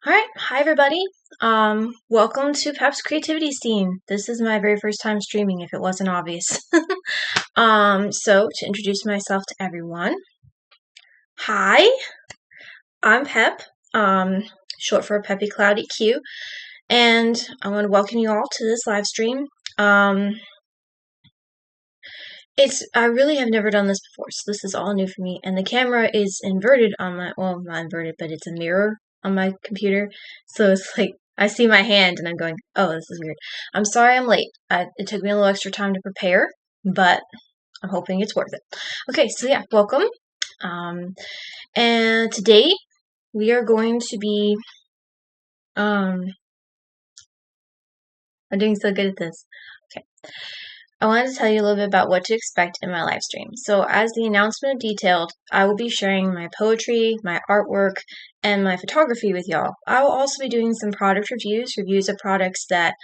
All right, hi everybody. Welcome to Pep's Creativity Steam. This is my very first time streaming, if it wasn't obvious. So to introduce myself to everyone, hi, I'm Pep, short for Peppy Cloudy Q, and I want to welcome you all to this live stream. I really have never done this before, so this is all new for me. And the camera is inverted on my, well, not inverted, but it's a mirror on my computer. So it's like, I see my hand and I'm going, oh, this is weird. I'm sorry I'm late. It took me a little extra time to prepare, but I'm hoping it's worth it. Okay, so yeah, welcome. And today we are going to be, I'm doing so good at this. Okay. I wanted to tell you a little bit about what to expect in my live stream. So as the announcement detailed, I will be sharing my poetry, my artwork, and my photography with y'all. I will also be doing some product reviews of products that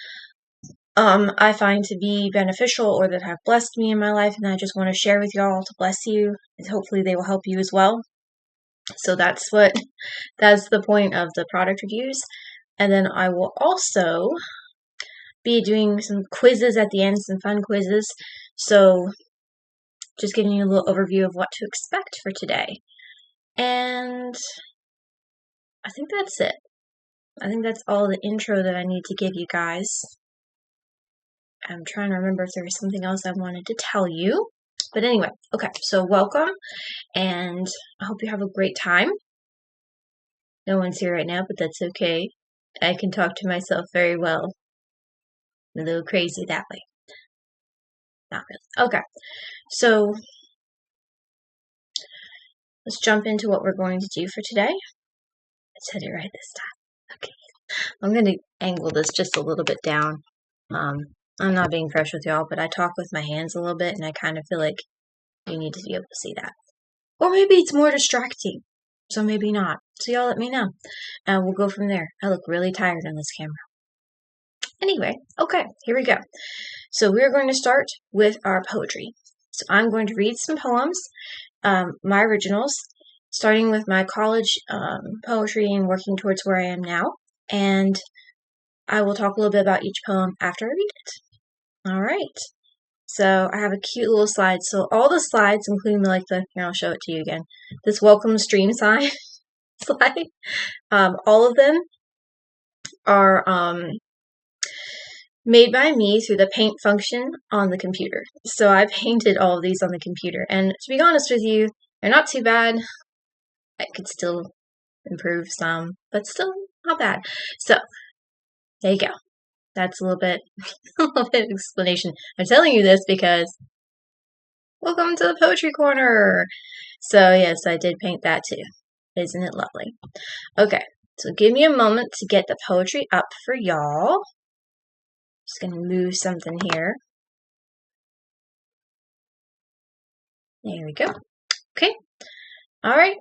I find to be beneficial or that have blessed me in my life, and I just want to share with y'all to bless you, and hopefully they will help you as well. So that's the point of the product reviews. And then I will also be doing some quizzes at the end, some fun quizzes. So just giving you a little overview of what to expect for today. And I think that's it. I think that's all the intro that I need to give you guys. I'm trying to remember if there was something else I wanted to tell you. But anyway, okay, so welcome, and I hope you have a great time. No one's here right now, but that's okay. I can talk to myself very well. I'm a little crazy that way. Not really. Okay, so let's jump into what we're going to do for today. I said it right this time. Okay. I'm going to angle this just a little bit down. I'm not being fresh with y'all, but I talk with my hands a little bit, and I kind of feel like you need to be able to see that. Or maybe it's more distracting, so maybe not. So y'all let me know, and we'll go from there. I look really tired on this camera. Anyway, okay, here we go. So we're going to start with our poetry. So I'm going to read some poems, my originals, starting with my college poetry and working towards where I am now. And I will talk a little bit about each poem after I read it. All right. So I have a cute little slide. So all the slides, including here, I'll show it to you again. This welcome stream sign slide. All of them are made by me through the paint function on the computer. So I painted all of these on the computer. And to be honest with you, they're not too bad. I could still improve some, but still not bad. So there you go. That's a little bit of explanation. I'm telling you this because welcome to the Poetry Corner. So yes, I did paint that too. Isn't it lovely? Okay, so give me a moment to get the poetry up for y'all. Just gonna move something here. There we go. Okay. All right.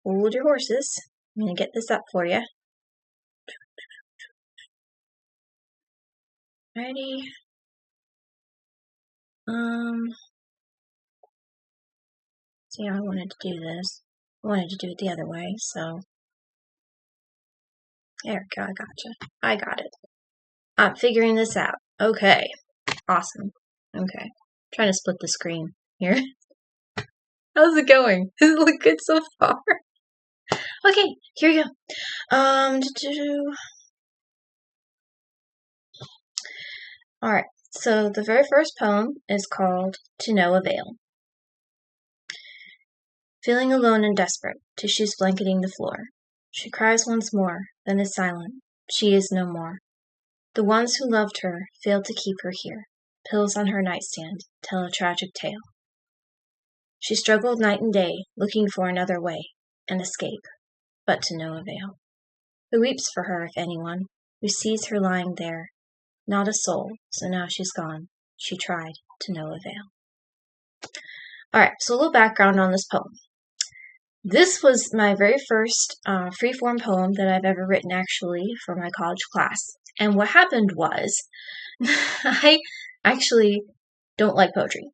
Hold your horses. I'm gonna get this up for you. Ready? See how I wanted to do this. I wanted to do it the other way, so there we go. I got it. I'm figuring this out. Okay. Awesome. Okay. Trying to split the screen here. How's it going? Does it look good so far? Okay, here we go. Alright, so the very first poem is called To No Avail. Feeling alone and desperate, tissues blanketing the floor, she cries once more, then is silent. She is no more. The ones who loved her failed to keep her here. Pills on her nightstand tell a tragic tale. She struggled night and day, looking for another way, an escape, but to no avail. Who weeps for her, if anyone, who sees her lying there? Not a soul, so now she's gone. She tried, to no avail. Alright, so a little background on this poem. This was my very first free-form poem that I've ever written, actually, for my college class. And what happened was, I actually don't like poetry.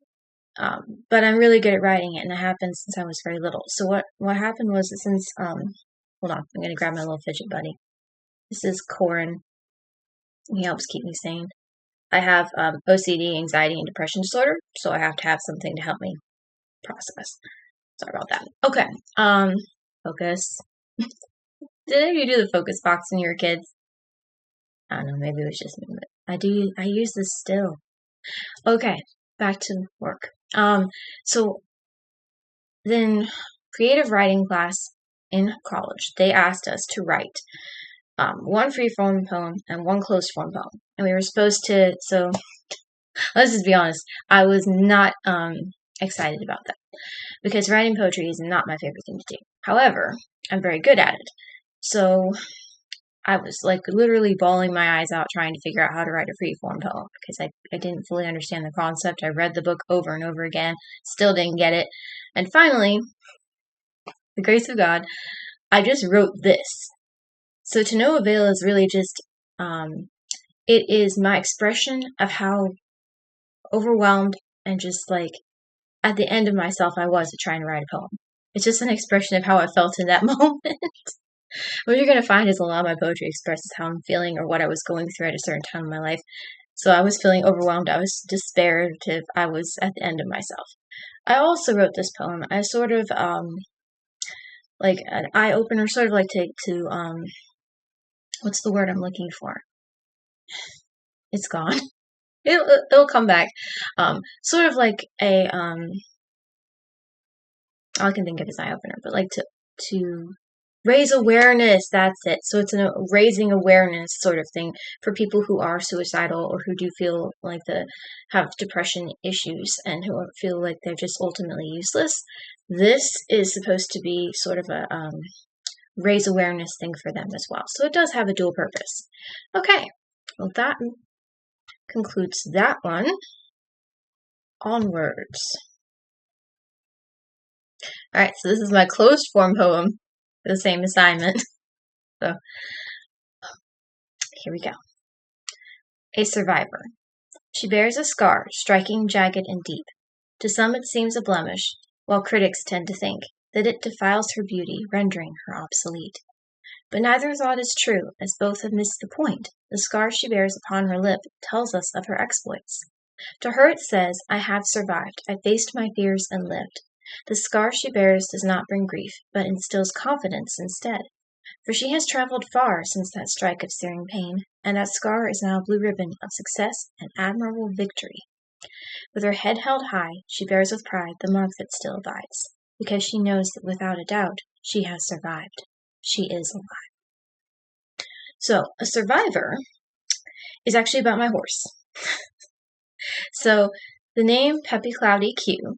But I'm really good at writing it, and it happened since I was very little. So what happened was, since, hold on, I'm going to grab my little fidget buddy. This is Corin. He helps keep me sane. I have OCD, anxiety, and depression disorder, so I have to have something to help me process. Sorry about that. Okay. Focus. Did any of you do the focus box when you were kids? I don't know, maybe it was just me, but I use this still. Okay, back to work. So then creative writing class in college, they asked us to write one free form poem and one closed form poem. And we were supposed to, so let's just be honest, I was not excited about that because writing poetry is not my favorite thing to do. However, I'm very good at it. So I was like literally bawling my eyes out trying to figure out how to write a free form poem because I didn't fully understand the concept. I read the book over and over again, still didn't get it. And finally, the grace of God, I just wrote this. So to no avail is really just, it is my expression of how overwhelmed and just like at the end of myself I was trying to write a poem. It's just an expression of how I felt in that moment. What you're going to find is a lot of my poetry expresses how I'm feeling or what I was going through at a certain time in my life. So I was feeling overwhelmed. I was desperative. I was at the end of myself. I also wrote this poem as sort of like an eye opener, sort of like to what's the word I'm looking for? It's gone. It'll come back. Sort of like a all I can think of is eye opener, but like to raise awareness, that's it. So it's a raising awareness sort of thing for people who are suicidal or who do feel like have depression issues and who feel like they're just ultimately useless. This is supposed to be sort of a raise awareness thing for them as well. So it does have a dual purpose. Okay, well that concludes that one. Onwards. Alright, so this is my closed form poem for the same assignment. So, here we go. A survivor. She bears a scar, striking jagged and deep. To some it seems a blemish, while critics tend to think that it defiles her beauty, rendering her obsolete. But neither thought is true, as both have missed the point. The scar she bears upon her lip tells us of her exploits. To her it says, I have survived, I faced my fears and lived. The scar she bears does not bring grief, but instills confidence instead. For she has traveled far since that strike of searing pain, and that scar is now a blue ribbon of success and admirable victory. With her head held high, she bears with pride the mark that still abides, because she knows that without a doubt she has survived. She is alive. So, a survivor is actually about my horse. So, the name Peppy Cloudy Q,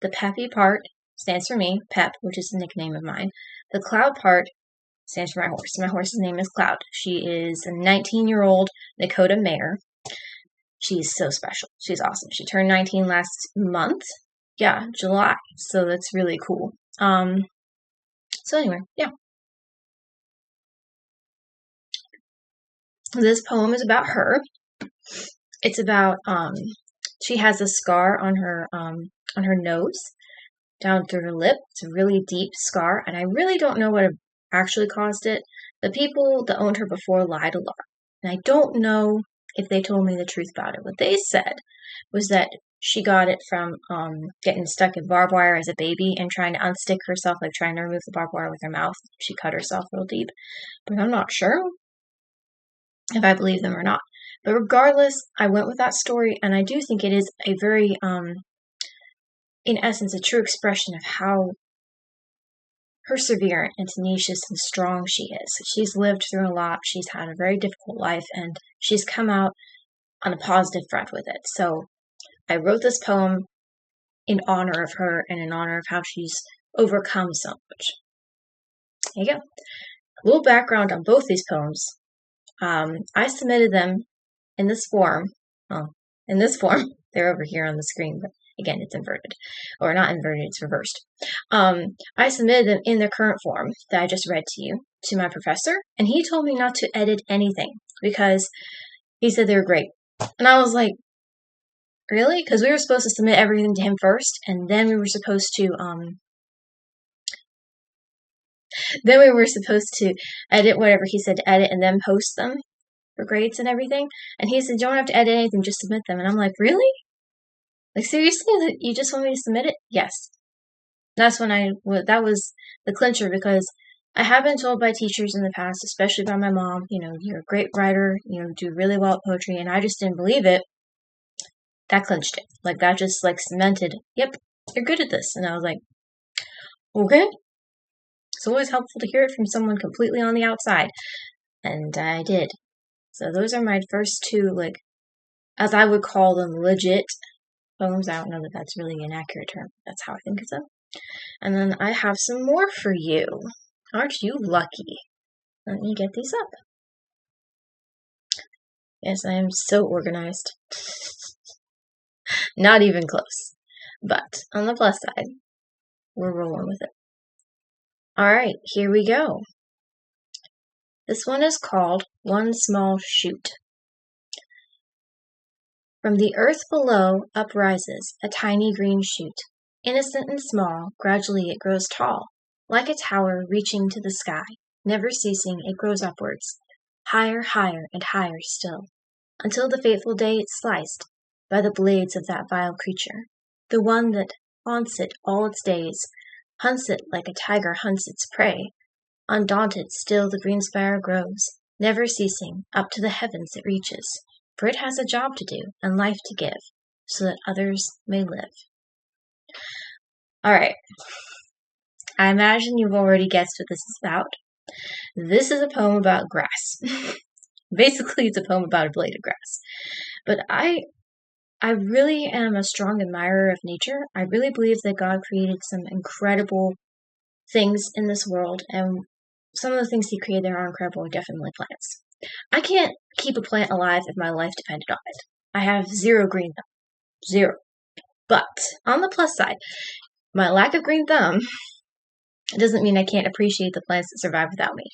the Peppy part stands for me, Pep, which is a nickname of mine. The Cloud part stands for my horse. My horse's name is Cloud. She is a 19-year-old Dakota mare. She's so special. She's awesome. She turned 19 last month. Yeah, July. So that's really cool. So anyway, yeah. This poem is about her. It's about she has a scar on her nose, down through her lip. It's a really deep scar, and I really don't know what actually caused it. The people that owned her before lied a lot, and I don't know if they told me the truth about it. What they said was that she got it from getting stuck in barbed wire as a baby and trying to unstick herself, like trying to remove the barbed wire with her mouth. She cut herself real deep, but I'm not sure if I believe them or not. But regardless, I went with that story, and I do think it is a very, in essence, a true expression of how perseverant and tenacious and strong she is. She's lived through a lot. She's had a very difficult life, and she's come out on a positive front with it. So I wrote this poem in honor of her and in honor of how she's overcome so much. There you go. A little background on both these poems. I submitted them in this form. Well, in this form. They're over here on the screen, but again, it's inverted. Or not inverted, it's reversed. I submitted them in their current form that I just read to you to my professor, and he told me not to edit anything because he said they were great. And I was like, really? Because we were supposed to submit everything to him first, and then we were supposed to, Then we were supposed to edit whatever he said to edit and then post them for grades and everything. And he said, you don't have to edit anything, just submit them. And I'm like, really? Like, seriously? You just want me to submit it? Yes. That's when that was the clincher, because I have been told by teachers in the past, especially by my mom, you're a great writer, do really well at poetry, and I just didn't believe it. That clinched it. Like, that just, cemented, yep, you're good at this. And I was like, okay. It's always helpful to hear it from someone completely on the outside. And I did. So those are my first two, as I would call them, legit poems. I don't know that that's really an accurate term. That's how I think of them. And then I have some more for you. Aren't you lucky? Let me get these up. Yes, I am so organized. Not even close. But on the plus side, we're rolling with it. Alright, here we go. This one is called One Small Shoot. From the earth below uprises a tiny green shoot. Innocent and small, gradually it grows tall. Like a tower reaching to the sky, never ceasing it grows upwards, higher, higher, and higher still, until the fateful day it's sliced by the blades of that vile creature, the one that haunts it all its days, hunts it like a tiger hunts its prey. Undaunted still the green spire grows, never ceasing, up to the heavens it reaches, for it has a job to do and life to give, so that others may live. Alright. I imagine you've already guessed what this is about. This is a poem about grass. Basically, it's a poem about a blade of grass. But I really am a strong admirer of nature. I really believe that God created some incredible things in this world, and some of the things he created that are incredible are definitely plants. I can't keep a plant alive if my life depended on it. I have 0 green thumb. 0. But, on the plus side, my lack of green thumb doesn't mean I can't appreciate the plants that survive without me.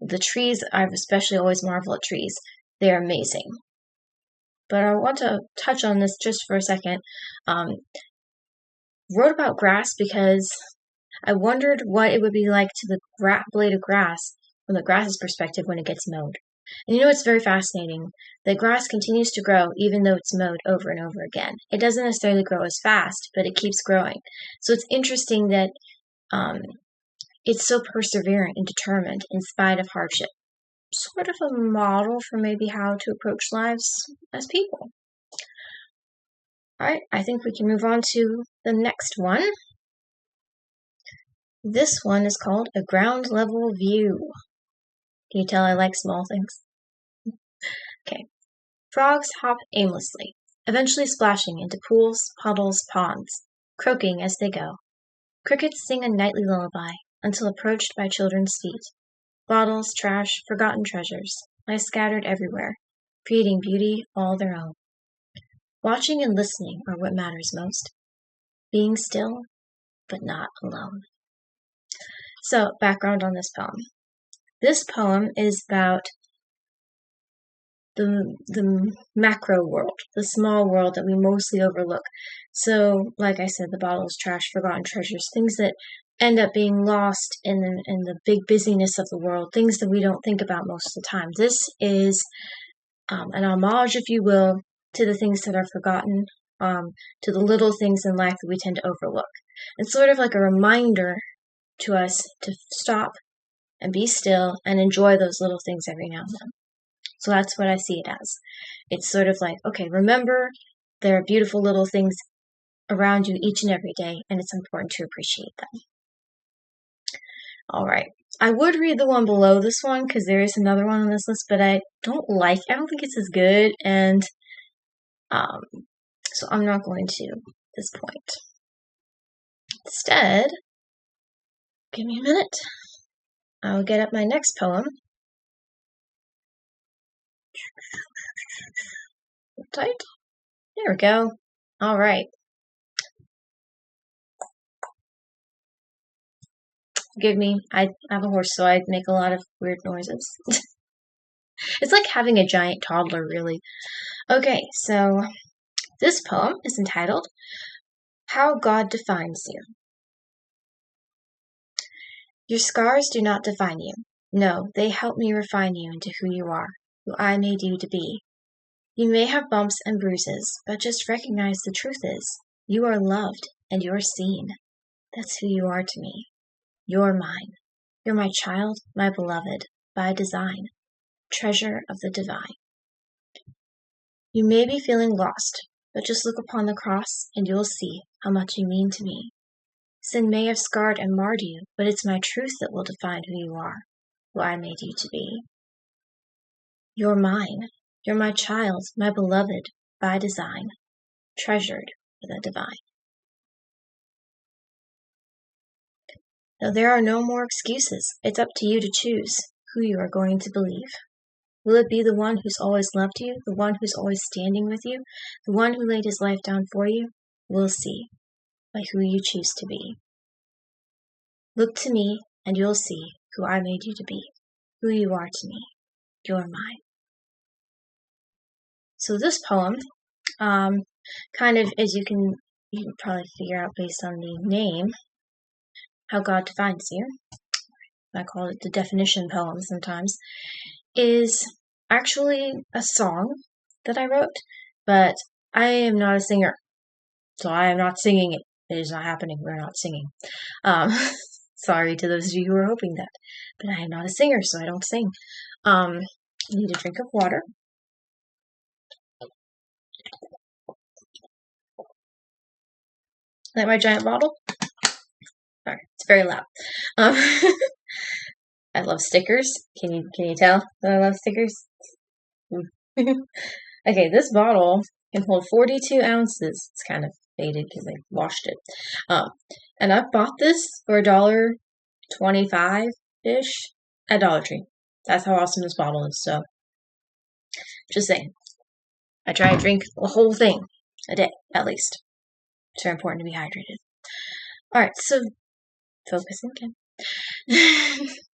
The trees, I've especially always marveled at trees. They're amazing. But I want to touch on this just for a second. Wrote about grass because I wondered what it would be like to the blade of grass from the grass's perspective when it gets mowed. And it's very fascinating that grass continues to grow even though it's mowed over and over again. It doesn't necessarily grow as fast, but it keeps growing. So it's interesting that it's so perseverant and determined in spite of hardship. Sort of a model for maybe how to approach lives as people. Alright, I think we can move on to the next one. This one is called A Ground Level View. Can you tell I like small things? Okay. Frogs hop aimlessly, eventually splashing into pools, puddles, ponds, croaking as they go. Crickets sing a nightly lullaby until approached by children's feet. Bottles, trash, forgotten treasures lie scattered everywhere, creating beauty all their own. Watching and listening are what matters most. Being still, but not alone. So, background on this poem. This poem is about the macro world, the small world that we mostly overlook. So, like I said, the bottles, trash, forgotten treasures, things that end up being lost in the big busyness of the world, things that we don't think about most of the time. This is an homage, if you will, to the things that are forgotten, to the little things in life that we tend to overlook. It's sort of like a reminder to us to stop and be still and enjoy those little things every now and then. So that's what I see it as. It's sort of like, okay, remember there are beautiful little things around you each and every day, and it's important to appreciate them. Alright, I would read the one below this one because there is another one on this list, but I don't think it's as good, and so I'm not going to at this point. Instead, give me a minute. I'll get up my next poem. Tight. There we go. Alright. Forgive me, I have a horse, so I make a lot of weird noises. It's like having a giant toddler, really. Okay, so this poem is entitled, How God Defines You. Your scars do not define you. No, they help me refine you into who you are, who I made you to be. You may have bumps and bruises, but just recognize the truth is, you are loved and you're seen. That's who you are to me. You're mine. You're my child, my beloved, by design, treasure of the divine. You may be feeling lost, but just look upon the cross and you'll see how much you mean to me. Sin may have scarred and marred you, but it's my truth that will define who you are, who I made you to be. You're mine. You're my child, my beloved, by design, treasured for the divine. Now there are no more excuses. It's up to you to choose who you are going to believe. Will it be the one who's always loved you, the one who's always standing with you, the one who laid his life down for you? We'll see by who you choose to be. Look to me and you'll see who I made you to be, who you are to me. You're mine. So this poem, kind of, as you can probably figure out based on the name, how God defines you, I call it the definition poem sometimes, is actually a song that I wrote, but I am not a singer, so I am not singing it. It is not happening. We're not singing. Sorry to those of you who are hoping that, but I am not a singer, so I don't sing. I need a drink of water. Like my giant bottle. Sorry, it's very loud. I love stickers. Can you tell that I love stickers? Okay, this bottle can hold 42 ounces. It's kind of faded because I washed it. And I bought this for $1.25-ish at Dollar Tree. That's how awesome this bottle is. So, just saying. I try to drink the whole thing a day, at least. It's very important to be hydrated. Alright, so focusing again.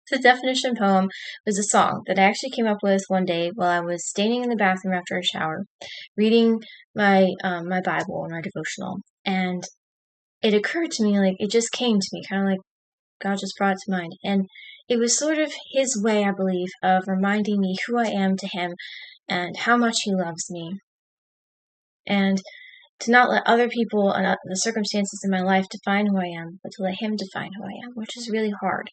The definition poem was a song that I actually came up with one day while I was standing in the bathroom after a shower, reading my my Bible and my devotional, and it occurred to me, like it just came to me, kind of like God just brought it to mind, and it was sort of His way, I believe, of reminding me who I am to Him and how much He loves me, and to not let other people and the circumstances in my life define who I am, but to let Him define who I am, which is really hard.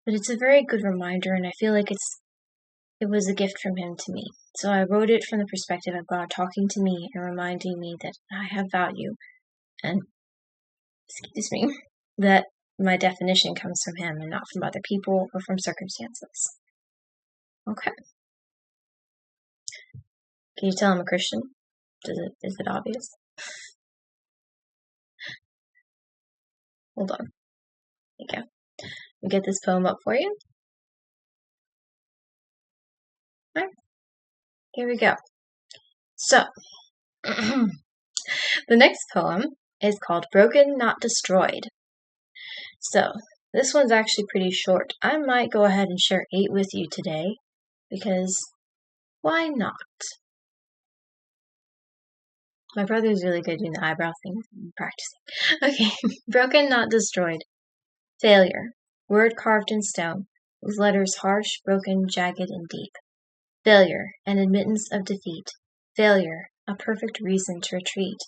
But it's a very good reminder, and I feel like it was a gift from Him to me. So I wrote it from the perspective of God talking to me and reminding me that I have value, and, excuse me, that my definition comes from Him and not from other people or from circumstances. Okay. Can you tell I'm a Christian? Is it obvious? Hold on. Okay. We'll get this poem up for you. Alright. Here we go. So, the next poem is called Broken Not Destroyed. So, this one's actually pretty short. I might go ahead and share 8 with you today, because why not? My brother's really good doing the eyebrow thing. I'm practicing. Okay, broken, not destroyed. Failure. Word carved in stone, with letters harsh, broken, jagged, and deep. Failure, an admittance of defeat. Failure, a perfect reason to retreat.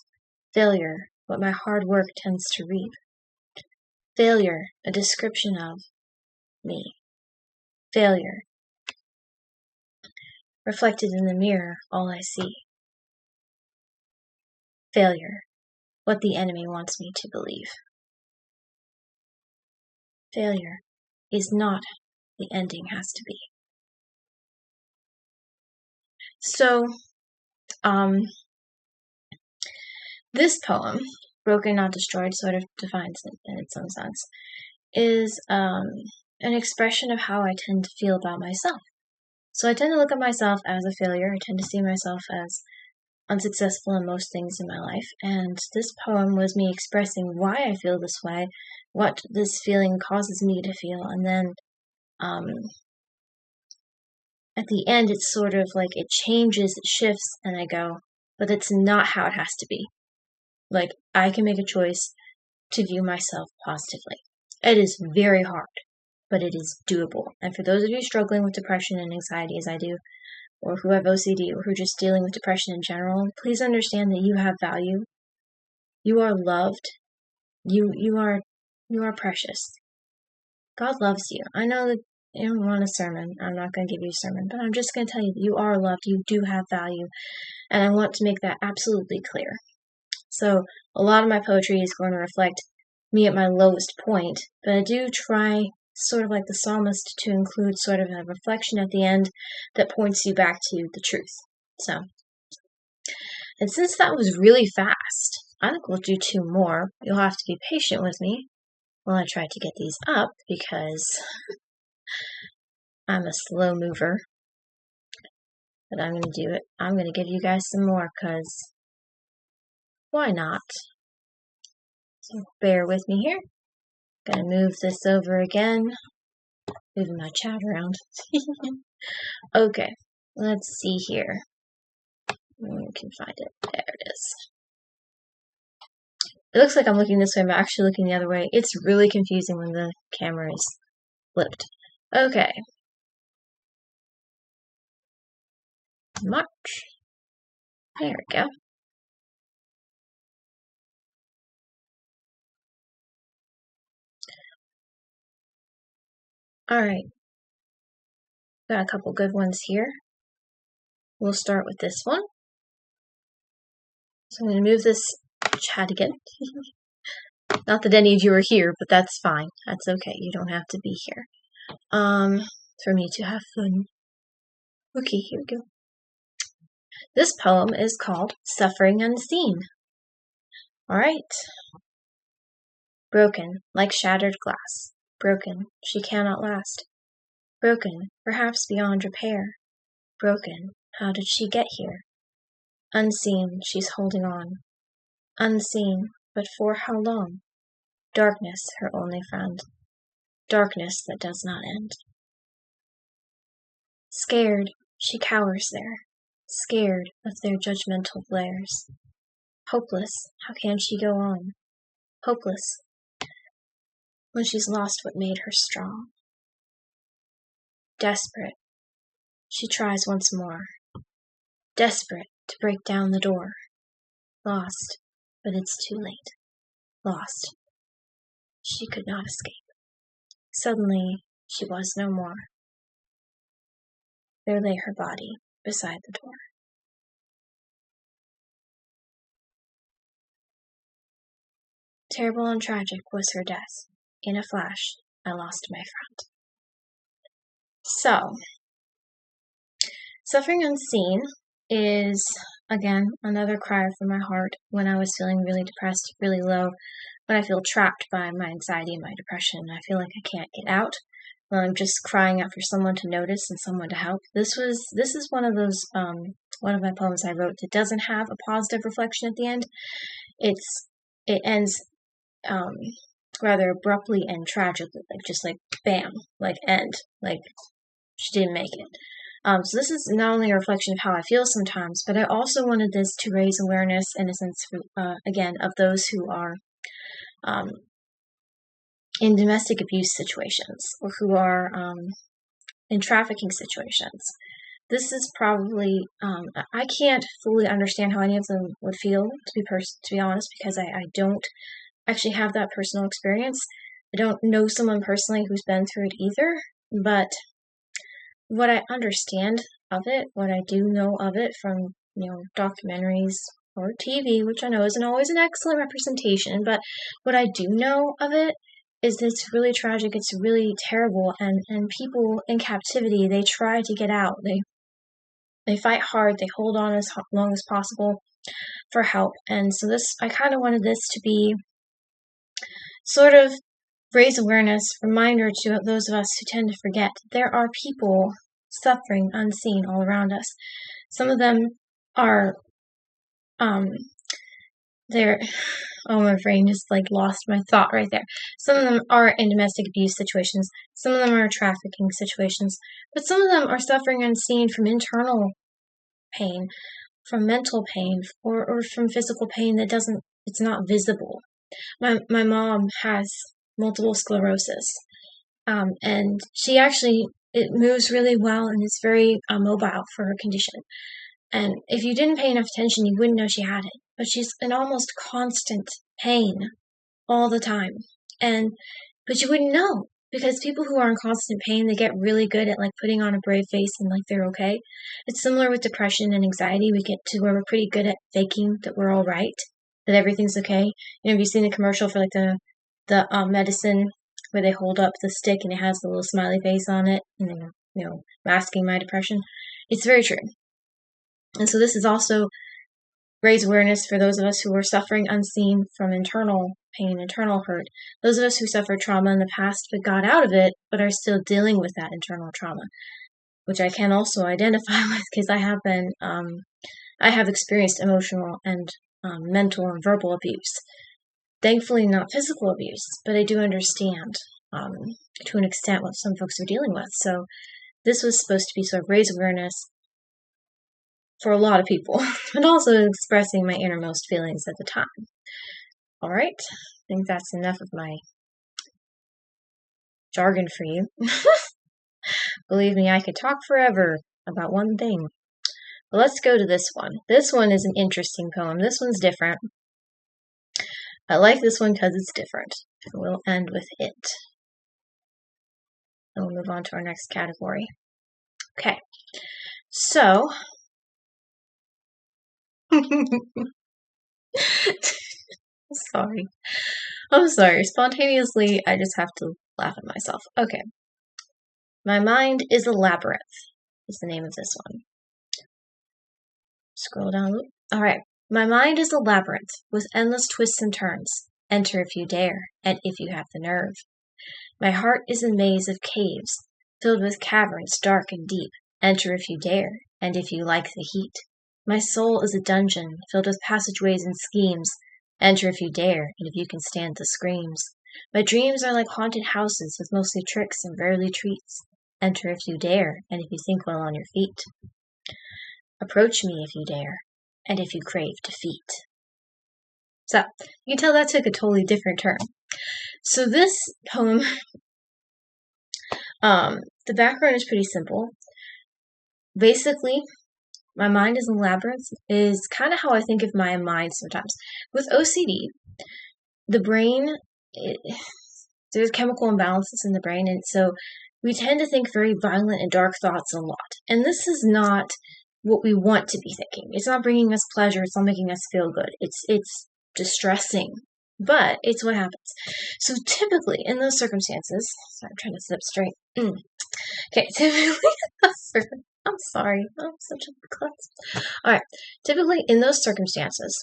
Failure, what my hard work tends to reap. Failure, a description of me. Failure. Reflected in the mirror, all I see. Failure, what the enemy wants me to believe. Failure is not the ending has to be. So, this poem, Broken Not Destroyed, sort of defines it in its own sense, is an expression of how I tend to feel about myself. So I tend to look at myself as a failure. I tend to see myself as unsuccessful in most things in my life, and this poem was me expressing why I feel this way, what this feeling causes me to feel, and then at the end it's sort of like it changes, it shifts, and I go, but it's not how it has to be. Like, I can make a choice to view myself positively. It is very hard, but it is doable. And for those of you struggling with depression and anxiety as I do, or who have OCD, or who are just dealing with depression in general, please understand that you have value. You are loved. You are precious. God loves you. I know that you don't want a sermon. I'm not going to give you a sermon, but I'm just going to tell you that you are loved. You do have value. And I want to make that absolutely clear. So a lot of my poetry is going to reflect me at my lowest point, but I do try, sort of like the psalmist, to include sort of a reflection at the end that points you back to the truth. So, and since that was really fast, I think we'll do 2 more. You'll have to be patient with me while I try to get these up because I'm a slow mover. But I'm going to do it. I'm going to give you guys some more because why not? So bear with me here. Gonna move this over again. Moving my chat around. Okay, let's see here. We can find it. There it is. It looks like I'm looking this way, but I'm actually looking the other way. It's really confusing when the camera is flipped. Okay. March. There we go. Alright. Got a couple good ones here. We'll start with this one. So I'm going to move this chat again. Not that any of you are here, but that's fine. That's okay. You don't have to be here. For me to have fun. Okay, here we go. This poem is called Suffering Unseen. Alright. Broken, like shattered glass. Broken, she cannot last. Broken, perhaps beyond repair. Broken, how did she get here? Unseen, she's holding on. Unseen, but for how long? Darkness, her only friend. Darkness that does not end. Scared, she cowers there. Scared of their judgmental glares. Hopeless, how can she go on? Hopeless, when she's lost what made her strong. Desperate, she tries once more. Desperate to break down the door. Lost, but it's too late. Lost, she could not escape. Suddenly, she was no more. There lay her body beside the door. Terrible and tragic was her death. In a flash, I lost my friend. So, Suffering Unseen is, again, another cry from my heart when I was feeling really depressed, really low, when I feel trapped by my anxiety and my depression. I feel like I can't get out, when I'm just crying out for someone to notice and someone to help. This is one of those, one of my poems I wrote that doesn't have a positive reflection at the end. It ends rather abruptly and tragically, like just like bam, like end, like she didn't make it. So this is not only a reflection of how I feel sometimes, but I also wanted this to raise awareness, in a sense, again, of those who are in domestic abuse situations or who are in trafficking situations. This is probably, I can't fully understand how any of them would feel, to be honest, because I don't actually have that personal experience. I don't know someone personally who's been through it either, but what I understand of it, what I do know of it from, documentaries or TV, which I know isn't always an excellent representation, but what I do know of it is that it's really tragic, it's really terrible, and people in captivity, they try to get out. They fight hard, they hold on as long as possible for help. And so I kind of wanted this to be sort of raise awareness, reminder to those of us who tend to forget. There are people suffering unseen all around us. Some of them are, my brain just lost my thought right there. Some of them are in domestic abuse situations. Some of them are trafficking situations. But some of them are suffering unseen from internal pain, from mental pain, or from physical pain it's not visible. My mom has multiple sclerosis. And she actually, it moves really well and is very mobile for her condition. And if you didn't pay enough attention, you wouldn't know she had it. But she's in almost constant pain all the time. But you wouldn't know, because people who are in constant pain, they get really good at like putting on a brave face and like they're okay. It's similar with depression and anxiety. We get to where we're pretty good at faking that we're all right, that everything's okay. Have you seen the commercial for like the medicine where they hold up the stick and it has the little smiley face on it, and masking my depression? It's very true. And so this is also raise awareness for those of us who are suffering unseen from internal pain, internal hurt. Those of us who suffered trauma in the past but got out of it, but are still dealing with that internal trauma, which I can also identify with because I have experienced emotional and mental and verbal abuse. Thankfully, not physical abuse, but I do understand to an extent what some folks are dealing with. So this was supposed to be sort of raise awareness for a lot of people, but also expressing my innermost feelings at the time. All right, I think that's enough of my jargon for you. Believe me, I could talk forever about one thing. But let's go to this one. This one is an interesting poem. This one's different. I like this one because it's different. We'll end with it. And we'll move on to our next category. Okay, so I'm sorry. Spontaneously, I just have to laugh at myself. Okay. My Mind is a Labyrinth is the name of this one. Scroll down. All right. My mind is a labyrinth with endless twists and turns. Enter if you dare, and if you have the nerve. My heart is a maze of caves, filled with caverns dark and deep. Enter if you dare, and if you like the heat. My soul is a dungeon, filled with passageways and schemes. Enter if you dare, and if you can stand the screams. My dreams are like haunted houses, with mostly tricks and rarely treats. Enter if you dare, and if you think well on your feet. Approach me if you dare, and if you crave defeat. So, you can tell that took a totally different turn. So this poem, the background is pretty simple. Basically, my mind is a labyrinth is kind of how I think of my mind sometimes. With OCD, the brain, there's chemical imbalances in the brain, and so we tend to think very violent and dark thoughts a lot. And this is not what we want to be thinking. It's not bringing us pleasure. It's not making us feel good. It's distressing, but it's what happens. So typically in those circumstances, sorry, I'm trying to sit up straight. Okay, typically, I'm sorry, I'm such a klutz. All right, typically in those circumstances,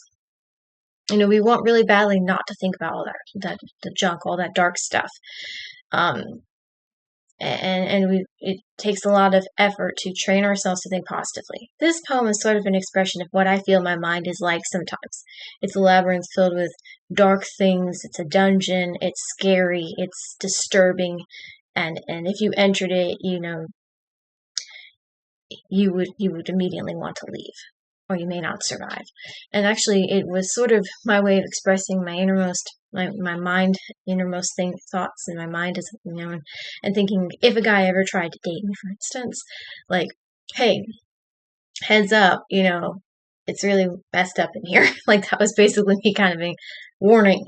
we want really badly not to think about all that the junk, all that dark stuff. It takes a lot of effort to train ourselves to think positively. This poem is sort of an expression of what I feel my mind is like sometimes. It's a labyrinth filled with dark things. It's a dungeon. It's scary. It's disturbing. And if you entered it, you would immediately want to leave, or you may not survive. And actually, it was sort of my way of expressing my innermost, my mind, innermost thoughts in my mind, and thinking if a guy ever tried to date me, for instance, like, hey, heads up, it's really messed up in here. Like, that was basically me kind of a warning.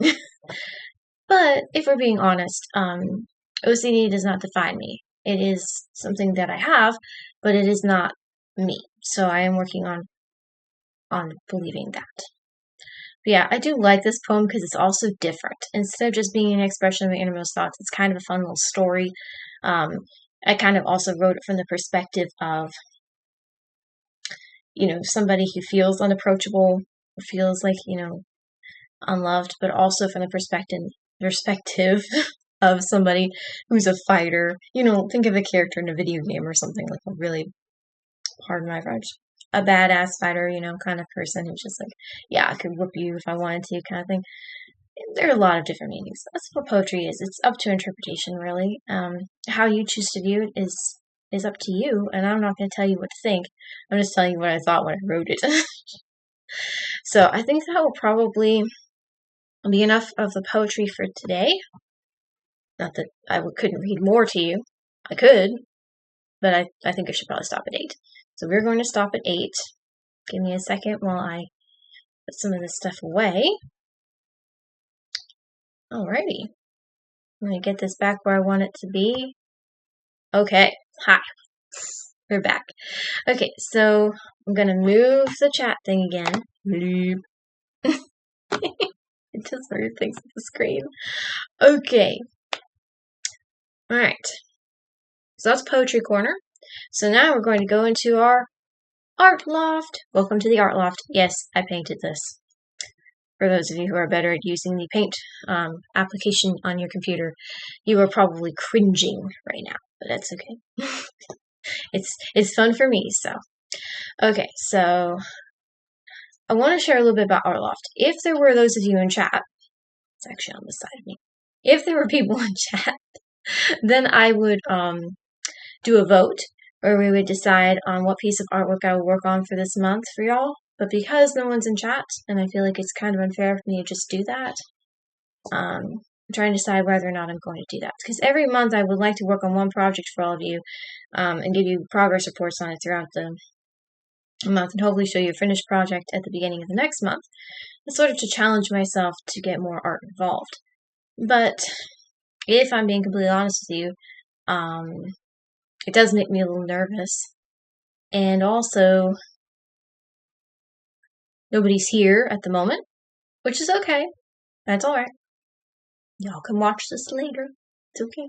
But if we're being honest, OCD does not define me. It is something that I have, but it is not me. So I am working on believing that. But yeah, I do like this poem because it's also different. Instead of just being an expression of my innermost thoughts, it's kind of a fun little story. I kind of also wrote it from the perspective of, somebody who feels unapproachable, or feels like, unloved, but also from the perspective of somebody who's a fighter. Think of a character in a video game or something, like a really, pardon my French, a badass fighter, kind of person who's just like, yeah, I could whoop you if I wanted to, kind of thing. There are a lot of different meanings. That's what poetry is. It's up to interpretation, really. How you choose to view it is up to you, and I'm not going to tell you what to think. I'm just telling you what I thought when I wrote it. So I think that will probably be enough of the poetry for today. Not that I couldn't read more to you. I could, but I think I should probably stop at 8. So we're going to stop at 8. Give me a second while I put some of this stuff away. Alrighty. I'm going to get this back where I want it to be. Okay. Hi. We're back. Okay, so I'm going to move the chat thing again. Bleep. It does weird things with the screen. Okay. Alright. So that's Poetry Corner. So now we're going to go into our Art Loft. Welcome to the Art Loft. Yes, I painted this. For those of you who are better at using the paint application on your computer, you are probably cringing right now, but that's okay. It's fun for me, so. Okay, so I want to share a little bit about Art Loft. If there were those of you in chat, it's actually on the side of me. If there were people in chat, then I would do a vote where we would decide on what piece of artwork I would work on for this month for y'all. But because no one's in chat, and I feel like it's kind of unfair for me to just do that, I'm trying to decide whether or not I'm going to do that. Because every month I would like to work on one project for all of you and give you progress reports on it throughout the month and hopefully show you a finished project at the beginning of the next month. It's sort of to challenge myself to get more art involved. But if I'm being completely honest with you, it does make me a little nervous. And also, nobody's here at the moment, which is okay. That's alright. Y'all can watch this later. It's okay.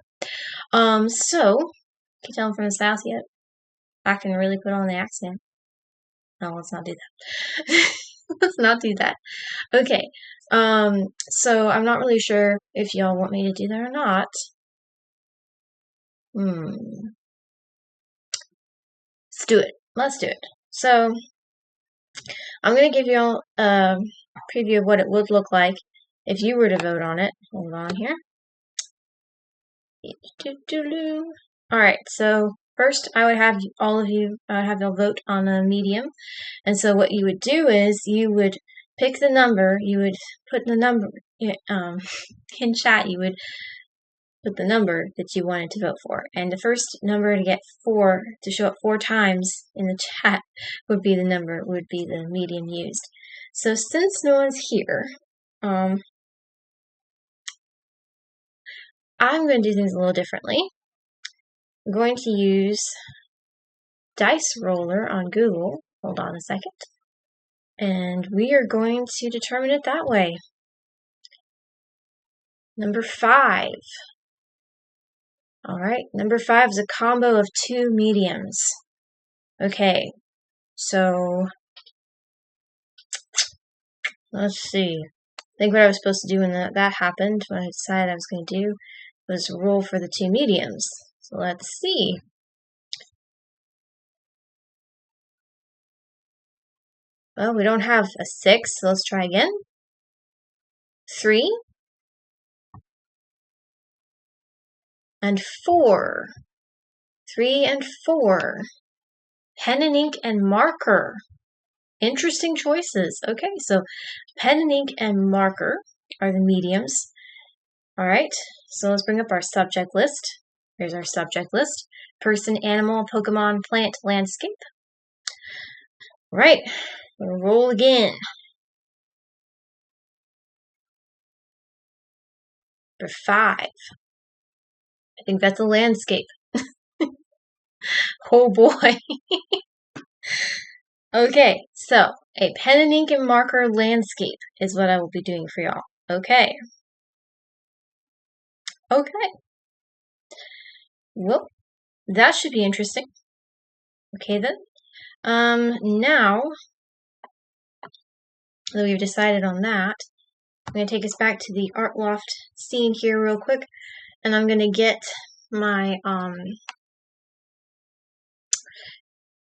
So, can you tell I'm from the South yet? I can really put on the accent. No, let's not do that. Let's not do that. Okay. So I'm not really sure if y'all want me to do that or not. Let's do it. Let's do it. So, I'm going to give y'all a preview of what it would look like if you were to vote on it. Hold on here. Alright, so first I would have all of you have y'all vote on a medium. And so what you would do is you would pick the number, you would put the number in chat, you would put the number that you wanted to vote for. And the first number to get 4, to show up 4 times in the chat would be the medium used. So since no one's here, I'm going to do things a little differently. I'm going to use Dice Roller on Google. Hold on a second. And we are going to determine it that way. Number 5. Alright, number 5 is a combo of 2 mediums. Okay, so let's see. I think what I was supposed to do when that happened, when I decided I was going to do, was roll for the 2 mediums. So let's see. Well, we don't have a 6, so let's try again. 3. And 4. 3 and 4. Pen and ink and marker. Interesting choices. Okay, so pen and ink and marker are the mediums. Alright, so let's bring up our subject list. Here's our subject list. Person, animal, Pokemon, plant, landscape. Alright, we'll roll again. Number 5. I think that's a landscape. Oh boy. Okay, so a pen and ink and marker landscape is what I will be doing for y'all. Okay. Okay. Well, that should be interesting. Okay then. Now that we've decided on that, I'm going to take us back to the Art Loft scene here real quick, and I'm going to get my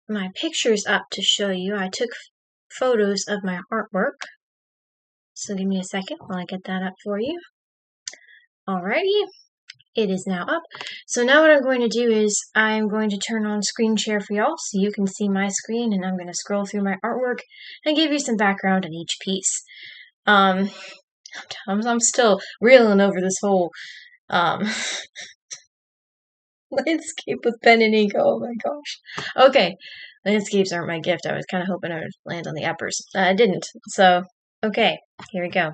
my pictures up to show you. I took photos of my artwork, so give me a second while I get that up for you. Alrighty, it is now up. So now what I'm going to do is I'm going to turn on screen share for y'all so you can see my screen, and I'm going to scroll through my artwork and give you some background on each piece. I'm still reeling over this whole Landscape with pen and ink. Oh my gosh. Okay. Landscapes aren't my gift. I was kind of hoping I would land on the uppers. I didn't. So, okay. Here we go.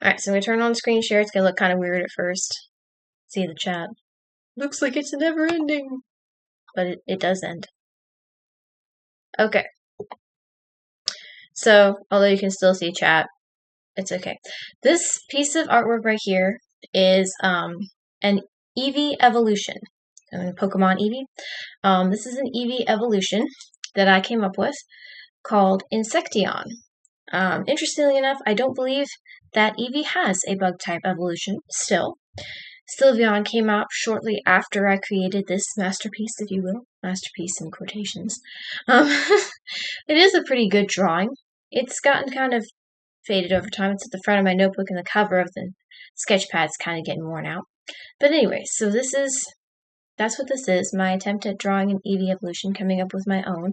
Alright, so I'm going to turn on screen share. It's going to look kind of weird at first. See the chat. Looks like it's never ending. But it does end. Okay. So, although you can still see chat, it's okay. This piece of artwork right here is an Eevee evolution. Pokemon Eevee. This is an Eevee evolution that I came up with called Insecteon. Interestingly enough, I don't believe that Eevee has a bug type evolution still. Sylveon came out shortly after I created this masterpiece, if you will. Masterpiece in quotations. It is a pretty good drawing. It's gotten kind of faded over time. It's at the front of my notebook, and the cover of the sketch pad's kind of getting worn out. But anyway, so that's what this is, my attempt at drawing an Eevee evolution, coming up with my own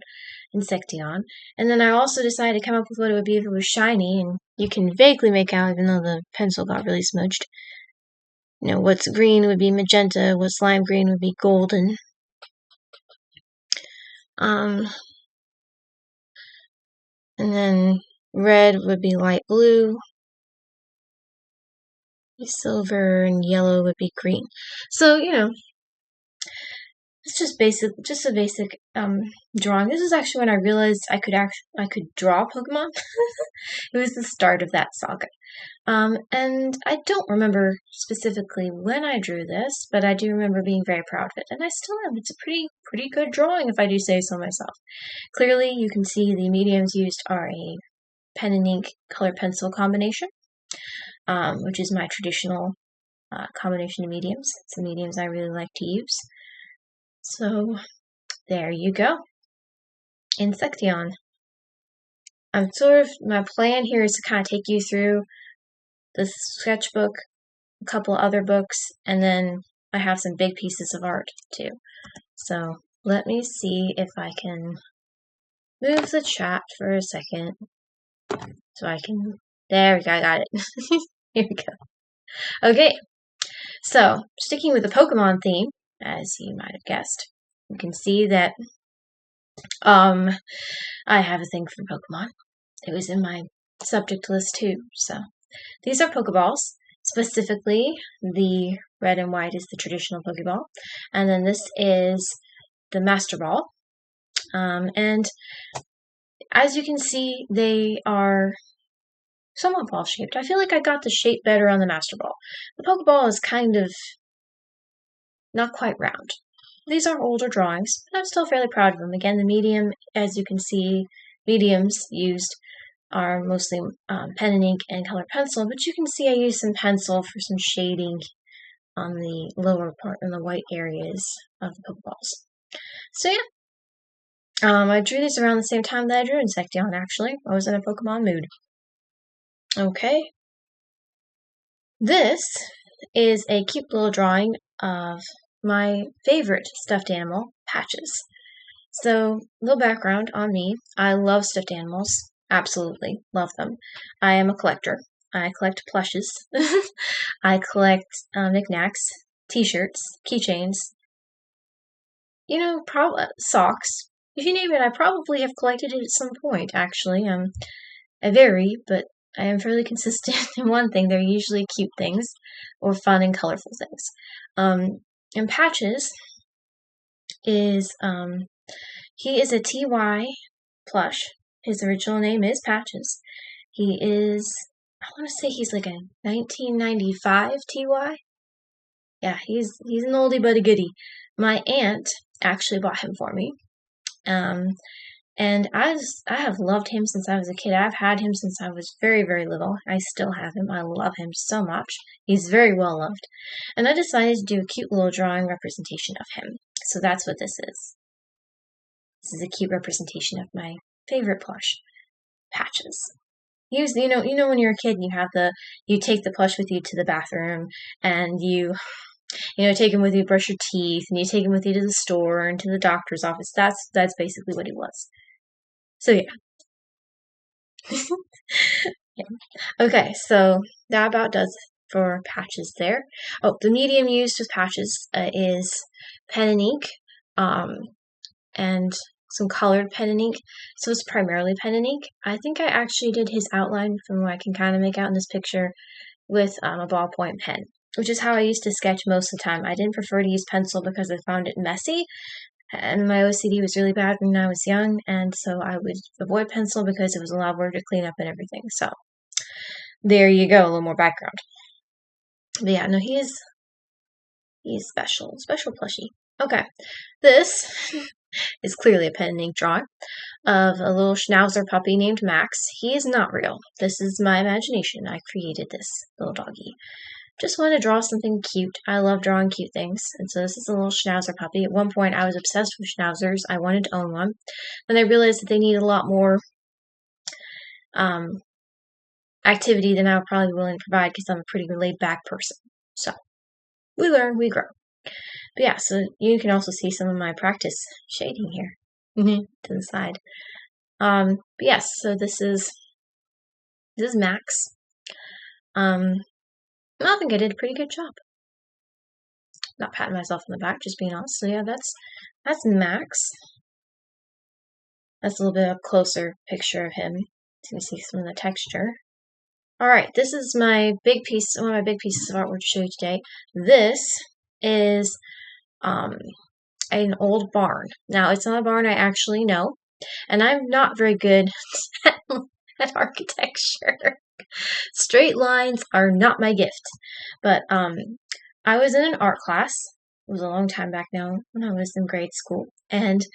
Insecteon. And then I also decided to come up with what it would be if it was shiny, and you can vaguely make out, even though the pencil got really smudged. You know, what's green would be magenta, what's lime green would be golden. And then red would be light blue, silver, and yellow would be green. So, you know, it's just a basic drawing. This is actually when I realized I could draw Pokemon. It was the start of that saga. And I don't remember specifically when I drew this, but I do remember being very proud of it, and I still am. It's a pretty good drawing, if I do say so myself. Clearly, you can see the mediums used are a pen and ink color pencil combination, which is my traditional combination of mediums. It's the mediums I really like to use. So, there you go. Insecteon. My plan here is to kind of take you through the sketchbook, a couple other books, and then I have some big pieces of art too. So, let me see if I can move the chat for a second. So I can, there we go, I got it. Here we go. Okay, so sticking with the Pokemon theme, as you might have guessed, you can see that I have a thing for Pokemon. It was in my subject list too. So these are Pokeballs. Specifically, the red and white is the traditional Pokeball, and then this is the Master Ball. And as you can see, they are somewhat ball shaped. I feel like I got the shape better on the Master Ball. The Pokeball is kind of not quite round. These are older drawings, but I'm still fairly proud of them. Again, the medium, as you can see, mediums used are mostly pen and ink and colored pencil, but you can see I used some pencil for some shading on the lower part, in the white areas of the Pokeballs. So yeah, I drew these around the same time that I drew Insecteon, actually. I was in a Pokemon mood. Okay. This is a cute little drawing of my favorite stuffed animal, Patches. So, little background on me. I love stuffed animals. Absolutely love them. I am a collector. I collect plushes. I collect knickknacks, t-shirts, keychains, you know, socks. If you name it, I probably have collected it at some point, actually. I vary, but I am fairly consistent in one thing. They're usually cute things or fun and colorful things. And Patches is, he is a TY plush. His original name is Patches. He is, I want to say he's like a 1995 TY. Yeah, he's an oldie but a goodie. My aunt actually bought him for me. And I have loved him since I was a kid. I've had him since I was very, very little. I still have him. I love him so much. He's very well loved. And I decided to do a cute little drawing representation of him. So that's what this is. This is a cute representation of my favorite plush, Patches. You know when you're a kid and you take the plush with you to the bathroom, and you take him with you to brush your teeth, and you take him with you to the store and to the doctor's office. That's basically what he was. So yeah. Yeah. Okay, so that about does for patches there. Oh, the medium used with patches is pen and ink, and some colored pen and ink. So it's primarily pen and ink. I think I actually did his outline from what I can kind of make out in this picture with a ballpoint pen, which is how I used to sketch most of the time. I didn't prefer to use pencil because I found it messy, and my OCD was really bad when I was young, and so I would avoid pencil because it was a lot of work to clean up and everything. So there you go, a little more background. But yeah, no, he's special plushie. Okay, this is clearly a pen and ink drawing of a little schnauzer puppy named Max. He is not real. This is my imagination. I created this little doggy. Just wanted to draw something cute. I love drawing cute things. And so this is a little schnauzer puppy. At one point, I was obsessed with schnauzers. I wanted to own one. Then I realized that they need a lot more activity than I would probably be willing to provide because I'm a pretty laid-back person. So we learn, we grow. But yeah, so you can also see some of my practice shading here to the side. But yes, so this is Max. I think I did a pretty good job. Not patting myself on the back, just being honest. So yeah, that's Max. That's a little bit of a closer picture of him. So you can see some of the texture. Alright, this is my big piece, one of my big pieces of artwork to show you today. This is an old barn. Now, it's not a barn I actually know, and I'm not very good at architecture. Straight lines are not my gift. But I was in an art class. It was a long time back now, when I was in grade school, and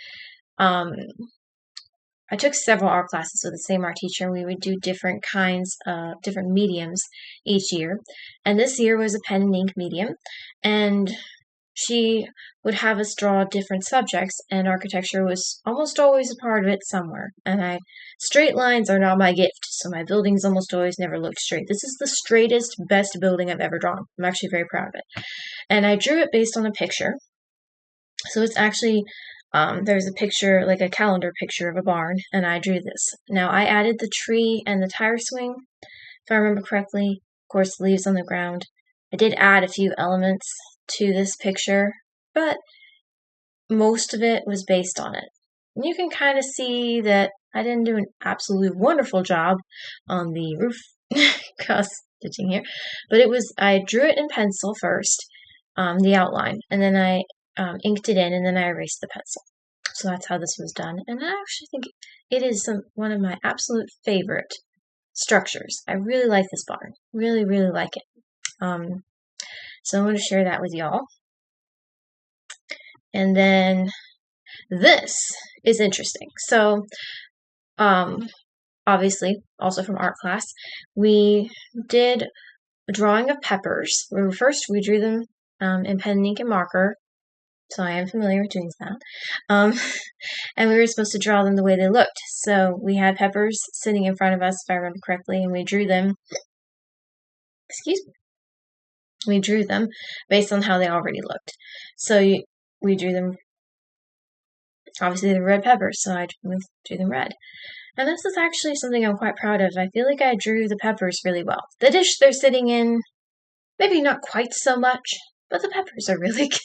I took several art classes with the same art teacher. We would do different kinds of different mediums each year. And this year was a pen and ink medium. And she would have us draw different subjects, and architecture was almost always a part of it somewhere. And straight lines are not my gift, so my buildings almost always never looked straight. This is the straightest, best building I've ever drawn. I'm actually very proud of it. And I drew it based on a picture. So it's actually there's a picture, like a calendar picture of a barn, and I drew this. Now, I added the tree and the tire swing, if I remember correctly. Of course, the leaves on the ground. I did add a few elements to this picture, but most of it was based on it. And you can kind of see that I didn't do an absolutely wonderful job on the roof cross stitching here, but I drew it in pencil first, the outline, and then I inked it in, and then I erased the pencil. So that's how this was done. And I actually think it is one of my absolute favorite structures. I really like this barn. Really, really like it. So I'm going to share that with y'all. And then this is interesting. So, obviously, also from art class, we did a drawing of peppers. First, we drew them in pen and ink and marker. So I am familiar with doing that. And we were supposed to draw them the way they looked. So we had peppers sitting in front of us, if I remember correctly, and we drew them. Excuse me. We drew them based on how they already looked. So we drew them. Obviously, they were red peppers, so I drew them red. And this is actually something I'm quite proud of. I feel like I drew the peppers really well. The dish they're sitting in, maybe not quite so much, but the peppers are really good.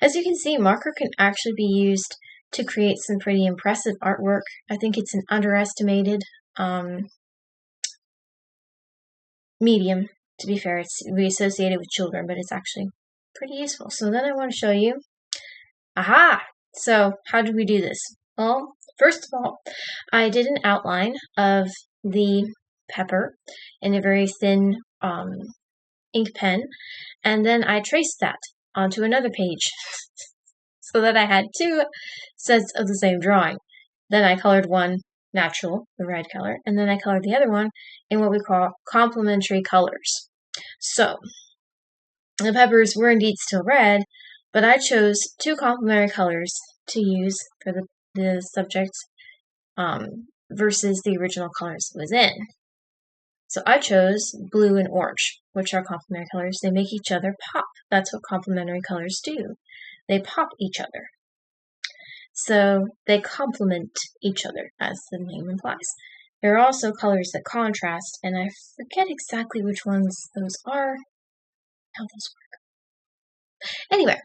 As you can see, marker can actually be used to create some pretty impressive artwork. I think it's an underestimated medium, to be fair. We associate it with children, but it's actually pretty useful. So then I want to show you. Aha! So how did we do this? Well, first of all, I did an outline of the pepper in a very thin ink pen, and then I traced that onto another page so that I had two sets of the same drawing. Then I colored one natural, the red color, and then I colored the other one in what we call complementary colors. So the peppers were indeed still red, but I chose two complementary colors to use for the subject versus the original colors it was in. So I chose blue and orange, which are complementary colors. They make each other pop. That's what complementary colors do. They pop each other. So they complement each other, as the name implies. There are also colors that contrast, and I forget exactly which ones those are, how those work. Anyway,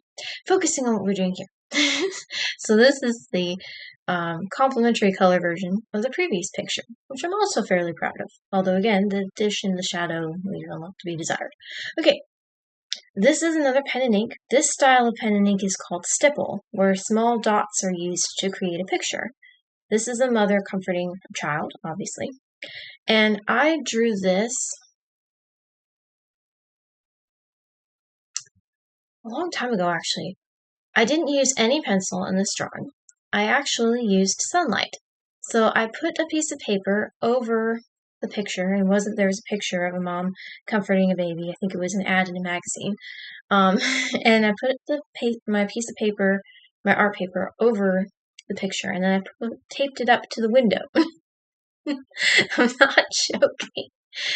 focusing on what we're doing here. So this is the complementary color version of the previous picture, which I'm also fairly proud of. Although again, the dish and the shadow leave a lot to be desired. Okay, this is another pen and ink. This style of pen and ink is called stipple, where small dots are used to create a picture. This is a mother comforting her child, obviously. And I drew this a long time ago, actually. I didn't use any pencil in this drawing. I actually used sunlight. So I put a piece of paper over the picture, and there was a picture of a mom comforting a baby. I think it was an ad in a magazine. And I put my piece of paper, my art paper, over the picture, and then I taped it up to the window. I'm not joking.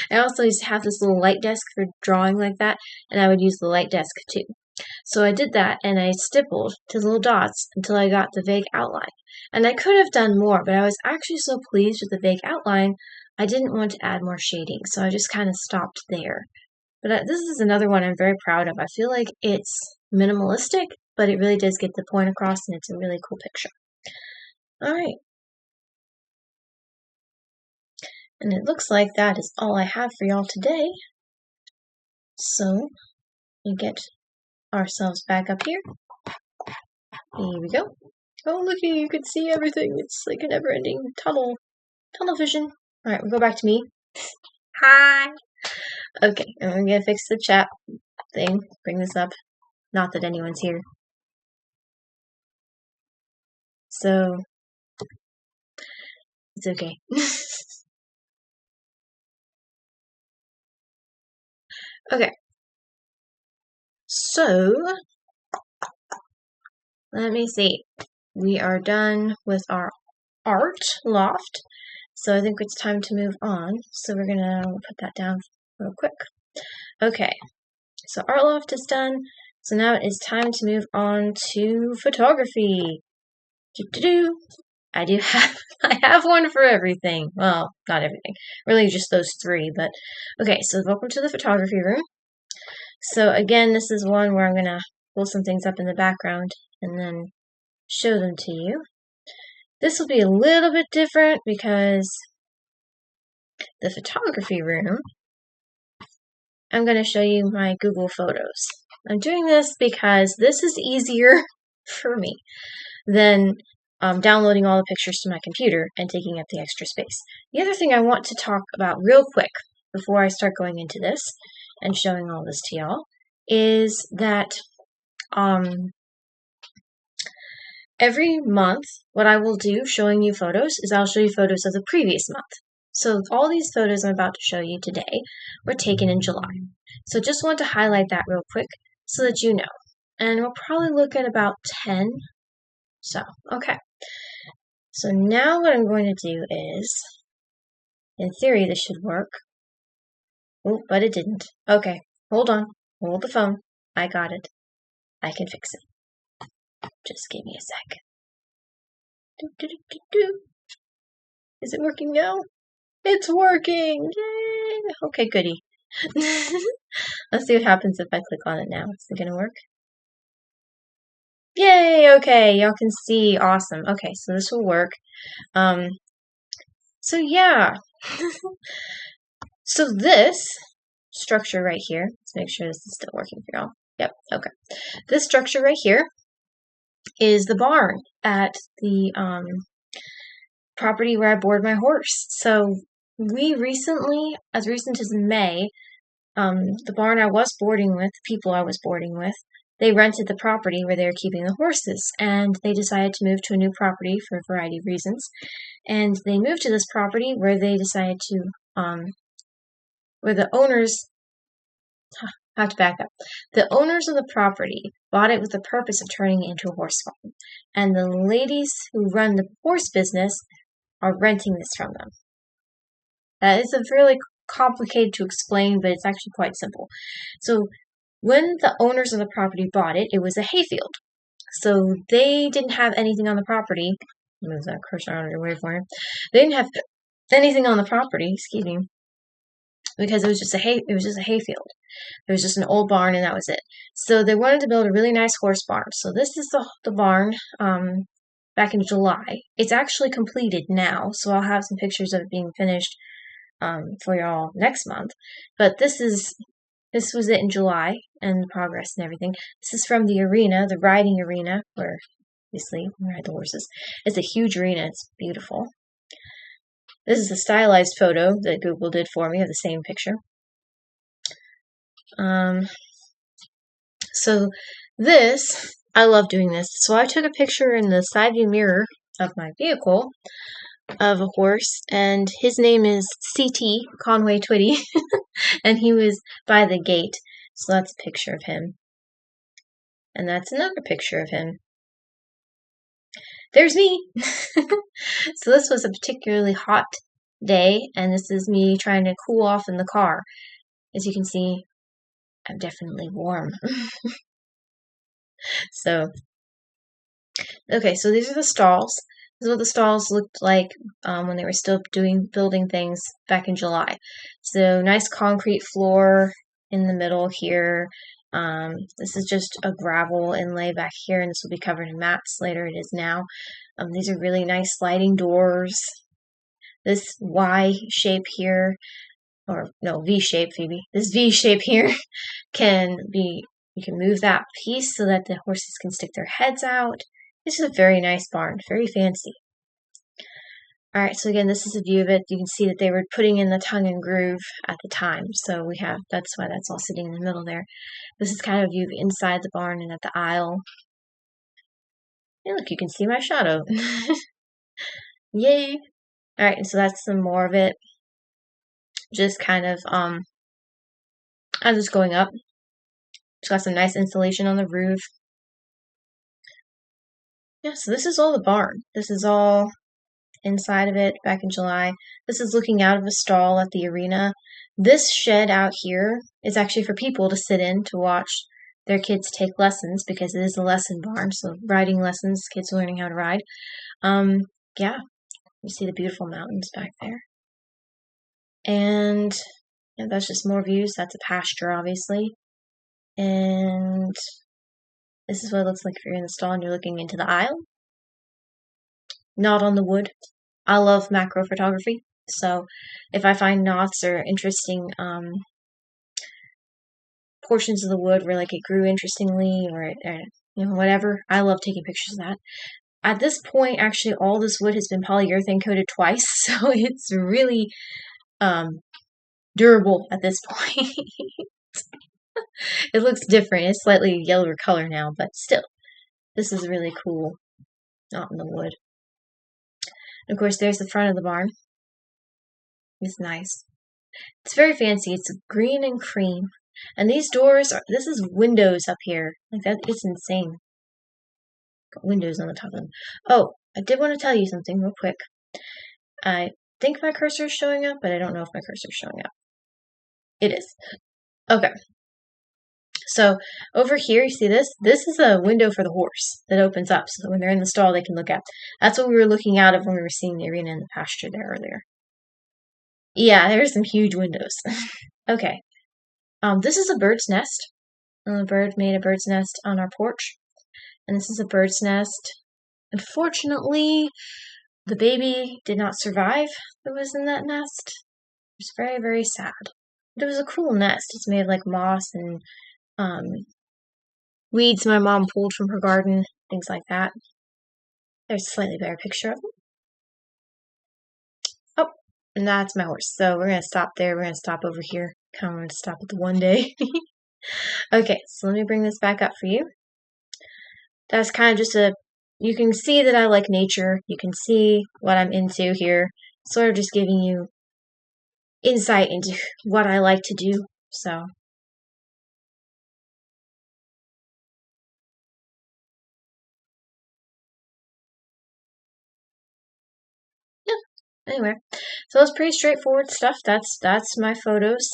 I also used to have this little light desk for drawing like that, and I would use the light desk too. So I did that, and I stippled to little dots until I got the vague outline. And I could have done more, but I was actually so pleased with the vague outline, I didn't want to add more shading, so I just kind of stopped there. But this is another one I'm very proud of. I feel like it's minimalistic, but it really does get the point across, and it's a really cool picture. Alright. And it looks like that is all I have for y'all today. So, we get ourselves back up here. Here we go. Oh, looky, you can see everything. It's like a never-ending tunnel vision. Alright, we'll go back to me. Hi! Okay, and I'm gonna fix the chat thing. Bring this up. Not that anyone's here. So, it's okay. Okay. So, let me see. We are done with our art loft. So I think it's time to move on. So we're gonna put that down real quick. Okay. So art loft is done. So now it is time to move on to photography. I have one for everything. Well, not everything. Really just those three, but okay, so welcome to the photography room. So again, this is one where I'm gonna pull some things up in the background and then show them to you. This will be a little bit different because the photography room, I'm going to show you my Google Photos. I'm doing this because this is easier for me than downloading all the pictures to my computer and taking up the extra space. The other thing I want to talk about real quick before I start going into this and showing all this to y'all is that every month, what I will do showing you photos is I'll show you photos of the previous month. So all these photos I'm about to show you today were taken in July. So just want to highlight that real quick so that you know. And we'll probably look at about 10. So, okay. So now what I'm going to do is, in theory this should work. Oh, but it didn't. Okay, hold on. Hold the phone. I got it. I can fix it. Just give me a sec. Is it working now? It's working! Yay! Okay, goody. Let's see what happens if I click on it now. Is it gonna work? Yay! Okay, y'all can see. Awesome. Okay, so this will work. So yeah. So this structure right here, let's make sure this is still working for y'all. Yep, okay. This structure right here is the barn at the property where I board my horse. So we recently, as recent as May, the barn I was boarding with, the people I was boarding with, they rented the property where they were keeping the horses, and they decided to move to a new property for a variety of reasons. And they moved to this property where they decided to, where the owners, I have to back up. The owners of the property bought it with the purpose of turning it into a horse farm. And the ladies who run the horse business are renting this from them. It's a really complicated to explain, but it's actually quite simple. So when the owners of the property bought it, it was a hayfield. So they didn't have anything on the property. Move that cursor out of your way for you. They didn't have anything on the property, excuse me, because it was just a hayfield. It was just an old barn, and that was it. So they wanted to build a really nice horse barn. So this is the barn. Back in July. It's actually completed now, so I'll have some pictures of it being finished for y'all next month. But this was it in July, and the progress and everything. This is from the arena, the riding arena, where obviously we ride the horses. It's a huge arena. It's beautiful. This is a stylized photo that Google did for me of the same picture. So this, I love doing this. So I took a picture in the side view mirror of my vehicle of a horse, and his name is CT, Conway Twitty, and he was by the gate. So that's a picture of him. And that's another picture of him. There's me! So this was a particularly hot day, and this is me trying to cool off in the car. As you can see, I'm definitely warm. So, okay, so these are the stalls. This is what the stalls looked like when they were still building things back in July. So nice concrete floor in the middle here. This is just a gravel inlay back here, and this will be covered in mats later. It is now. These are really nice sliding doors. This Y shape here, or no, V shape, Phoebe. This V shape here you can move that piece so that the horses can stick their heads out. This is a very nice barn, very fancy. Alright, so again, this is a view of it. You can see that they were putting in the tongue and groove at the time. So that's why that's all sitting in the middle there. This is kind of a view inside the barn and at the aisle. Hey, look, you can see my shadow. Yay! Alright, and so that's some more of it. Just kind of, as it's going up. It's got some nice insulation on the roof. Yeah, so this is all the barn. This is all inside of it back in July. This is looking out of a stall at the arena. This shed out here is actually for people to sit in to watch their kids take lessons, because it is a lesson barn, so riding lessons, kids are learning how to ride. Yeah, you see the beautiful mountains back there. And yeah, that's just more views. That's a pasture, obviously. And this is what it looks like if you're in the stall and you're looking into the aisle. Knot on the wood. I love macro photography, so if I find knots or interesting portions of the wood where like it grew interestingly or whatever, I love taking pictures of that. At this point, actually, all this wood has been polyurethane coated twice, so it's really durable at this point. It looks different. It's slightly yellower color now, but still, this is really cool. Not in the wood. And of course, there's the front of the barn. It's nice. It's very fancy. It's green and cream. And these doors this is windows up here. Like that, it's insane. Got windows on the top of them. Oh, I did want to tell you something real quick. I think my cursor is showing up, but I don't know if my cursor is showing up. It is. Okay. So over here, you see this? This is a window for the horse that opens up, so that when they're in the stall, they can look out. That's what we were looking out of when we were seeing the arena and the pasture there earlier. Yeah, there's some huge windows. Okay. This is a bird's nest. The bird made a bird's nest on our porch. And this is a bird's nest. Unfortunately, the baby did not survive that was in that nest. It was very, very sad. But it was a cool nest. It's made of like moss and weeds my mom pulled from her garden, things like that. There's a slightly better picture of them. Oh, and that's my horse. So we're going to stop there. We're going to stop over here. Kind of want to stop at the one day. Okay, so let me bring this back up for you. That's kind of just you can see that I like nature. You can see what I'm into here. Sort of just giving you insight into what I like to do. So, yeah. Anyway, so it's pretty straightforward stuff. That's my photos.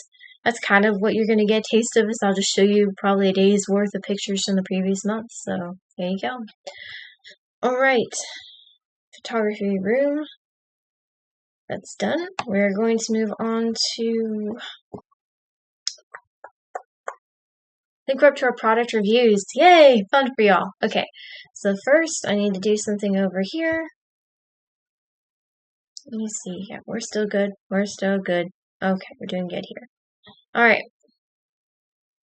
That's kind of what you're going to get a taste of. Is I'll just show you probably a day's worth of pictures from the previous month. So there you go. All right, photography room. that's done. We're going to move on to, I think we're up to our product reviews. Yay! Fun for y'all. Okay, so first I need to do something over here. Let me see. Yeah, we're still good. We're still good. Okay, we're doing good here. Alright.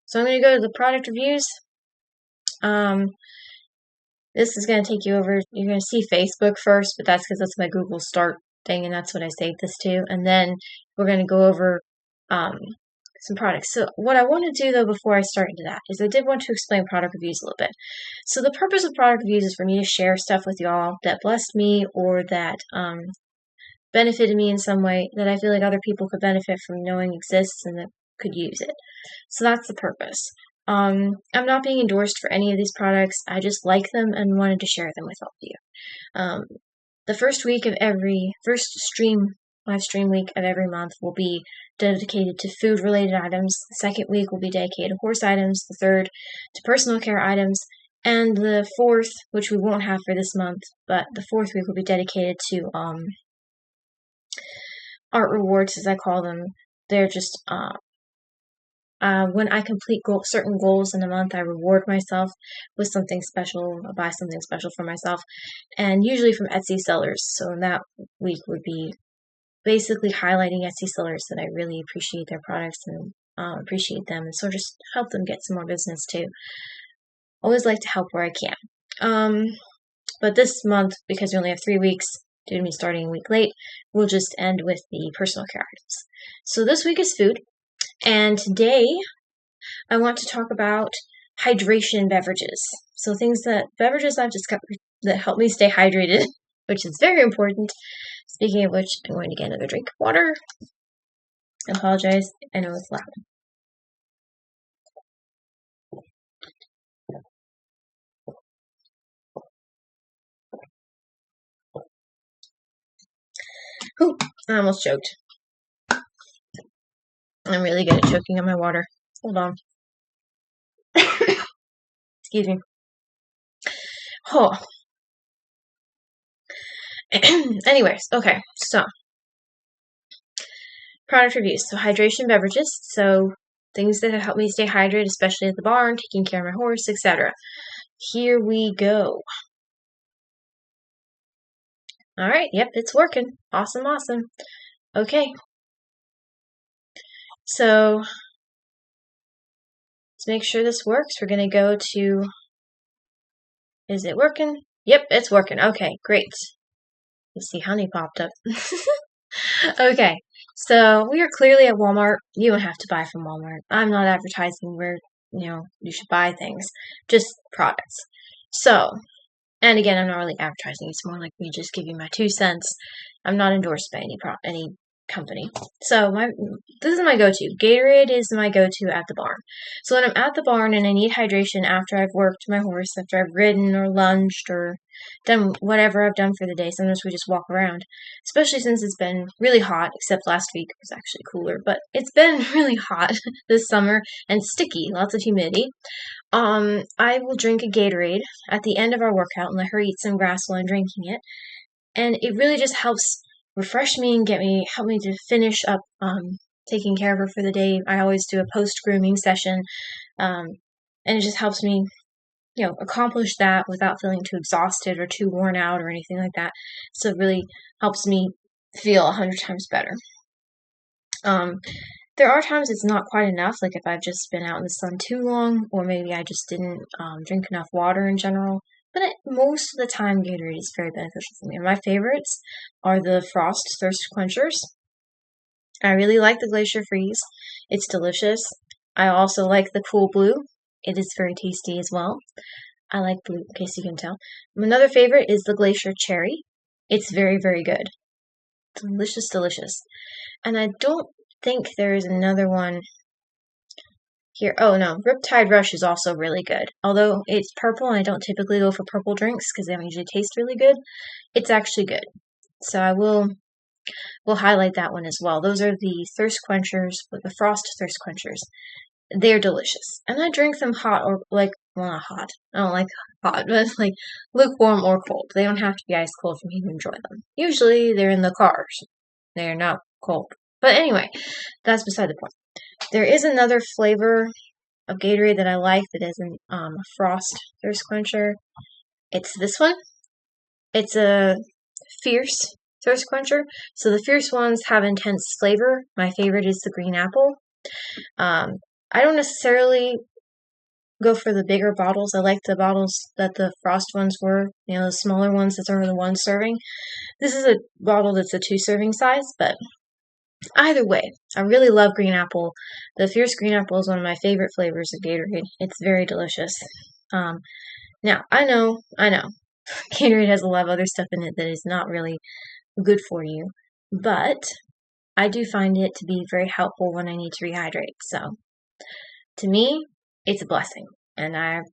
So I'm going to go to the product reviews. This is going to take you over. You're going to see Facebook first, but that's because that's my Google Start thing, and that's what I saved this to. And then we're going to go over some products. So what I want to do, though, before I start into that, is I did want to explain product reviews a little bit. So the purpose of product reviews is for me to share stuff with y'all that blessed me or that benefited me in some way that I feel like other people could benefit from knowing exists and that could use it. So that's the purpose. I'm not being endorsed for any of these products. I just like them and wanted to share them with all of you. The first live stream week of every month will be dedicated to food-related items. The second week will be dedicated to horse items. The third to personal care items. And the fourth, which we won't have for this month, but the fourth week will be dedicated to art rewards, as I call them. They're just when I complete certain goals in a month, I reward myself with something special. I buy something special for myself, and usually from Etsy sellers. So that week would be basically highlighting Etsy sellers that I really appreciate their products and appreciate them, and so just help them get some more business too. Always like to help where I can. But this month, because we only have 3 weeks, due to me starting a week late, we'll just end with the personal care items. So this week is food. And today, I want to talk about hydration beverages. So beverages I've discovered that help me stay hydrated, which is very important. Speaking of which, I'm going to get another drink of water. I apologize, I know it's loud. Whew, I almost choked. I'm really good at choking on my water. Hold on. Excuse me. Oh. Anyways, okay, so product reviews. So hydration beverages. So things that have helped me stay hydrated, especially at the barn, taking care of my horse, etc. Here we go. Alright, yep, it's working. Awesome. Okay. So, to make sure this works, we're going to go to, is it working? Yep, it's working. Okay, great. You see honey popped up. Okay, so we are clearly at Walmart. You don't have to buy from Walmart. I'm not advertising where, you should buy things. Just products. So, and again, I'm not really advertising. It's more like me just giving my 2 cents. I'm not endorsed by any company. So this is my go-to. Gatorade is my go-to at the barn. So when I'm at the barn and I need hydration after I've worked my horse, after I've ridden or lunged or done whatever I've done for the day, sometimes we just walk around. Especially since it's been really hot, except last week it was actually cooler, but it's been really hot this summer and sticky, lots of humidity. I will drink a Gatorade at the end of our workout and let her eat some grass while I'm drinking it. And it really just helps refresh me and help me to finish up taking care of her for the day. I always do a post-grooming session, and it just helps me, accomplish that without feeling too exhausted or too worn out or anything like that. So it really helps me feel 100 times better. There are times it's not quite enough, like if I've just been out in the sun too long, or maybe I just didn't drink enough water in general. But most of the time, Gatorade is very beneficial for me. And my favorites are the Frost Thirst Quenchers. I really like the Glacier Freeze. It's delicious. I also like the Cool Blue. It is very tasty as well. I like blue, in case you can tell. Another favorite is the Glacier Cherry. It's very, very good. Delicious. And I don't think there is another one here. Oh no, Riptide Rush is also really good. Although it's purple and I don't typically go for purple drinks because they don't usually taste really good, it's actually good. So we'll highlight that one as well. Those are the thirst quenchers, the Frost Thirst Quenchers. They're delicious. And I drink them hot or well, not hot. I don't like hot, but like lukewarm or cold. They don't have to be ice cold for me to enjoy them. Usually they're in the car They are not cold. But anyway, that's beside the point. There is another flavor of Gatorade that I like that isn't Frost Thirst Quencher. It's this one. It's a Fierce Thirst Quencher. So the Fierce ones have intense flavor. My favorite is the green apple. I don't necessarily go for the bigger bottles. I like the bottles that the Frost ones were, the smaller ones that are the one serving. This is a bottle that's a 2-serving size, but either way, I really love green apple. The Fierce green apple is one of my favorite flavors of Gatorade. It's very delicious. Now, I know, Gatorade has a lot of other stuff in it that is not really good for you, but I do find it to be very helpful when I need to rehydrate. So, to me, it's a blessing, and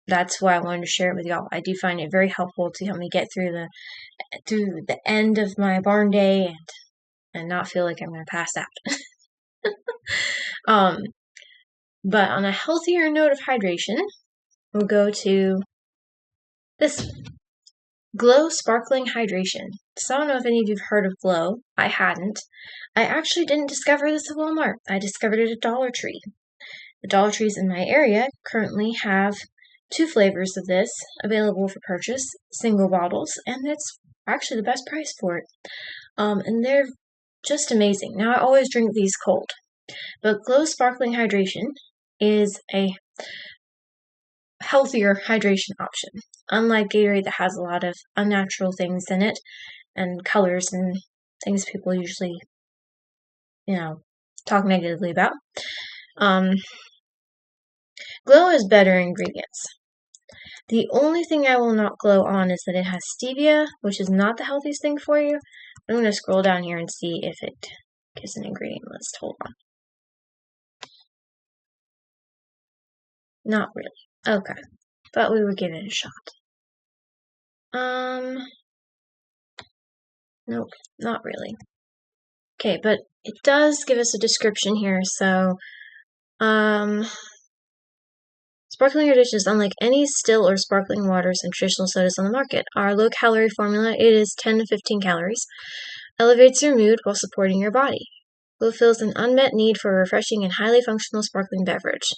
that's why I wanted to share it with y'all. I do find it very helpful to help me get through the end of my barn day and not feel like I'm going to pass out. But on a healthier note of hydration, we'll go to this Glow Sparkling Hydration. So I don't know if any of you've heard of Glow. I hadn't. I actually didn't discover this at Walmart. I discovered it at Dollar Tree. The Dollar Trees in my area currently have 2 flavors of this available for purchase, single bottles, and it's actually the best price for it. And they're just amazing. Now, I always drink these cold, but Glow Sparkling Hydration is a healthier hydration option. Unlike Gatorade that has a lot of unnatural things in it and colors and things people usually, talk negatively about. Glow has better ingredients. The only thing I will not glow on is that it has stevia, which is not the healthiest thing for you. I'm going to scroll down here and see if it gives an ingredient list. Hold on. Not really. Okay. Thought we would give it a shot. Nope, not really. Okay, but it does give us a description here, so, sparkling dishes, unlike any still or sparkling waters and traditional sodas on the market. Our low-calorie formula, it is 10 to 15 calories, elevates your mood while supporting your body. Glow fills an unmet need for a refreshing and highly functional sparkling beverage.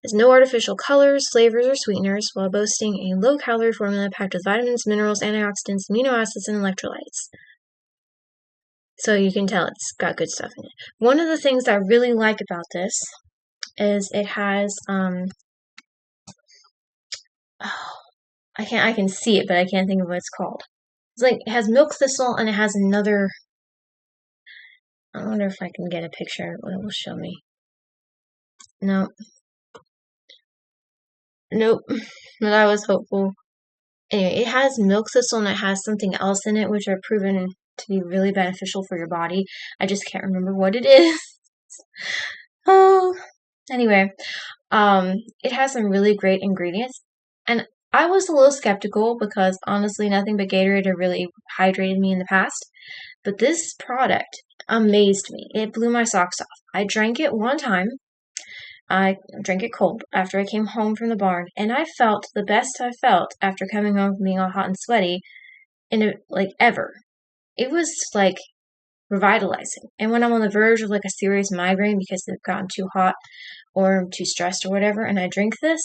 There's no artificial colors, flavors, or sweeteners, while boasting a low-calorie formula packed with vitamins, minerals, antioxidants, amino acids, and electrolytes. So you can tell it's got good stuff in it. One of the things I really like about this is it has, I can see it, but I can't think of what it's called. It's like, it has milk thistle, and it has another, I wonder if I can get a picture, what it will show me. Nope, but I was hopeful. Anyway, it has milk thistle, and it has something else in it, which are proven to be really beneficial for your body. I just can't remember what it is. Anyway, it has some really great ingredients, and I was a little skeptical because honestly, nothing but Gatorade had really hydrated me in the past. But this product amazed me. It blew my socks off. I drank it one time. I drank it cold after I came home from the barn, and I felt the best I felt after coming home from being all hot and sweaty ever. It was like revitalizing. And when I'm on the verge of like a serious migraine because they've gotten too hot or I'm too stressed or whatever, and I drink this,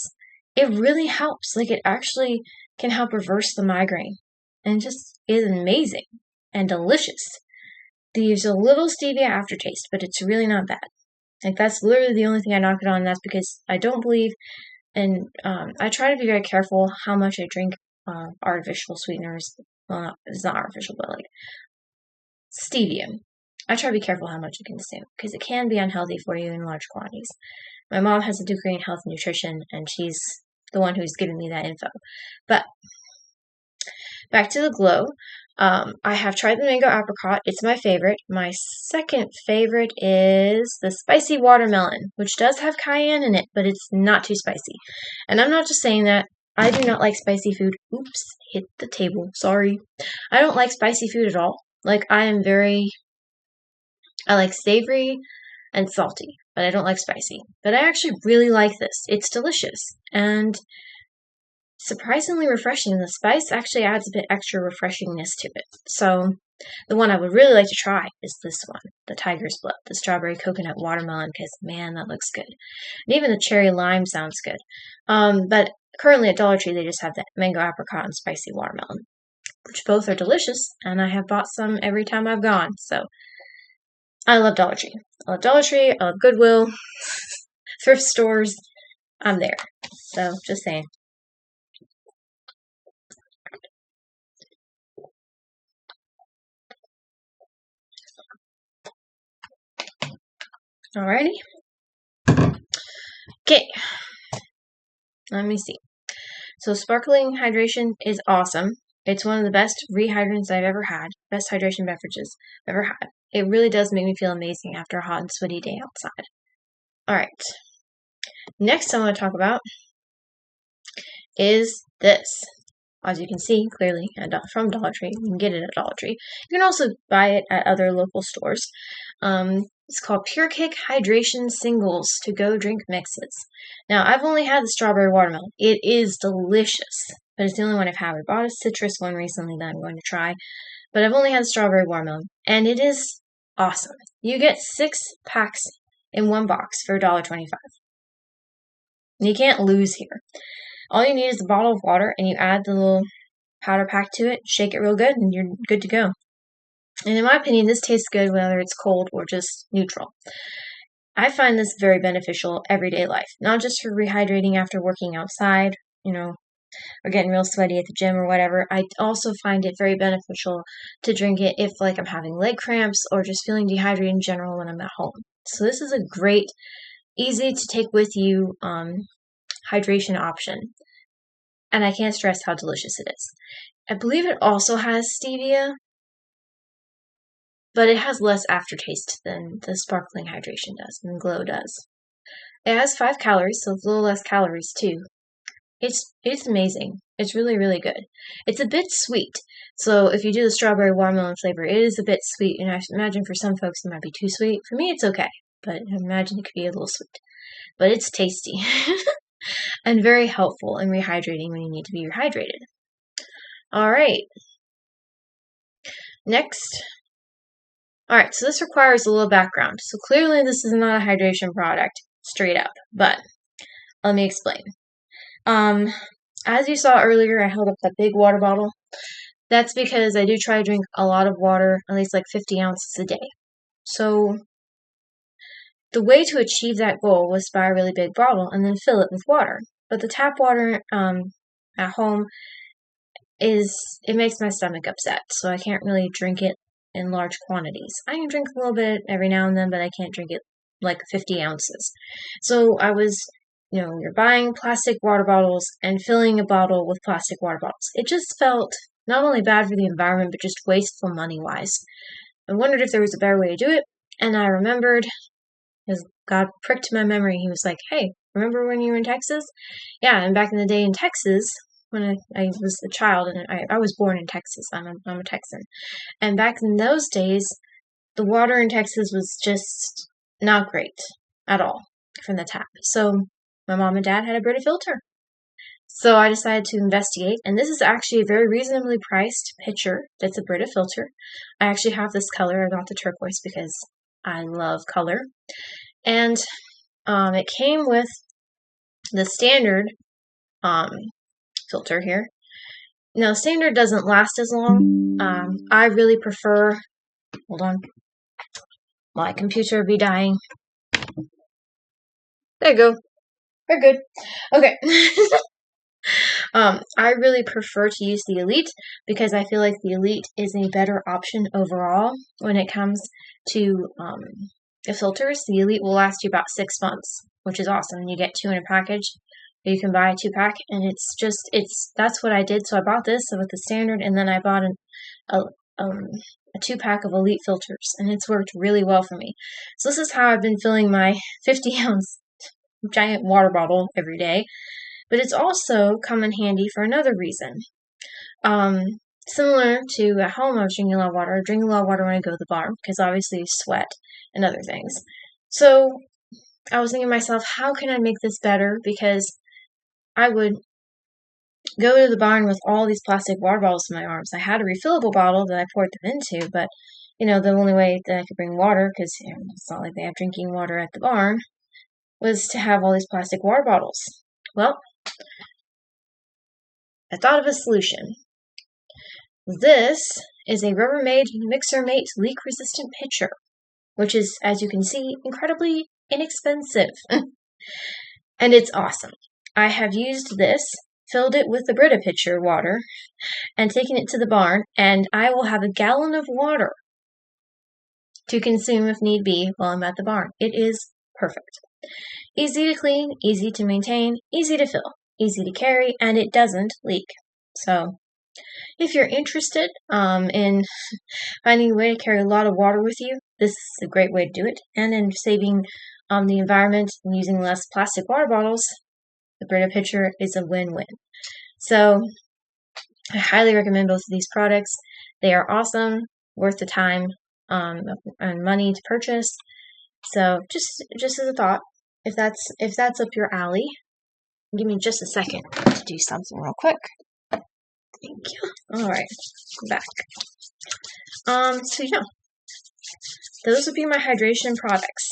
it really helps. Like, it actually can help reverse the migraine. And just is amazing and delicious. There's a little stevia aftertaste, but it's really not bad. Like, that's literally the only thing I knock it on, and that's because I don't believe, and I try to be very careful how much I drink artificial sweeteners. Well, it's not artificial, but like stevia. I try to be careful how much I consume, because it can be unhealthy for you in large quantities. My mom has a degree in health and nutrition, and she's the one who's giving me that info. But back to the Glow. I have tried the mango apricot. It's my favorite. My second favorite is the spicy watermelon, which does have cayenne in it, but it's not too spicy. And I'm not just saying that. I do not like spicy food. Oops, hit the table. Sorry. I don't like spicy food at all. Like, I like savory and salty, but I don't like spicy. But I actually really like this. It's delicious. And surprisingly refreshing. The spice actually adds a bit extra refreshingness to it. So the one I would really like to try is this one, the Tiger's Blood, the strawberry coconut watermelon, because man, that looks good. And even the cherry lime sounds good. But currently at Dollar Tree, they just have the mango apricot and spicy watermelon, which both are delicious, and I have bought some every time I've gone. So I love Dollar Tree. I love Dollar Tree. I love Goodwill, thrift stores. I'm there. So just saying. Alrighty. Okay. Let me see. So sparkling hydration is awesome. It's one of the best rehydrants I've ever had. Best hydration beverages I've ever had. It really does make me feel amazing after a hot and sweaty day outside. Alright. Next I want to talk about is this. As you can see clearly from Dollar Tree. You can get it at Dollar Tree. You can also buy it at other local stores. It's called Pure Kick Hydration Singles to-go drink mixes. Now, I've only had the strawberry watermelon. It is delicious, but it's the only one I've had. I bought a citrus one recently that I'm going to try, but I've only had the strawberry watermelon, and it is awesome. You get 6 packs in one box for $1.25. You can't lose here. All you need is a bottle of water, and you add the little powder pack to it, shake it real good, and you're good to go. And in my opinion, this tastes good whether it's cold or just neutral. I find this very beneficial everyday life, not just for rehydrating after working outside, or getting real sweaty at the gym or whatever. I also find it very beneficial to drink it if I'm having leg cramps or just feeling dehydrated in general when I'm at home. So this is a great, easy to take with you hydration option. And I can't stress how delicious it is. I believe it also has stevia, but it has less aftertaste than the sparkling hydration does, than Glow does. It has 5 calories, so it's a little less calories too. It's amazing. It's really, really good. It's a bit sweet, so if you do the strawberry watermelon flavor, it is a bit sweet, and I imagine for some folks it might be too sweet. For me, it's okay, but I imagine it could be a little sweet. But it's tasty and very helpful in rehydrating when you need to be rehydrated. Alright. Next. Alright, so this requires a little background. So clearly this is not a hydration product, straight up, but let me explain. As you saw earlier, I held up that big water bottle. That's because I do try to drink a lot of water, at least 50 ounces a day. So the way to achieve that goal was to buy a really big bottle and then fill it with water. But the tap water at home it makes my stomach upset, so I can't really drink it in large quantities. I can drink a little bit every now and then, but I can't drink it 50 ounces. So I was, you're buying plastic water bottles and filling a bottle with plastic water bottles. It just felt not only bad for the environment, but just wasteful money-wise. I wondered if there was a better way to do it, and I remembered, as God pricked my memory, he was like, hey, remember when you were in Texas? Yeah, and back in the day in Texas, when I was a child, and I was born in Texas. I'm a Texan. And back in those days, the water in Texas was just not great at all from the tap. So my mom and dad had a Brita filter. So I decided to investigate, and this is actually a very reasonably priced pitcher that's a Brita filter. I actually have this color. I got the turquoise because I love color. And it came with the standard filter here. Now, standard doesn't last as long. I really prefer, hold on, my computer be dying. There you go. We're good. Okay. I really prefer to use the Elite because I feel like the Elite is a better option overall when it comes to the filters. The Elite will last you about 6 months, which is awesome. You get 2 in a package. You can buy a 2-pack, and that's what I did. So I bought this with the standard, and then I bought a 2-pack of Elite filters, and it's worked really well for me. So this is how I've been filling my 50-ounce giant water bottle every day. But it's also come in handy for another reason. Similar to at home, I was drinking a lot of water. I drink a lot of water when I go to the bar, because obviously you sweat and other things. So I was thinking to myself, how can I make this better? Because I would go to the barn with all these plastic water bottles in my arms. I had a refillable bottle that I poured them into, but the only way that I could bring water, because it's not like they have drinking water at the barn, was to have all these plastic water bottles. Well, I thought of a solution. This is a Rubbermaid Mixer-Mate leak-resistant pitcher, which is, as you can see, incredibly inexpensive. And it's awesome. I have used this, filled it with the Brita pitcher water, and taken it to the barn, and I will have a gallon of water to consume if need be while I'm at the barn. It is perfect. Easy to clean, easy to maintain, easy to fill, easy to carry, and it doesn't leak. So, if you're interested in finding a way to carry a lot of water with you, this is a great way to do it. And in saving the environment and using less plastic water bottles, the Brita pitcher is a win-win. So, I highly recommend both of these products. They are awesome, worth the time and money to purchase. So, just as a thought, if that's up your alley, give me just a second to do something real quick. Thank you. All right, back. So yeah, those would be my hydration products.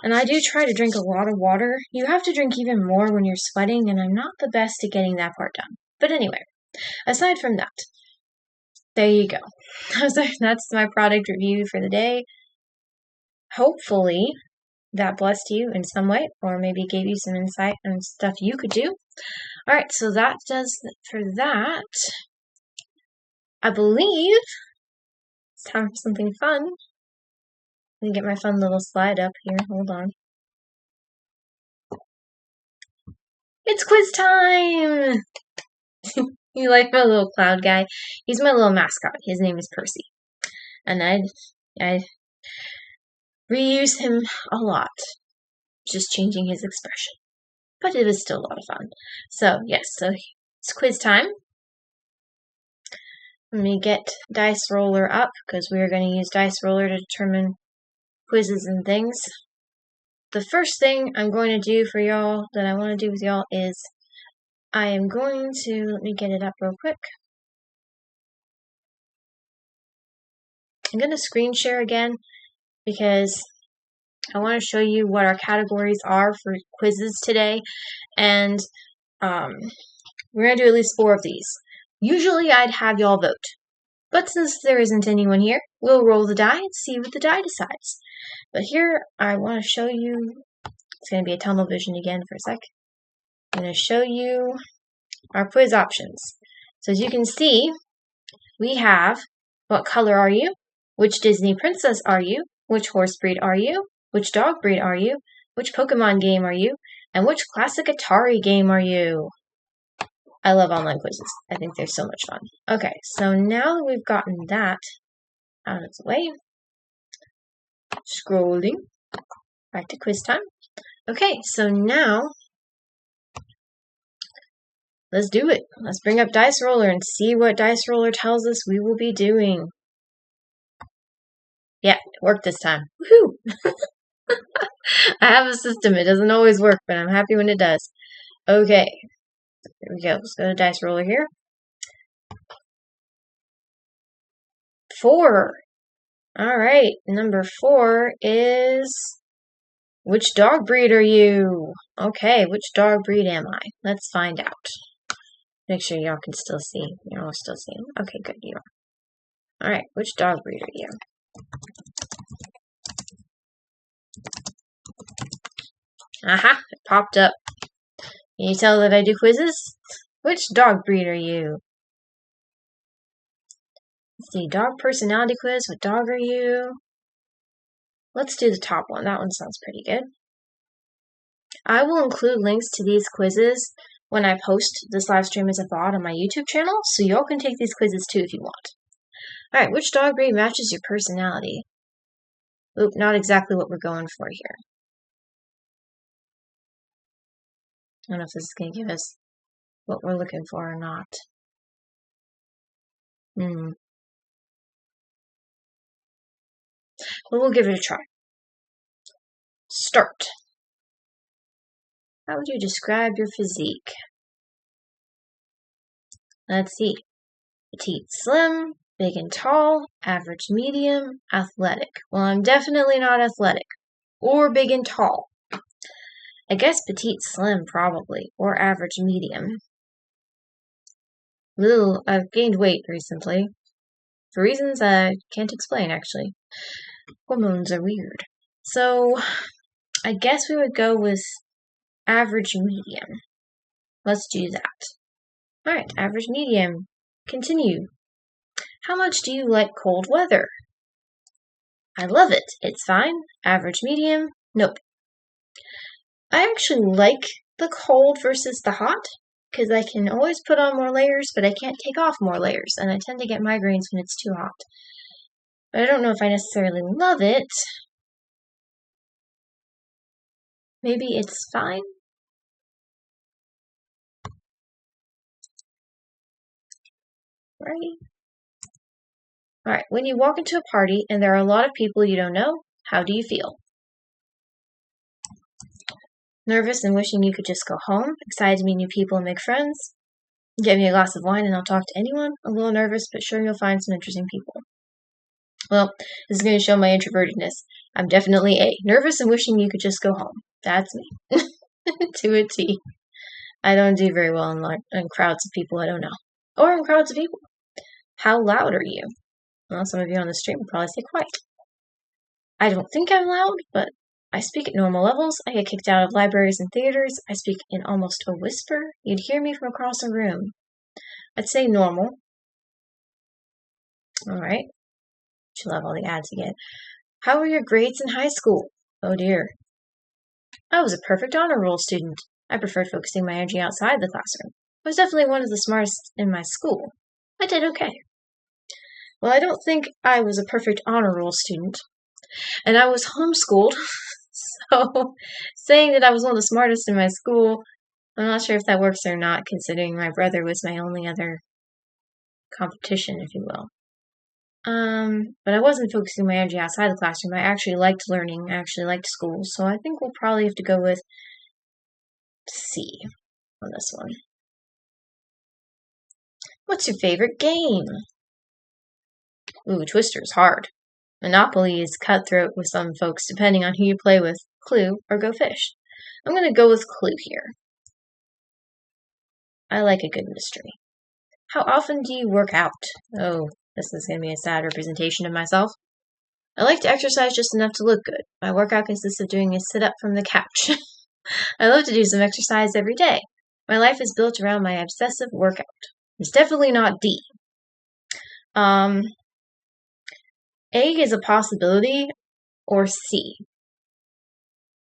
And I do try to drink a lot of water. You have to drink even more when you're sweating, and I'm not the best at getting that part done. But anyway, aside from that, there you go. That's my product review for the day. Hopefully, that blessed you in some way, or maybe gave you some insight on stuff you could do. Alright, so that does it for that. I believe it's time for something fun. Let me get my fun little slide up here. Hold on. It's quiz time! You like my little cloud guy? He's my little mascot. His name is Percy. And I reuse him a lot. Just changing his expression. But it is still a lot of fun. So, yes, so it's quiz time. Let me get Dice Roller up, because we are going to use Dice Roller to determine quizzes and things. The first thing I'm going to do for y'all, that I want to do with y'all, is I am going to, let me get it up real quick. I'm going to screen share again, because I want to show you what our categories are for quizzes today, and we're going to do at least 4 of these. Usually I'd have y'all vote, but since there isn't anyone here, we'll roll the die and see what the die decides. But here, I want to show you, it's going to be a tunnel vision again for a sec. I'm going to show you our quiz options. So as you can see, we have, what color are you? Which Disney princess are you? Which horse breed are you? Which dog breed are you? Which Pokemon game are you? And which classic Atari game are you? I love online quizzes. I think they're so much fun. Okay, so now that we've gotten that out of the way, scrolling back to quiz time. Okay, so now let's do it. Let's bring up Dice Roller and see what Dice Roller tells us we will be doing. Yeah, it worked this time. Woohoo! I have a system. It doesn't always work, but I'm happy when it does. Okay, here we go. Let's go to Dice Roller here. 4. Alright, number 4 is, which dog breed are you? Okay, which dog breed am I? Let's find out. Make sure y'all can still see. You're all still seeing. Okay, good, you are. Alright, which dog breed are you? Aha, it popped up. Can you tell that I do quizzes? Which dog breed are you? Let's see, dog personality quiz. What dog are you? Let's do the top one. That one sounds pretty good. I will include links to these quizzes when I post this live stream as a VOD on my YouTube channel, so y'all can take these quizzes too if you want. Alright, which dog breed matches your personality? Oop, not exactly what we're going for here. I don't know if this is going to give us what we're looking for or not. But we'll give it a try. Start. How would you describe your physique? Let's see. Petite, slim, big and tall, average, medium, athletic. Well, I'm definitely not athletic or big and tall. I guess petite, slim probably, or average, medium. I've gained weight recently. For reasons I can't explain, actually. Hormones are weird. So, I guess we would go with average, medium. Let's do that. Alright, average, medium. Continue. How much do you like cold weather? I love it. It's fine. Average, medium. Nope. I actually like the cold versus the hot, because I can always put on more layers, but I can't take off more layers, and I tend to get migraines when it's too hot. But I don't know if I necessarily love it. Maybe it's fine? Right? Alright, when you walk into a party and there are a lot of people you don't know, how do you feel? Nervous and wishing you could just go home, excited to meet new people and make friends. Get me a glass of wine and I'll talk to anyone. A little nervous, but sure you'll find some interesting people. Well, this is going to show my introvertedness. I'm definitely A. Nervous and wishing you could just go home. That's me. To a T. I don't do very well in crowds of people I don't know. Or in crowds of people. How loud are you? Well, some of you on the stream would probably say quiet. I don't think I'm loud, but I speak at normal levels. I get kicked out of libraries and theaters. I speak in almost a whisper. You'd hear me from across a room. I'd say normal. Alright. She'll have all the ads again. How were your grades in high school? Oh dear. I was a perfect honor roll student. I preferred focusing my energy outside the classroom. I was definitely one of the smartest in my school. I did okay. Well, I don't think I was a perfect honor roll student. And I was homeschooled, so saying that I was one of the smartest in my school, I'm not sure if that works or not, considering my brother was my only other competition, if you will. But I wasn't focusing my energy outside the classroom. I actually liked learning. I actually liked school, so I think we'll probably have to go with C on this one. What's your favorite game? Ooh, Twister is hard. Monopoly is cutthroat with some folks, depending on who you play with. Clue or Go Fish. I'm going to go with Clue here. I like a good mystery. How often do you work out? Oh, this is going to be a sad representation of myself. I like to exercise just enough to look good. My workout consists of doing a sit-up from the couch. I love to do some exercise every day. My life is built around my obsessive workout. It's definitely not D. A is a possibility, or C.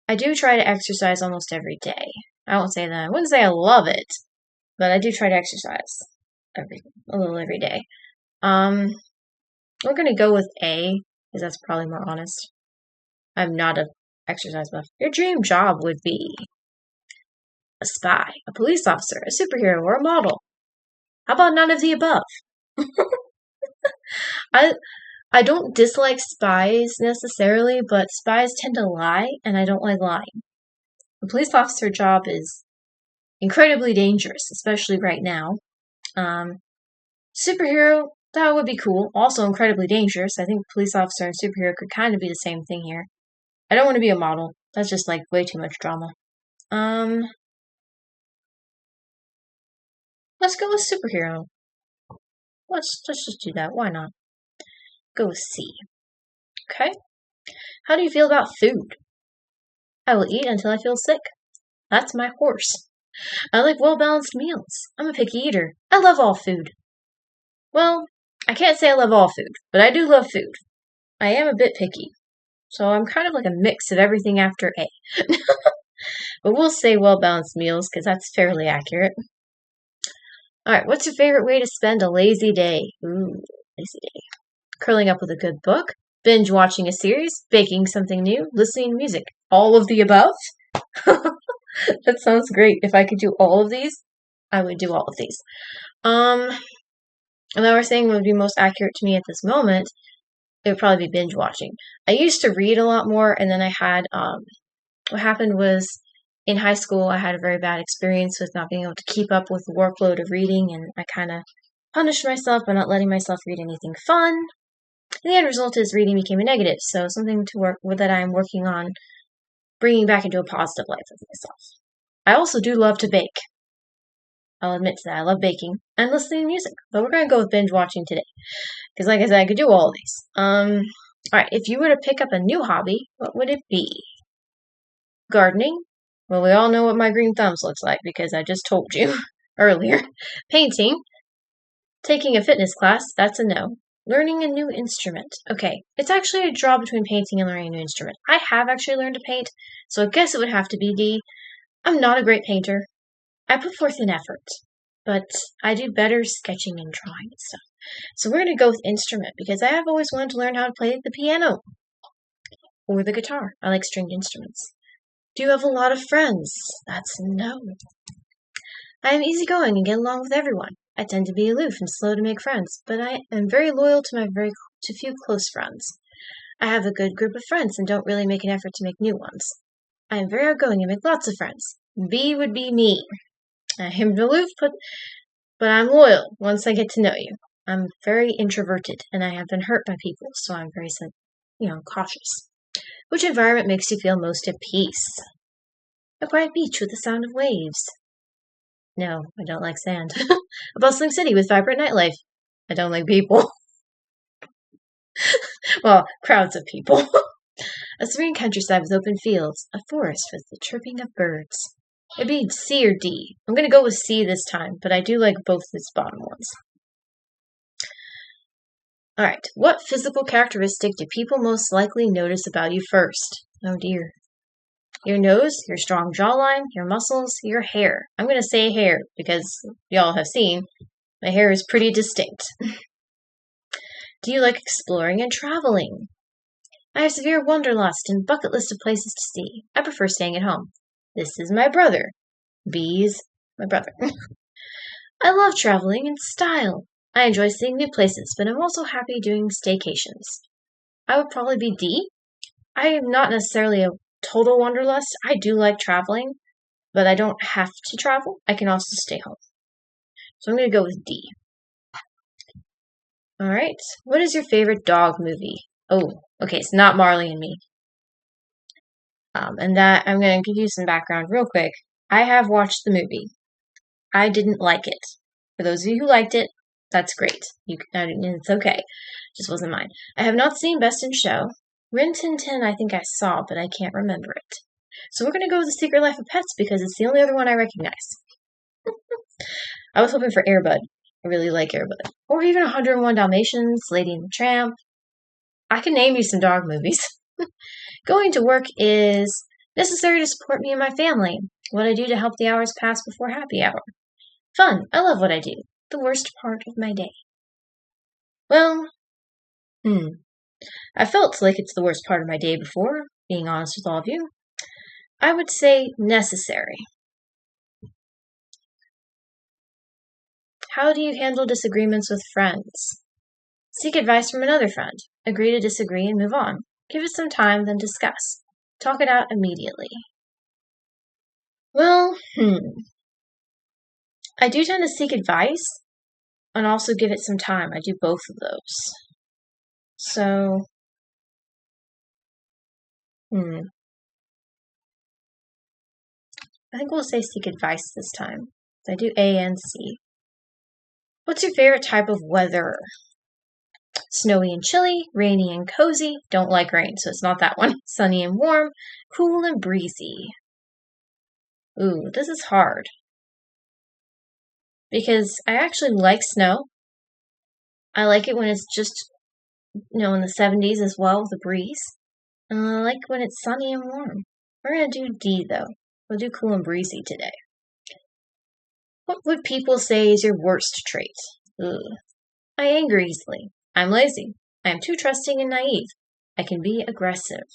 I do try to exercise almost every day. I wouldn't say I love it, but I do try to exercise a little every day. We're gonna go with A, because that's probably more honest. I'm not a exercise buff. Your dream job would be a spy, a police officer, a superhero, or a model. How about none of the above? I don't dislike spies necessarily, but spies tend to lie, and I don't like lying. The police officer job is incredibly dangerous, especially right now. Superhero, that would be cool. Also incredibly dangerous. I think police officer and superhero could kind of be the same thing here. I don't want to be a model. That's just like way too much drama. Let's go with superhero. Let's just do that. Why not? Go with C. Okay. How do you feel about food? I will eat until I feel sick. That's my horse. I like well-balanced meals. I'm a picky eater. I love all food. Well, I can't say I love all food, but I do love food. I am a bit picky. So I'm kind of like a mix of everything after A. But we'll say well-balanced meals because that's fairly accurate. Alright, what's your favorite way to spend a lazy day? Ooh, lazy day. Curling up with a good book, binge watching a series, baking something new, listening to music. All of the above? That sounds great. If I could do all of these, I would do all of these. And then we're saying what would be most accurate to me at this moment, it would probably be binge watching. I used to read a lot more, and then I had, what happened was in high school, I had a very bad experience with not being able to keep up with the workload of reading, and I kind of punished myself by not letting myself read anything fun. And the end result is reading became a negative, so something to work with that I'm working on bringing back into a positive life of myself. I also do love to bake. I'll admit to that. I love baking and listening to music, but we're going to go with binge watching today. Because like I said, I could do all of these. Alright, if you were to pick up a new hobby, what would it be? Gardening? Well, we all know what my green thumbs looks like because I just told you earlier. Painting? Taking a fitness class? That's a no. Learning a new instrument. Okay, it's actually a draw between painting and learning a new instrument. I have actually learned to paint, so I guess it would have to be D. I'm not a great painter. I put forth an effort, but I do better sketching and drawing and stuff. So we're going to go with instrument because I have always wanted to learn how to play the piano or the guitar. I like stringed instruments. Do you have a lot of friends? That's no. I am easygoing and get along with everyone. I tend to be aloof and slow to make friends, but I am very loyal to few close friends. I have a good group of friends and don't really make an effort to make new ones. I am very outgoing and make lots of friends. B would be me. I am aloof, but I'm loyal once I get to know you. I'm very introverted, and I have been hurt by people, so I'm very, cautious. Which environment makes you feel most at peace? A quiet beach with the sound of waves. No, I don't like sand. A bustling city with vibrant nightlife. I don't like people. Well, crowds of people. A serene countryside with open fields. A forest with the chirping of birds. It'd be C or D. I'm going to go with C this time, but I do like both these bottom ones. Alright, what physical characteristic do people most likely notice about you first? Oh dear. Your nose, your strong jawline, your muscles, your hair. I'm going to say hair because y'all have seen my hair is pretty distinct. Do you like exploring and traveling? I have severe wanderlust and bucket list of places to see. I prefer staying at home. This is my brother. B's my brother. I love traveling in style. I enjoy seeing new places, but I'm also happy doing staycations. I would probably be D. I am not necessarily a total wanderlust. I do like traveling, but I don't have to travel. I can also stay home. So I'm going to go with D. Alright, what is your favorite dog movie? Oh, okay, it's not Marley and Me. And that, I'm going to give you some background real quick. I have watched the movie. I didn't like it. For those of you who liked it, that's great. It's okay. Just wasn't mine. I have not seen Best in Show. Rin Tin Tin I think I saw, but I can't remember it. So we're going to go with The Secret Life of Pets because it's the only other one I recognize. I was hoping for Air Bud. I really like Air Bud. Or even 101 Dalmatians, Lady and the Tramp. I can name you some dog movies. Going to work is necessary to support me and my family. What I do to help the hours pass before happy hour. Fun. I love what I do. The worst part of my day. Well, I felt like it's the worst part of my day before, being honest with all of you. I would say necessary. How do you handle disagreements with friends? Seek advice from another friend. Agree to disagree and move on. Give it some time, then discuss. Talk it out immediately. Well, I do tend to seek advice and also give it some time. I do both of those. So, I think we'll say seek advice this time. I do A and C. What's your favorite type of weather? Snowy and chilly, rainy and cozy. Don't like rain, so it's not that one. Sunny and warm, cool and breezy. Ooh, this is hard. Because I actually like snow. I like it when it's just, in the 70s as well with a breeze. And I like when it's sunny and warm. We're going to do D, though. We'll do cool and breezy today. What would people say is your worst trait? Ugh. I anger easily. I'm lazy. I am too trusting and naive. I can be aggressive.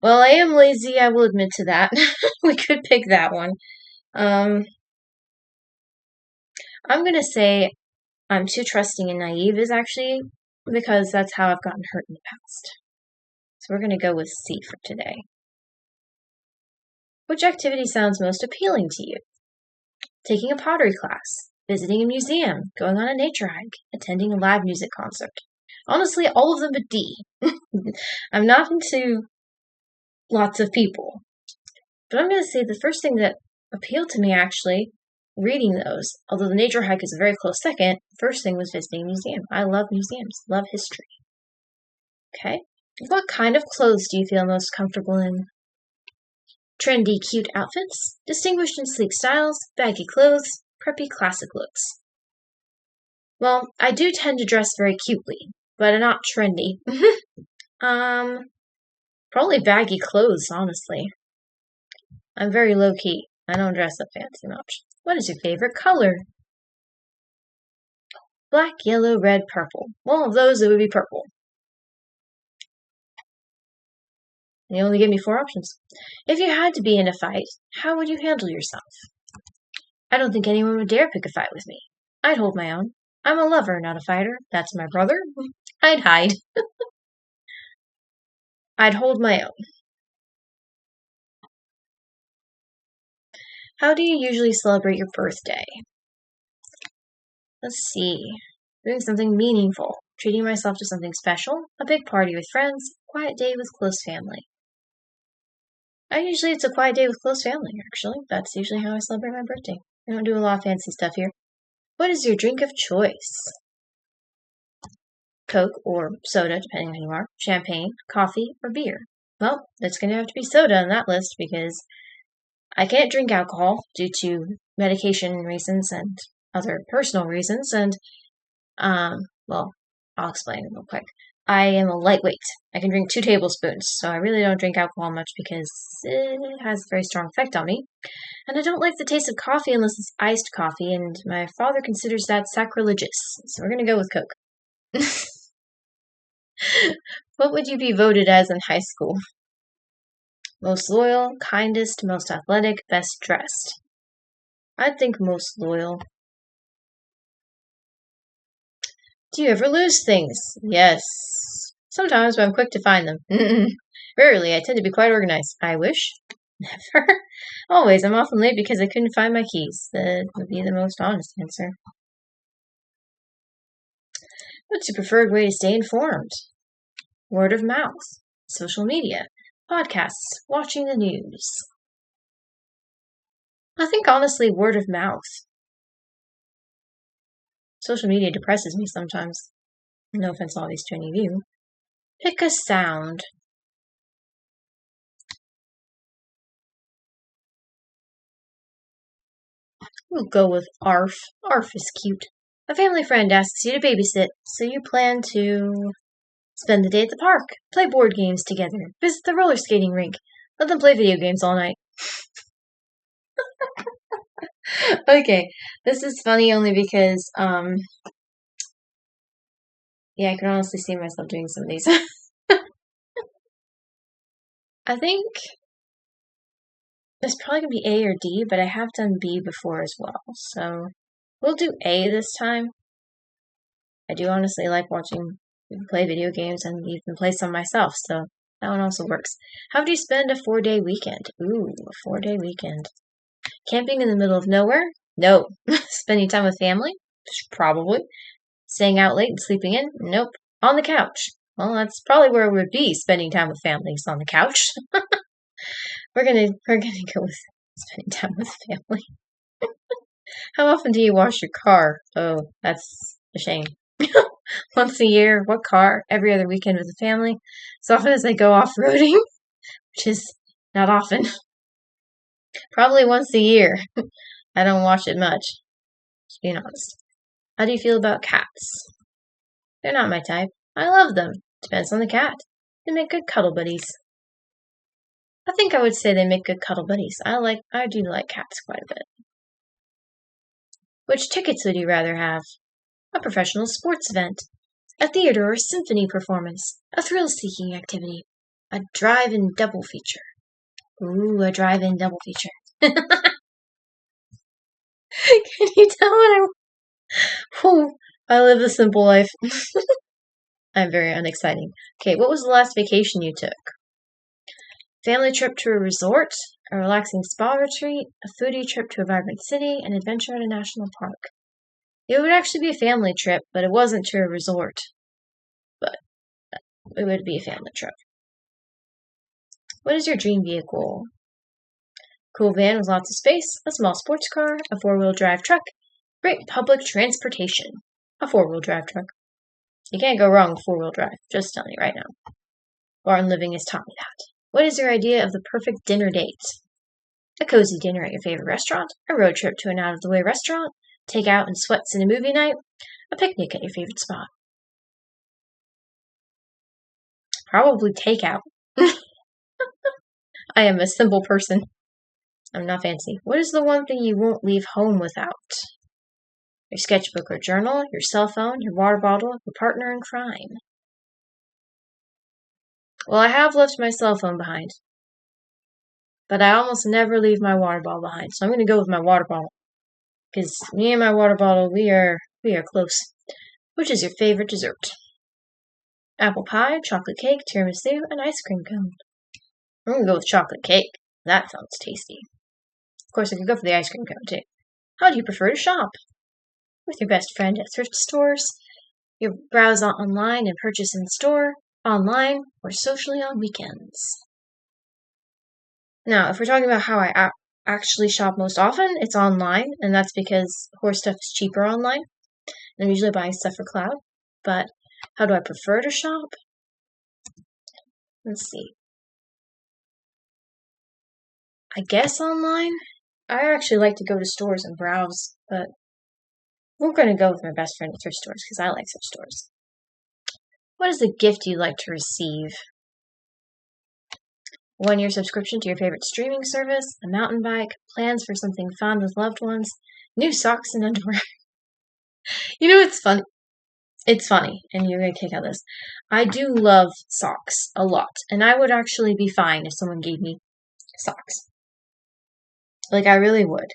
Well, I am lazy, I will admit to that. We could pick that one. I'm going to say I'm too trusting and naive is actually because that's how I've gotten hurt in the past. So we're going to go with C for today. Which activity sounds most appealing to you? Taking a pottery class, visiting a museum, going on a nature hike, attending a live music concert. Honestly, all of them but D. I'm not into lots of people. But I'm going to say the first thing that appealed to me, actually, reading those, although the nature hike is a very close second, first thing was visiting a museum. I love museums, love history. Okay. What kind of clothes do you feel most comfortable in? Trendy, cute outfits, distinguished and sleek styles, baggy clothes, preppy classic looks. Well, I do tend to dress very cutely, but I'm not trendy. Probably baggy clothes, honestly. I'm very low-key. I don't dress up fancy much. What is your favorite color? Black, yellow, red, purple. Well, of those, it would be purple. And you only gave me 4 options. If you had to be in a fight, how would you handle yourself? I don't think anyone would dare pick a fight with me. I'd hold my own. I'm a lover, not a fighter. That's my brother. I'd hide. I'd hold my own. How do you usually celebrate your birthday? Let's see. Doing something meaningful. Treating myself to something special. A big party with friends. Quiet day with close family. It's a quiet day with close family, actually. That's usually how I celebrate my birthday. I don't do a lot of fancy stuff here. What is your drink of choice? Coke or soda, depending on who you are. Champagne, coffee, or beer? Well, it's going to have to be soda on that list because I can't drink alcohol due to medication reasons and other personal reasons. And, well, I'll explain real quick. I am a lightweight. I can drink 2 tablespoons, so I really don't drink alcohol much because it has a very strong effect on me. And I don't like the taste of coffee unless it's iced coffee, and my father considers that sacrilegious. So we're going to go with Coke. What would you be voted as in high school? Most loyal, kindest, most athletic, best dressed. I'd think most loyal. Do you ever lose things? Yes. Sometimes, but I'm quick to find them. Rarely, I tend to be quite organized. I wish. Never. Always, I'm often late because I couldn't find my keys. That would be the most honest answer. What's your preferred way to stay informed? Word of mouth, social media, podcasts, watching the news. I think honestly word of mouth. Social media depresses me sometimes. No offense always to any of you. Pick a sound. We'll go with ARF. ARF is cute. A family friend asks you to babysit, so you plan to spend the day at the park, play board games together, visit the roller skating rink, let them play video games all night. Okay, this is funny only because, yeah, I can honestly see myself doing some of these. I think it's probably going to be A or D, but I have done B before as well, so we'll do A this time. I do honestly like watching people play video games and even play some myself, so that one also works. How do you spend a 4-day weekend? Ooh, a 4-day weekend. Camping in the middle of nowhere? No. Spending time with family? Probably. Staying out late and sleeping in? Nope. On the couch? Well, that's probably where it would be, spending time with families on the couch. We're gonna go with spending time with family. How often do you wash your car? Oh, that's a shame. Once a year. What car? Every other weekend with the family. As often as I go off-roading, which is not often. Probably once a year. I don't wash it much, just being honest. How do you feel about cats? They're not my type. I love them. Depends on the cat. They make good cuddle buddies. I think I would say they make good cuddle buddies. I do like cats quite a bit. Which tickets would you rather have? A professional sports event, a theater or symphony performance, a thrill-seeking activity, a drive-in double feature. Ooh, a drive-in double feature. Can you tell what I live a simple life. I'm very unexciting. Okay, what was the last vacation you took? Family trip to a resort, a relaxing spa retreat, a foodie trip to a vibrant city, an adventure at a national park. It would actually be a family trip, but it wasn't to a resort. But it would be a family trip. What is your dream vehicle? Cool van with lots of space, a small sports car, a four-wheel drive truck, great public transportation, a four-wheel drive truck. You can't go wrong with four-wheel drive, just telling you right now. Barn living has taught me that. What is your idea of the perfect dinner date? A cozy dinner at your favorite restaurant, a road trip to an out-of-the-way restaurant, take out and sweats in a movie night, a picnic at your favorite spot. Probably takeout. I am a simple person. I'm not fancy. What is the one thing you won't leave home without? Your sketchbook or journal, your cell phone, your water bottle, your partner in crime. Well, I have left my cell phone behind. But I almost never leave my water bottle behind, so I'm going to go with my water bottle. Because me and my water bottle, we are close. Which is your favorite dessert? Apple pie, chocolate cake, tiramisu, and ice cream cone. I'm going to go with chocolate cake. That sounds tasty. Of course, I could go for the ice cream cone, too. How do you prefer to shop? With your best friend at thrift stores, you browse online and purchase in store, online, or socially on weekends. Now, if we're talking about how I actually shop most often, it's online, and that's because horse stuff is cheaper online. And I'm usually buying stuff for Cloud. But how do I prefer to shop? Let's see. I guess online. I actually like to go to stores and browse, but we're going to go with my best friend at thrift stores because I like thrift stores. What is the gift you like to receive? 1-year subscription to your favorite streaming service, a mountain bike, plans for something fun with loved ones, new socks and underwear. You know, it's fun. It's funny, and you're going to kick out this. I do love socks a lot, and I would actually be fine if someone gave me socks. Like, I really would.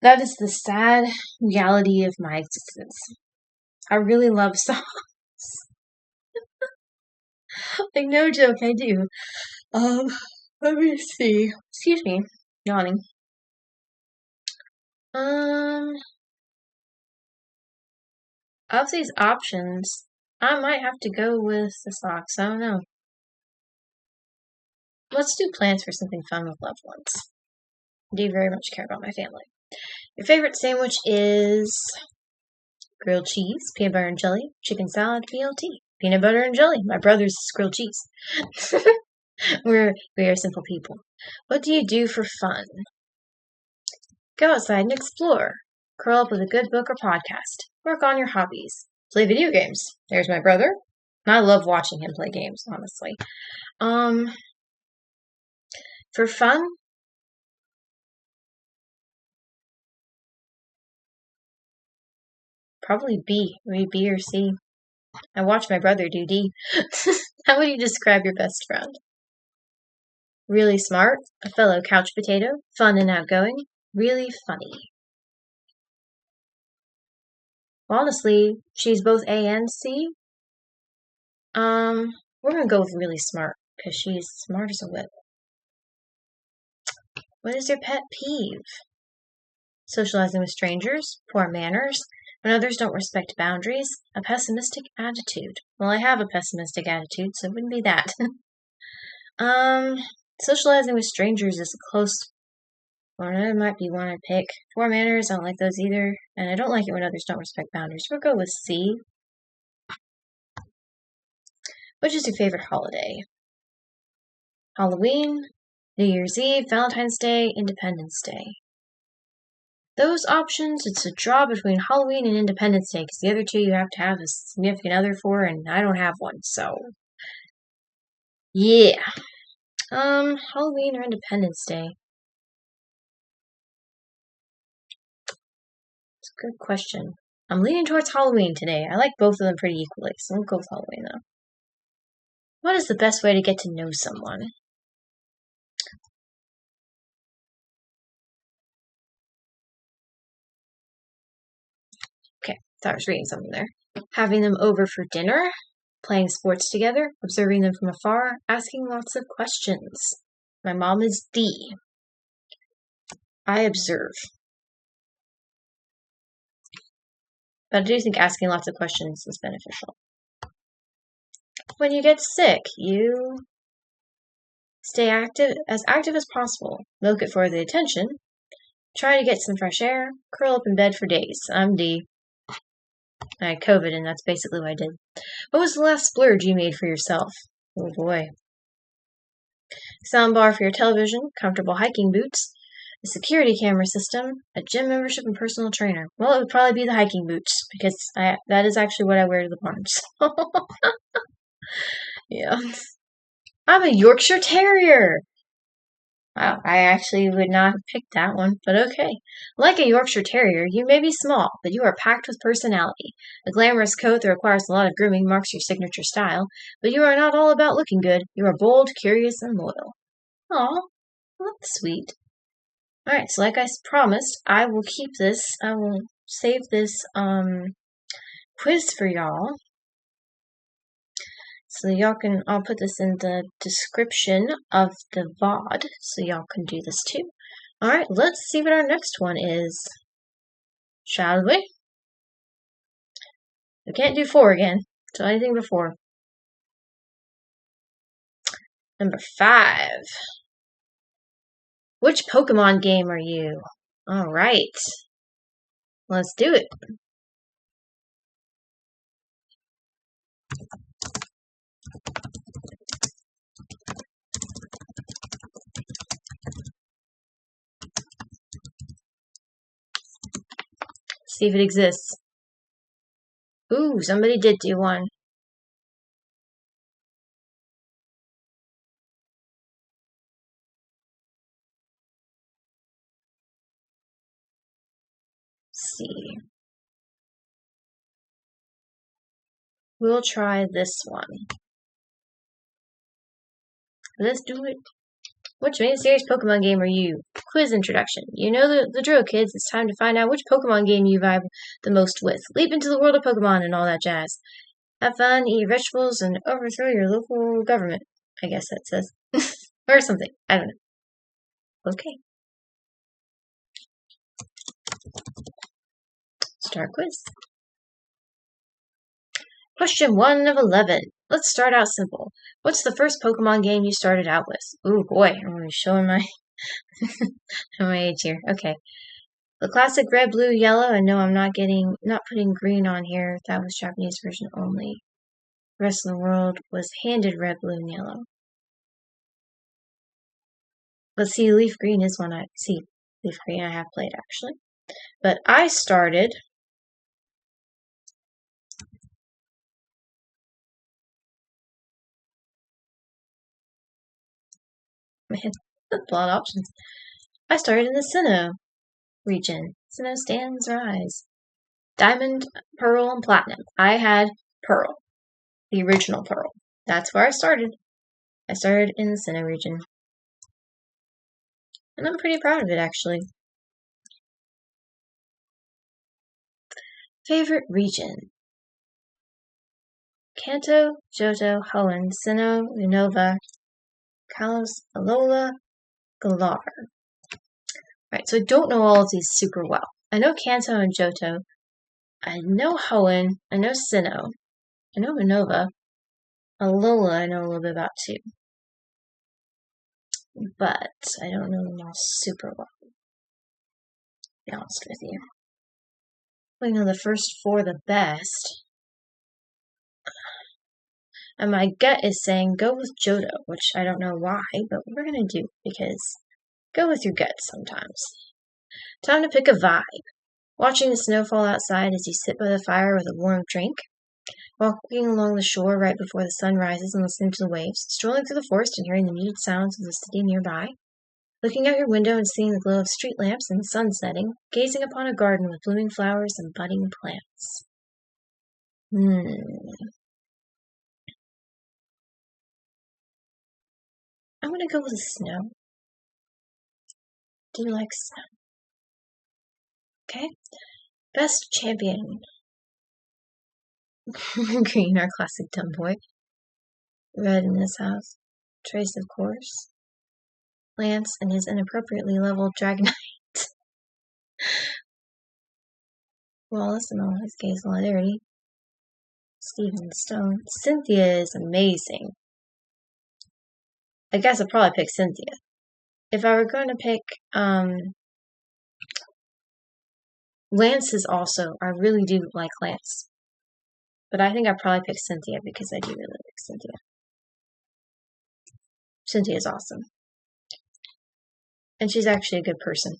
That is the sad reality of my existence. I really love socks. Like, no joke, I do. Let me see. Excuse me, yawning. Of these options, I might have to go with the socks. I don't know. Let's do plans for something fun with loved ones. I do very much care about my family. Your favorite sandwich is grilled cheese, peanut butter and jelly, chicken salad, BLT. Peanut butter and jelly. My brother's is grilled cheese. We are simple people. What do you do for fun? Go outside and explore. Curl up with a good book or podcast. Work on your hobbies. Play video games. There's my brother. I love watching him play games, honestly. For fun, probably B. Maybe B or C. I watch my brother do D. How would you describe your best friend? Really smart, a fellow couch potato, fun and outgoing, really funny. Honestly, she's both A and C. We're gonna go with really smart, because she's smart as a whip. What is your pet peeve? Socializing with strangers, poor manners, when others don't respect boundaries, a pessimistic attitude. Well, I have a pessimistic attitude, so it wouldn't be that. Socializing with strangers is a close one. It might be one I'd pick. Poor manners, I don't like those either. And I don't like it when others don't respect boundaries. We'll go with C. Which is your favorite holiday? Halloween, New Year's Eve, Valentine's Day, Independence Day. Those options, it's a draw between Halloween and Independence Day, because the other two you have to have a significant other for, and I don't have one, so. Yeah. Halloween or Independence Day? It's a good question. I'm leaning towards Halloween today. I like both of them pretty equally, so we'll go with Halloween, though. What is the best way to get to know someone? Okay, thought I was reading something there. Having them over for dinner, playing sports together, observing them from afar, asking lots of questions. My mom is D. I observe. But I do think asking lots of questions is beneficial. When you get sick, you stay active as possible. Milk it for the attention. Try to get some fresh air. Curl up in bed for days. I'm D. I had COVID, and that's basically what I did. What was the last splurge you made for yourself? Oh boy. Soundbar for your television, comfortable hiking boots, a security camera system, a gym membership, and personal trainer. Well, it would probably be the hiking boots, because that is actually what I wear to the barns. Yeah. I'm a Yorkshire Terrier! Wow, I actually would not have picked that one, but okay. Like a Yorkshire Terrier, you may be small, but you are packed with personality. A glamorous coat that requires a lot of grooming marks your signature style, but you are not all about looking good. You are bold, curious, and loyal. Aw, that's sweet. Alright, so like I promised, I will save this quiz for y'all. So I'll put this in the description of the VOD, so y'all can do this too. Alright, let's see what our next one is. Shall we? We can't do 4 again, so anything before. Number 5. Which Pokemon game are you? Alright. Let's do it. See if it exists. Ooh, somebody did do one. Let's see. We'll try this one. Let's do it. Which main series Pokemon game are you? Quiz introduction. You know the drill, kids. It's time to find out which Pokemon game you vibe the most with. Leap into the world of Pokemon and all that jazz. Have fun, eat vegetables, and overthrow your local government. I guess that says. Or something. I don't know. Okay. Start quiz. Question 1 of 11. Let's start out simple. What's the first Pokemon game you started out with? Ooh, boy. I'm really showing my my age here. Okay. The classic red, blue, yellow, and no, I'm not putting green on here. That was Japanese version only. The rest of the world was handed red, blue, and yellow. But see, Leaf Green is one Leaf Green I have played, actually. But I started... Man, a lot of options. I started in the Sinnoh region. Sinnoh stands rise. Diamond, Pearl, and Platinum. I had Pearl. The original Pearl. That's where I started. I started in the Sinnoh region. And I'm pretty proud of it, actually. Favorite region? Kanto, Johto, Hoenn, Sinnoh, Unova, Kalos, Alola, Galar. Right, so I don't know all of these super well. I know Kanto and Johto. I know Hoenn. I know Sinnoh. I know Unova. Alola I know a little bit about too. But I don't know them all super well. To be honest with you. I know the first 4 the best. And my gut is saying go with Johto, which I don't know why, but we're going to do because go with your gut sometimes. Time to pick a vibe. Watching the snow fall outside as you sit by the fire with a warm drink. Walking along the shore right before the sun rises and listening to the waves. Strolling through the forest and hearing the muted sounds of the city nearby. Looking out your window and seeing the glow of street lamps and the sun setting. Gazing upon a garden with blooming flowers and budding plants. I'm going to go with snow. Do you like snow? Okay. Best champion. Green, our classic dumb boy. Red in this house. Trace, of course. Lance and his inappropriately leveled Dragonite. Wallace and all his gay solidarity. Steven Stone. Cynthia is amazing. I guess I'd probably pick Cynthia. If I were going to pick, Lance is also, I really do like Lance. But I think I'd probably pick Cynthia because I do really like Cynthia. Cynthia is awesome. And she's actually a good person.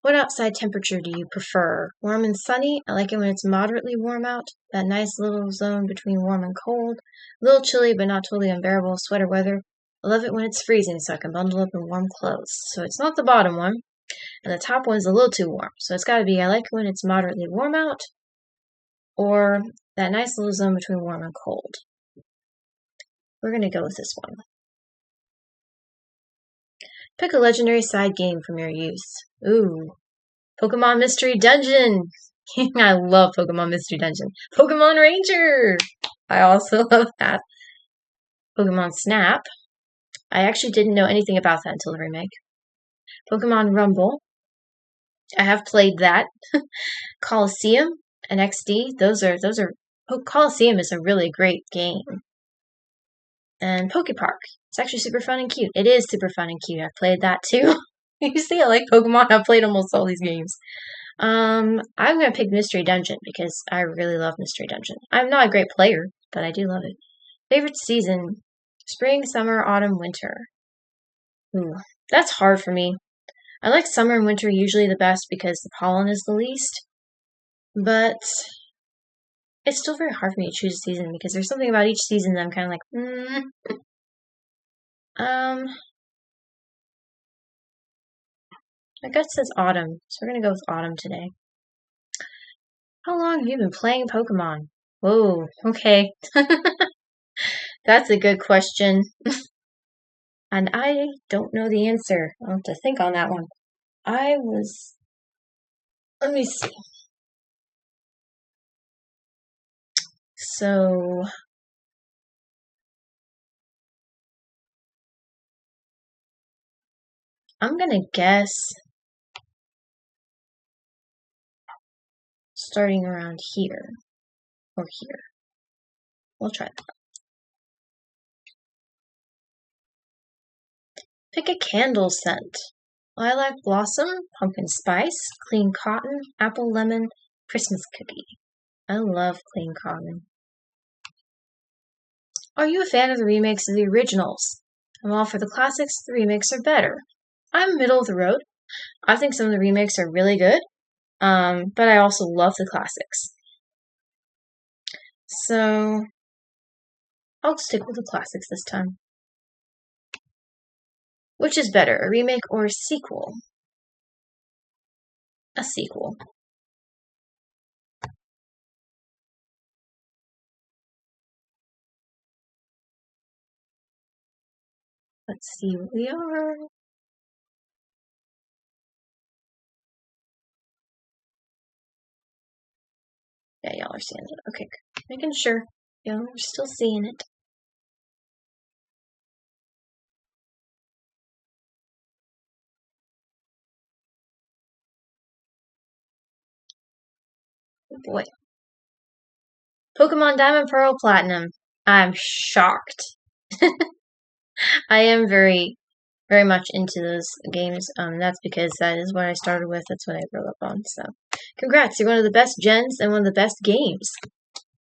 What outside temperature do you prefer? Warm and sunny? I like it when it's moderately warm out. That nice little zone between warm and cold. A little chilly but not totally unbearable sweater weather. I love it when it's freezing so I can bundle up in warm clothes. So it's not the bottom one. And the top one's a little too warm. So it's gotta be I like it when it's moderately warm out. Or that nice little zone between warm and cold. We're gonna go with this one. Pick a legendary side game from your youth. Ooh. Pokemon Mystery Dungeon! I love Pokemon Mystery Dungeon. Pokemon Ranger! I also love that. Pokemon Snap. I actually didn't know anything about that until the remake. Pokemon Rumble. I have played that. Coliseum and XD. Those are Coliseum is a really great game. And Pokepark. It's actually super fun and cute. It is super fun and cute. I've played that too. You see, I like Pokemon. I've played almost all these games. I'm gonna pick Mystery Dungeon because I really love Mystery Dungeon. I'm not a great player, but I do love it. Favorite season? Spring, summer, autumn, winter. Ooh, that's hard for me. I like summer and winter usually the best because the pollen is the least. But it's still very hard for me to choose a season because there's something about each season that I'm kind of like, my gut says autumn, so we're gonna go with autumn today. How long have you been playing Pokemon? Whoa, okay. That's a good question. And I don't know the answer. I'll have to think on that one. Let me see. So, I'm gonna guess starting around here or here. We'll try that. Pick a candle scent. Lilac blossom, pumpkin spice, clean cotton, apple lemon, Christmas cookie. I love clean cotton. Are you a fan of the remakes of the originals? I'm all for the classics, the remakes are better. I'm middle of the road. I think some of the remakes are really good, but I also love the classics. So, I'll stick with the classics this time. Which is better, a remake or a sequel? A sequel. Let's see what we are. Yeah, y'all are seeing it. Okay, making sure y'all are still seeing it. Oh boy. Pokemon Diamond, Pearl, Platinum. I'm shocked. I am very, very much into those games. That's because that is what I started with. That's what I grew up on. So, congrats! You're one of the best gens and one of the best games.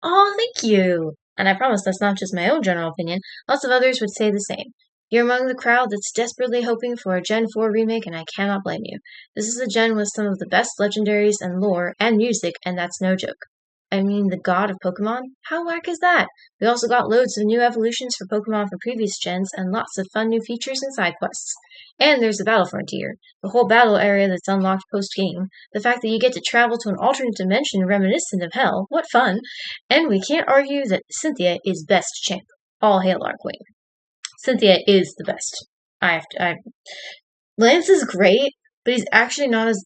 Oh, thank you! And I promise that's not just my own general opinion. Lots of others would say the same. You're among the crowd that's desperately hoping for a Gen 4 remake, and I cannot blame you. This is a gen with some of the best legendaries and lore and music, and that's no joke. I mean, the god of Pokemon? How whack is that? We also got loads of new evolutions for Pokemon from previous gens and lots of fun new features and side quests. And there's the Battle Frontier, the whole battle area that's unlocked post-game, the fact that you get to travel to an alternate dimension reminiscent of hell, what fun! And we can't argue that Cynthia is best champ. All hail our queen. Cynthia is the best. Lance is great, but he's actually not as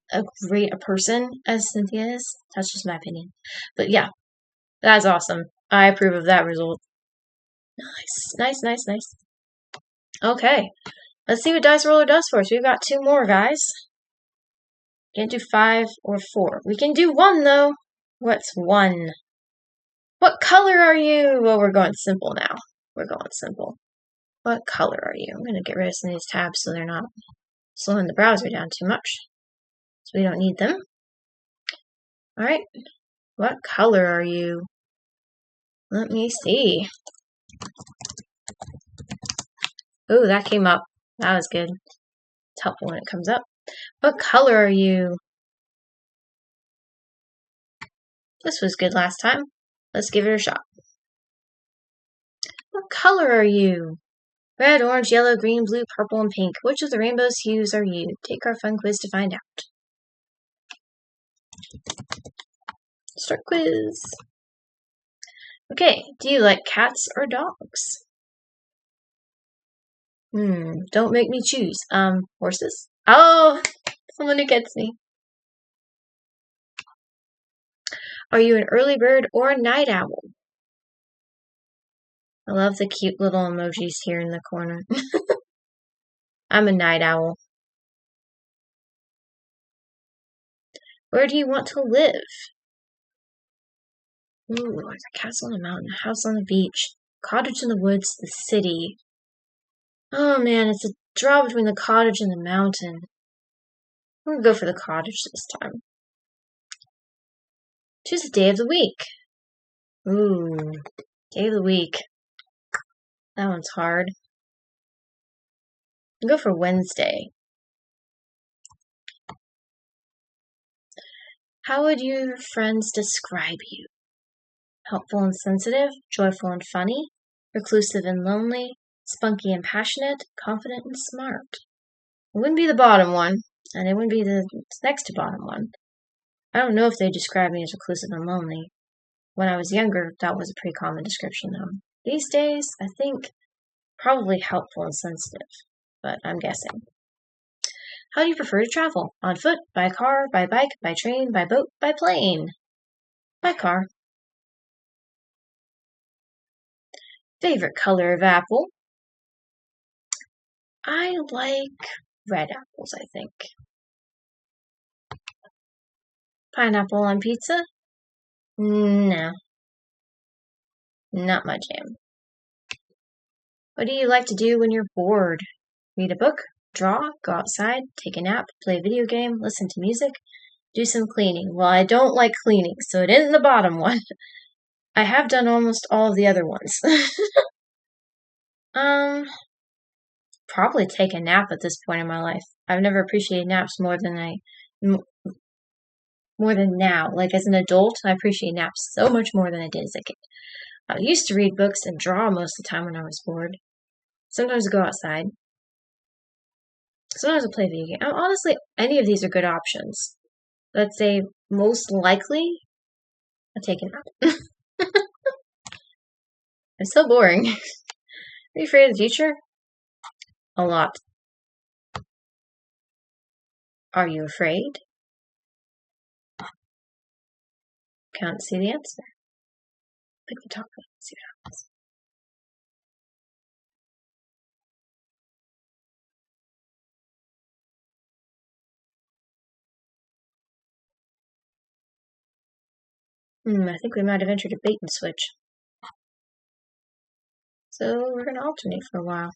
great a person as Cynthia is. That's just my opinion. But yeah, that's awesome. I approve of that result. Nice. Okay. Let's see what Dice Roller does for us. We've got 2 more, guys. Can't do 5 or 4. We can do 1, though. What's 1? What color are you? Well, we're going simple now. We're going simple. What color are you? I'm going to get rid of some of these tabs so they're not slowing the browser down too much. So we don't need them. Alright. What color are you? Let me see. Ooh, that came up. That was good. It's helpful when it comes up. What color are you? This was good last time. Let's give it a shot. What color are you? Red, orange, yellow, green, blue, purple, and pink. Which of the rainbow's hues are you? Take our fun quiz to find out. Start quiz. Okay, do you like cats or dogs? Don't make me choose. Horses. Oh, someone who gets me. Are you an early bird or a night owl? I love the cute little emojis here in the corner. I'm a night owl. Where do you want to live? Ooh, there's a castle on a mountain, a house on the beach, cottage in the woods, the city. Oh man, it's a draw between the cottage and the mountain. I'm gonna go for the cottage this time. Choose a day of the week. Ooh, day of the week. That one's hard. I'll go for Wednesday. How would your friends describe you? Helpful and sensitive, joyful and funny, reclusive and lonely, spunky and passionate, confident and smart. It wouldn't be the bottom one, and it wouldn't be the next to bottom one. I don't know if they describe me as reclusive and lonely. When I was younger, that was a pretty common description, though. These days, I think probably helpful and sensitive, but I'm guessing. How do you prefer to travel? On foot, by car, by bike, by train, by boat, by plane? By car. Favorite color of apple? I like red apples, I think. Pineapple on pizza? No. Not my jam. What do you like to do when you're bored? Read a book, draw, go outside, take a nap, play a video game, listen to music, do some cleaning. Well, I don't like cleaning, so it isn't the bottom one. I have done almost all of the other ones. Probably take a nap at this point in my life. I've never appreciated naps more than now. Like as an adult, I appreciate naps so much more than I did as a kid. I used to read books and draw most of the time when I was bored. Sometimes I go outside. Sometimes I play video game. Honestly, any of these are good options. Let's say most likely, I'll take a nap. I'm so boring. Are you afraid of the future? A lot. Are you afraid? Can't see the answer. Pick the top one, see what happens. I think we might have entered a bait and switch. So we're going to alternate for a while.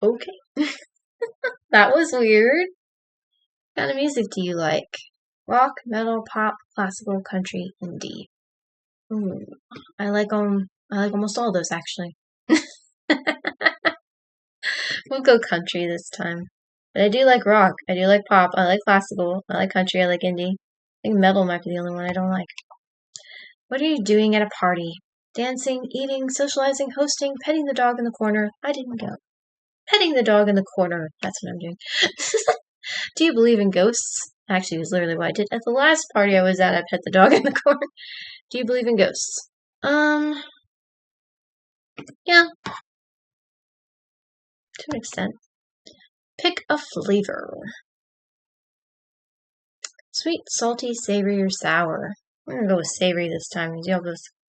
Okay. That was weird. What kind of music do you like? Rock, metal, pop, classical, country, indie. I like almost all those actually. We'll go country this time. But I do like rock. I do like pop. I like classical. I like country. I like indie. I think metal might be the only one I don't like. What are you doing at a party? Dancing, eating, socializing, hosting, petting the dog in the corner. I didn't go. Petting the dog in the corner. That's what I'm doing. Do you believe in ghosts? Actually, it was literally what I did. At the last party I was at, I pet the dog in the corner. Do you believe in ghosts? Yeah. To an extent. Pick a flavor. Sweet, salty, savory, or sour? I'm gonna go with savory this time.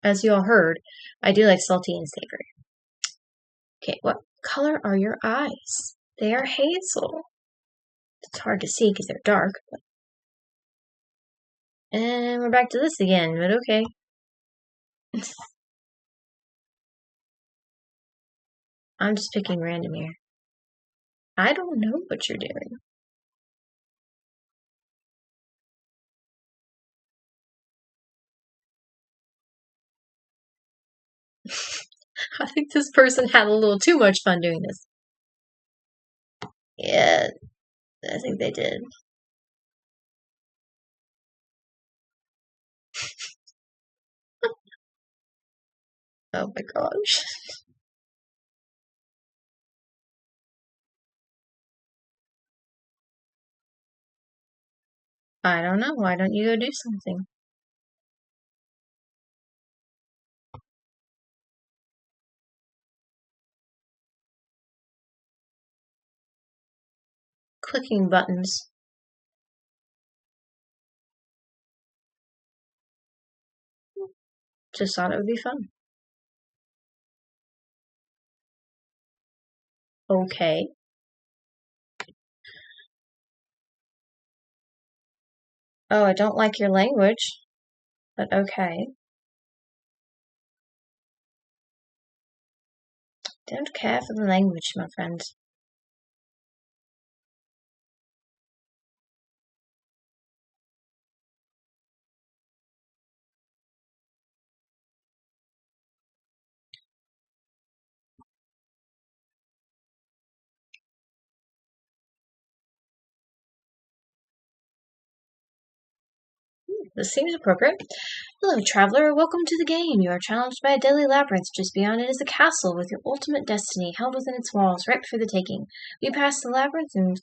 As y'all heard, I do like salty and savory. Okay, what color are your eyes? They are hazel. It's hard to see because they're dark. And we're back to this again, but okay. I'm just picking random here. I don't know what you're doing. I think this person had a little too much fun doing this. Yeah, I think they did. Oh my gosh. I don't know. Why don't you go do something? Clicking buttons. Just thought it would be fun. Okay. Oh, I don't like your language, but okay. Don't care for the language, my friend. This seems appropriate. Hello, traveler. Welcome to the game. You are challenged by a deadly labyrinth. Just beyond it is a castle with your ultimate destiny held within its walls, ripe for the taking. Will you pass the labyrinth and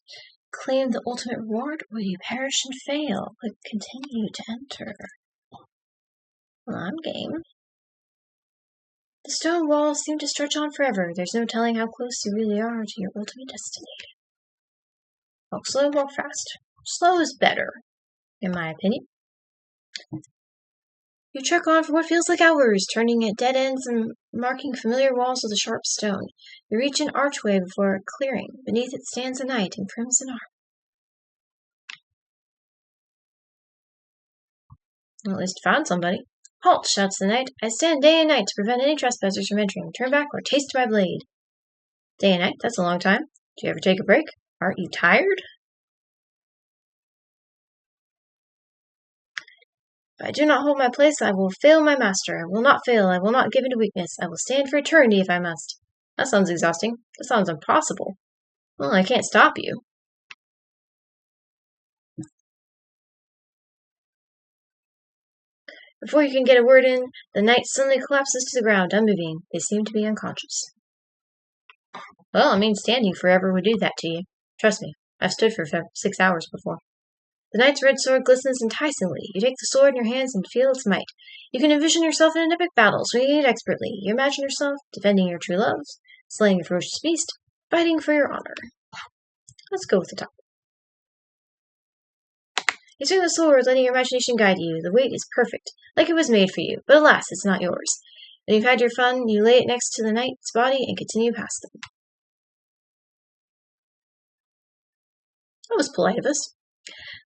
claim the ultimate reward, or will you perish and fail? Click continue to enter. Well, I'm game. The stone walls seem to stretch on forever. There's no telling how close you really are to your ultimate destiny. Walk slow, walk fast. Slow is better, in my opinion. You trek on for what feels like hours, turning at dead ends and marking familiar walls with a sharp stone. You reach an archway before a clearing. Beneath it stands a knight in crimson armor. Well, at least found somebody. Halt, shouts the knight. I stand day and night to prevent any trespassers from entering. Turn back or taste my blade. Day and night? That's a long time. Do you ever take a break? Aren't you tired? If I do not hold my place, I will fail my master. I will not fail. I will not give in to weakness. I will stand for eternity if I must. That sounds exhausting. That sounds impossible. Well, I can't stop you. Before you can get a word in, the knight suddenly collapses to the ground, unmoving. They seem to be unconscious. Well, I mean, standing forever would do that to you. Trust me, I've stood for 6 hours before. The knight's red sword glistens enticingly. You take the sword in your hands and feel its might. You can envision yourself in an epic battle, swinging it expertly. You imagine yourself defending your true loves, slaying a ferocious beast, fighting for your honor. Let's go with the top. You swing the sword, letting your imagination guide you. The weight is perfect, like it was made for you, but alas, it's not yours. When you've had your fun, you lay it next to the knight's body and continue past them. That was polite of us.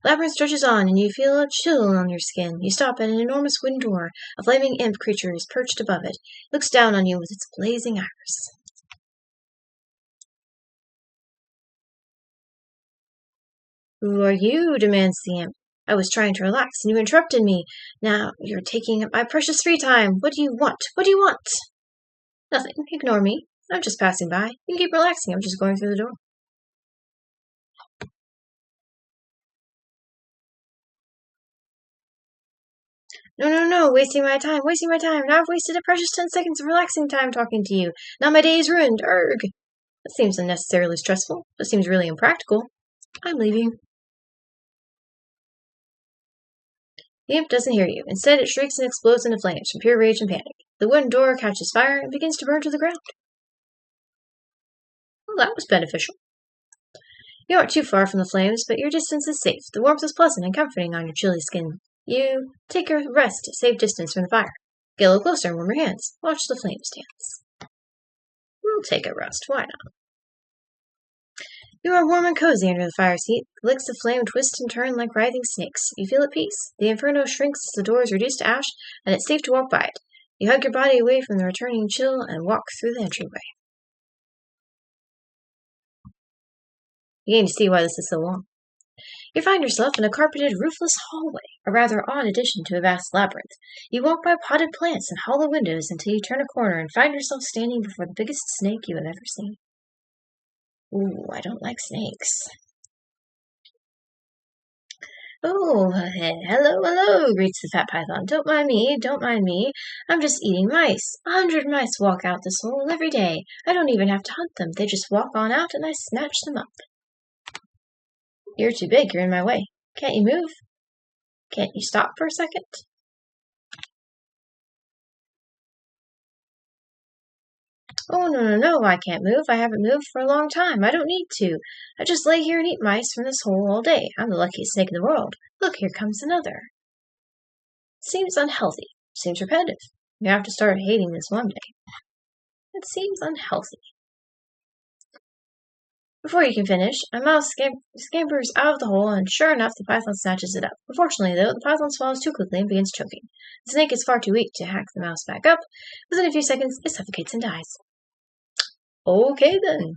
Labyrinth stretches on, and you feel a chill on your skin. You stop at an enormous wooden door. A flaming imp creature is perched above it. It looks down on you with its blazing iris. Who are you? Demands the imp. I was trying to relax, and you interrupted me. Now you're taking up my precious free time. What do you want? What do you want? Nothing. Ignore me. I'm just passing by. You can keep relaxing. I'm just going through the door. No, wasting my time. Now I've wasted a precious 10 seconds of relaxing time talking to you. Now my day is ruined. Erg. That seems unnecessarily stressful. That seems really impractical. I'm leaving. The imp doesn't hear you. Instead, it shrieks and explodes into flames from pure rage and panic. The wooden door catches fire and begins to burn to the ground. Well, that was beneficial. You aren't too far from the flames, but your distance is safe. The warmth is pleasant and comforting on your chilly skin. You take a rest, safe distance from the fire. Get a little closer and warm your hands. Watch the flames dance. We'll take a rest. Why not? You are warm and cozy under the fire's heat. The licks of flame twist and turn like writhing snakes. You feel at peace. The inferno shrinks as the door is reduced to ash, and it's safe to walk by it. You hug your body away from the returning chill and walk through the entryway. You begin to see why this is so long. You find yourself in a carpeted, roofless hallway, a rather odd addition to a vast labyrinth. You walk by potted plants and hollow windows until you turn a corner and find yourself standing before the biggest snake you have ever seen. Ooh, I don't like snakes. Oh, hello, greets the fat python. Don't mind me. I'm just eating mice. 100 mice walk out this hole every day. I don't even have to hunt them. They just walk on out and I snatch them up. You're too big. You're in my way. Can't you move? Can't you stop for a second? Oh, no, I can't move. I haven't moved for a long time. I don't need to. I just lay here and eat mice from this hole all day. I'm the luckiest snake in the world. Look, here comes another. Seems unhealthy. Seems repetitive. You have to start hating this one day. It seems unhealthy. Before you can finish, a mouse scampers out of the hole, and sure enough, the python snatches it up. Unfortunately, though, the python swallows too quickly and begins choking. The snake is far too weak to hack the mouse back up. Within a few seconds, it suffocates and dies. Okay, then.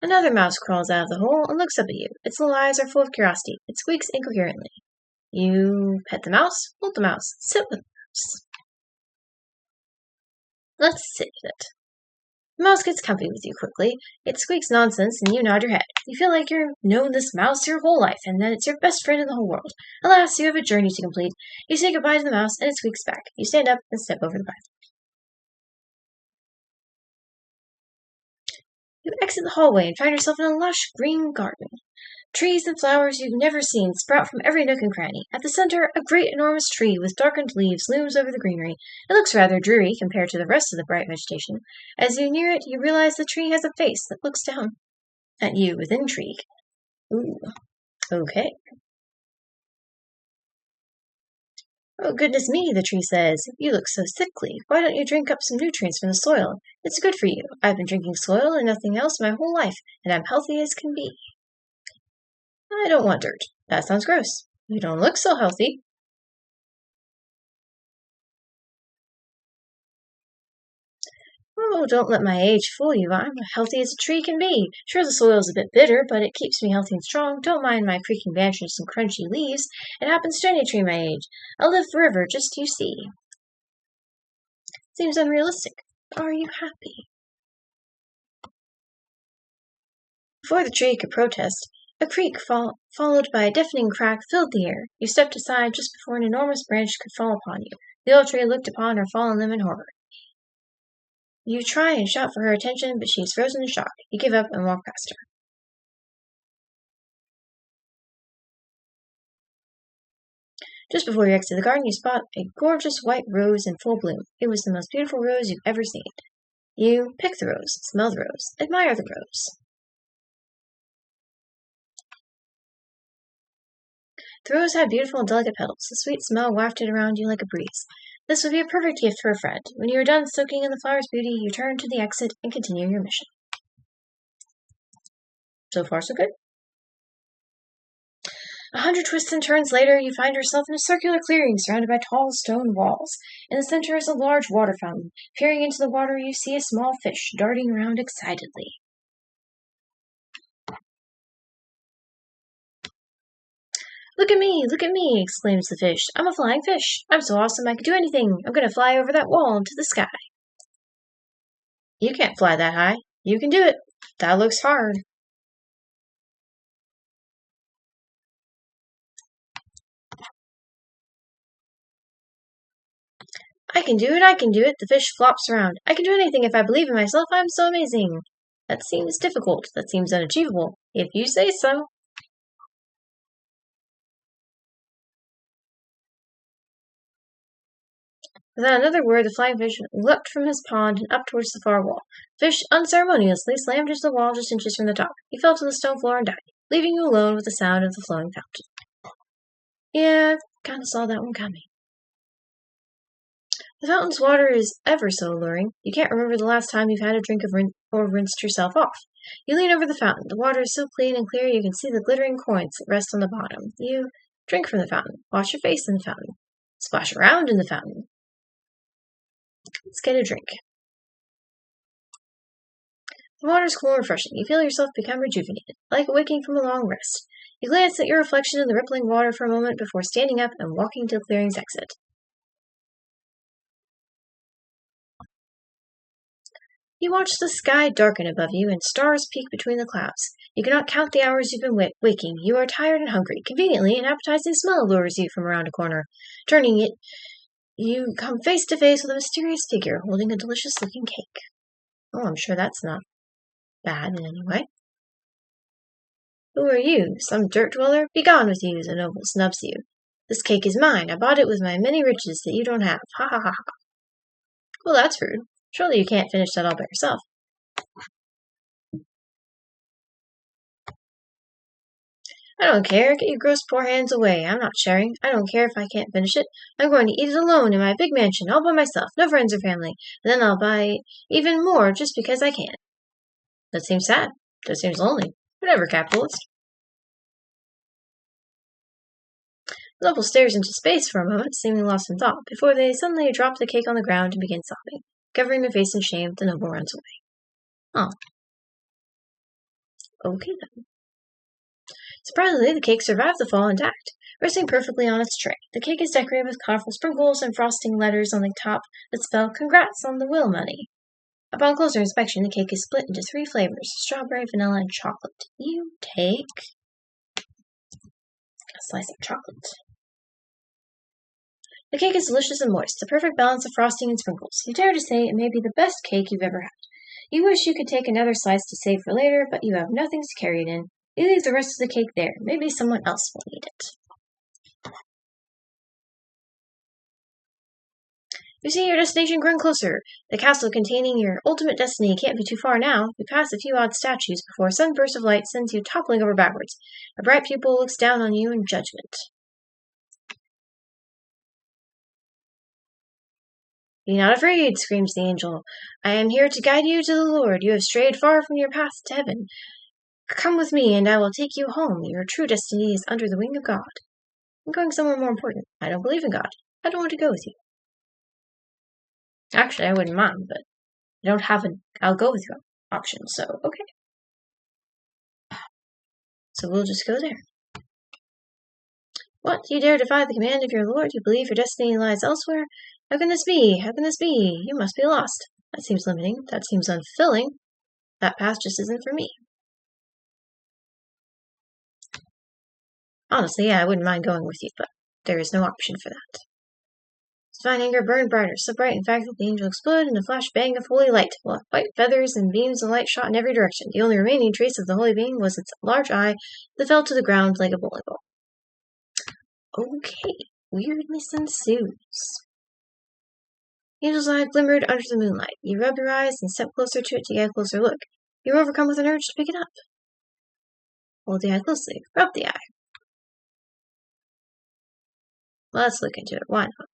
Another mouse crawls out of the hole and looks up at you. Its little eyes are full of curiosity. It squeaks incoherently. You pet the mouse, hold the mouse, sit with the mouse. Let's sit with it. The mouse gets comfy with you quickly. It squeaks nonsense and you nod your head. You feel like you've known this mouse your whole life and that it's your best friend in the whole world. Alas, you have a journey to complete. You say goodbye to the mouse and it squeaks back. You stand up and step over the python. You exit the hallway and find yourself in a lush green garden. Trees and flowers you've never seen sprout from every nook and cranny. At the center, a great enormous tree with darkened leaves looms over the greenery. It looks rather dreary compared to the rest of the bright vegetation. As you near it, you realize the tree has a face that looks down at you with intrigue. Ooh, okay. Oh, goodness me, the tree says. You look so sickly. Why don't you drink up some nutrients from the soil? It's good for you. I've been drinking soil and nothing else my whole life, and I'm healthy as can be. I don't want dirt. That sounds gross. You don't look so healthy. Oh, don't let my age fool you. I'm healthy as a tree can be. Sure, the soil's a bit bitter, but it keeps me healthy and strong. Don't mind my creaking branches and crunchy leaves. It happens to any tree my age. I'll live forever, just you see. Seems unrealistic. Are you happy? Before the tree could protest, a creak followed by a deafening crack filled the air. You stepped aside just before an enormous branch could fall upon you. The old tree looked upon her fallen limb in horror. You try and shout for her attention, but she is frozen in shock. You give up and walk past her. Just before you exit the garden, you spot a gorgeous white rose in full bloom. It was the most beautiful rose you've ever seen. You pick the rose, smell the rose, admire the rose. The rose had beautiful and delicate petals. The sweet smell wafted around you like a breeze. This would be a perfect gift for a friend. When you are done soaking in the flower's beauty, you turn to the exit and continue your mission. So far, so good. 100 twists and turns later, you find yourself in a circular clearing surrounded by tall stone walls. In the center is a large water fountain. Peering into the water, you see a small fish darting around excitedly. Look at me, exclaims the fish. I'm a flying fish. I'm so awesome I could do anything. I'm going to fly over that wall into the sky. You can't fly that high. You can do it. That looks hard. I can do it. The fish flops around. I can do anything if I believe in myself. I'm so amazing. That seems difficult. That seems unachievable. If you say so. Without another word, the flying fish leapt from his pond and up towards the far wall. Fish unceremoniously slammed into the wall just inches from the top. He fell to the stone floor and died, leaving you alone with the sound of the flowing fountain. Yeah, kind of saw that one coming. The fountain's water is ever so alluring. You can't remember the last time you've had a drink or rinsed yourself off. You lean over the fountain. The water is so clean and clear you can see the glittering coins that rest on the bottom. You drink from the fountain. Wash your face in the fountain. Splash around in the fountain. Let's get a drink. The water is cool and refreshing. You feel yourself become rejuvenated, like awaking from a long rest. You glance at your reflection in the rippling water for a moment before standing up and walking to the clearing's exit. You watch the sky darken above you and stars peek between the clouds. You cannot count the hours you've been waking. You are tired and hungry. Conveniently, an appetizing smell lures you from around a corner. Turning it, you come face to face with a mysterious figure holding a delicious-looking cake. Oh, I'm sure that's not bad in any way. Who are you? Some dirt dweller? Begone with you, the noble snubs you. This cake is mine. I bought it with my many riches that you don't have. Ha ha ha ha. Well, that's rude. Surely you can't finish that all by yourself. I don't care. Get your gross poor hands away. I'm not sharing. I don't care if I can't finish it. I'm going to eat it alone in my big mansion, all by myself, no friends or family. And then I'll buy even more just because I can. That seems sad. That seems lonely. Whatever, capitalist. The noble stares into space for a moment, seeming lost in thought, before they suddenly drop the cake on the ground and begin sobbing. Covering their face in shame, the noble runs away. Oh. Okay then. Surprisingly, the cake survived the fall intact, resting perfectly on its tray. The cake is decorated with colorful sprinkles and frosting letters on the top that spell "Congrats on the will money." Upon closer inspection, the cake is split into 3 flavors: strawberry, vanilla, and chocolate. You take a slice of chocolate. The cake is delicious and moist, the perfect balance of frosting and sprinkles. You dare to say it may be the best cake you've ever had. You wish you could take another slice to save for later, but you have nothing to carry it in. You leave the rest of the cake there. Maybe someone else will need it. You see your destination growing closer. The castle containing your ultimate destiny can't be too far now. You pass a few odd statues before a sudden burst of light sends you toppling over backwards. A bright pupil looks down on you in judgment. Be not afraid, screams the angel. I am here to guide you to the Lord. You have strayed far from your path to heaven. Come with me, and I will take you home. Your true destiny is under the wing of God. I'm going somewhere more important. I don't believe in God. I don't want to go with you. Actually, I wouldn't mind, but I don't have an I'll go with you option, so okay. So we'll just go there. What? You dare defy the command of your Lord? You believe your destiny lies elsewhere? How can this be? How can this be? You must be lost. That seems limiting. That seems unfulfilling. That path just isn't for me. Honestly, yeah, I wouldn't mind going with you, but there is no option for that. Divine anger burned brighter, so bright, in fact, that the angel exploded in a flash bang of holy light, while white feathers and beams of light shot in every direction. The only remaining trace of the holy being was its large eye that fell to the ground like a bowling ball. Okay, weirdness ensues. The angel's eye glimmered under the moonlight. You rub your eyes and step closer to it to get a closer look. You're overcome with an urge to pick it up. Hold the eye closely. Rub the eye. Let's look into it. Why not?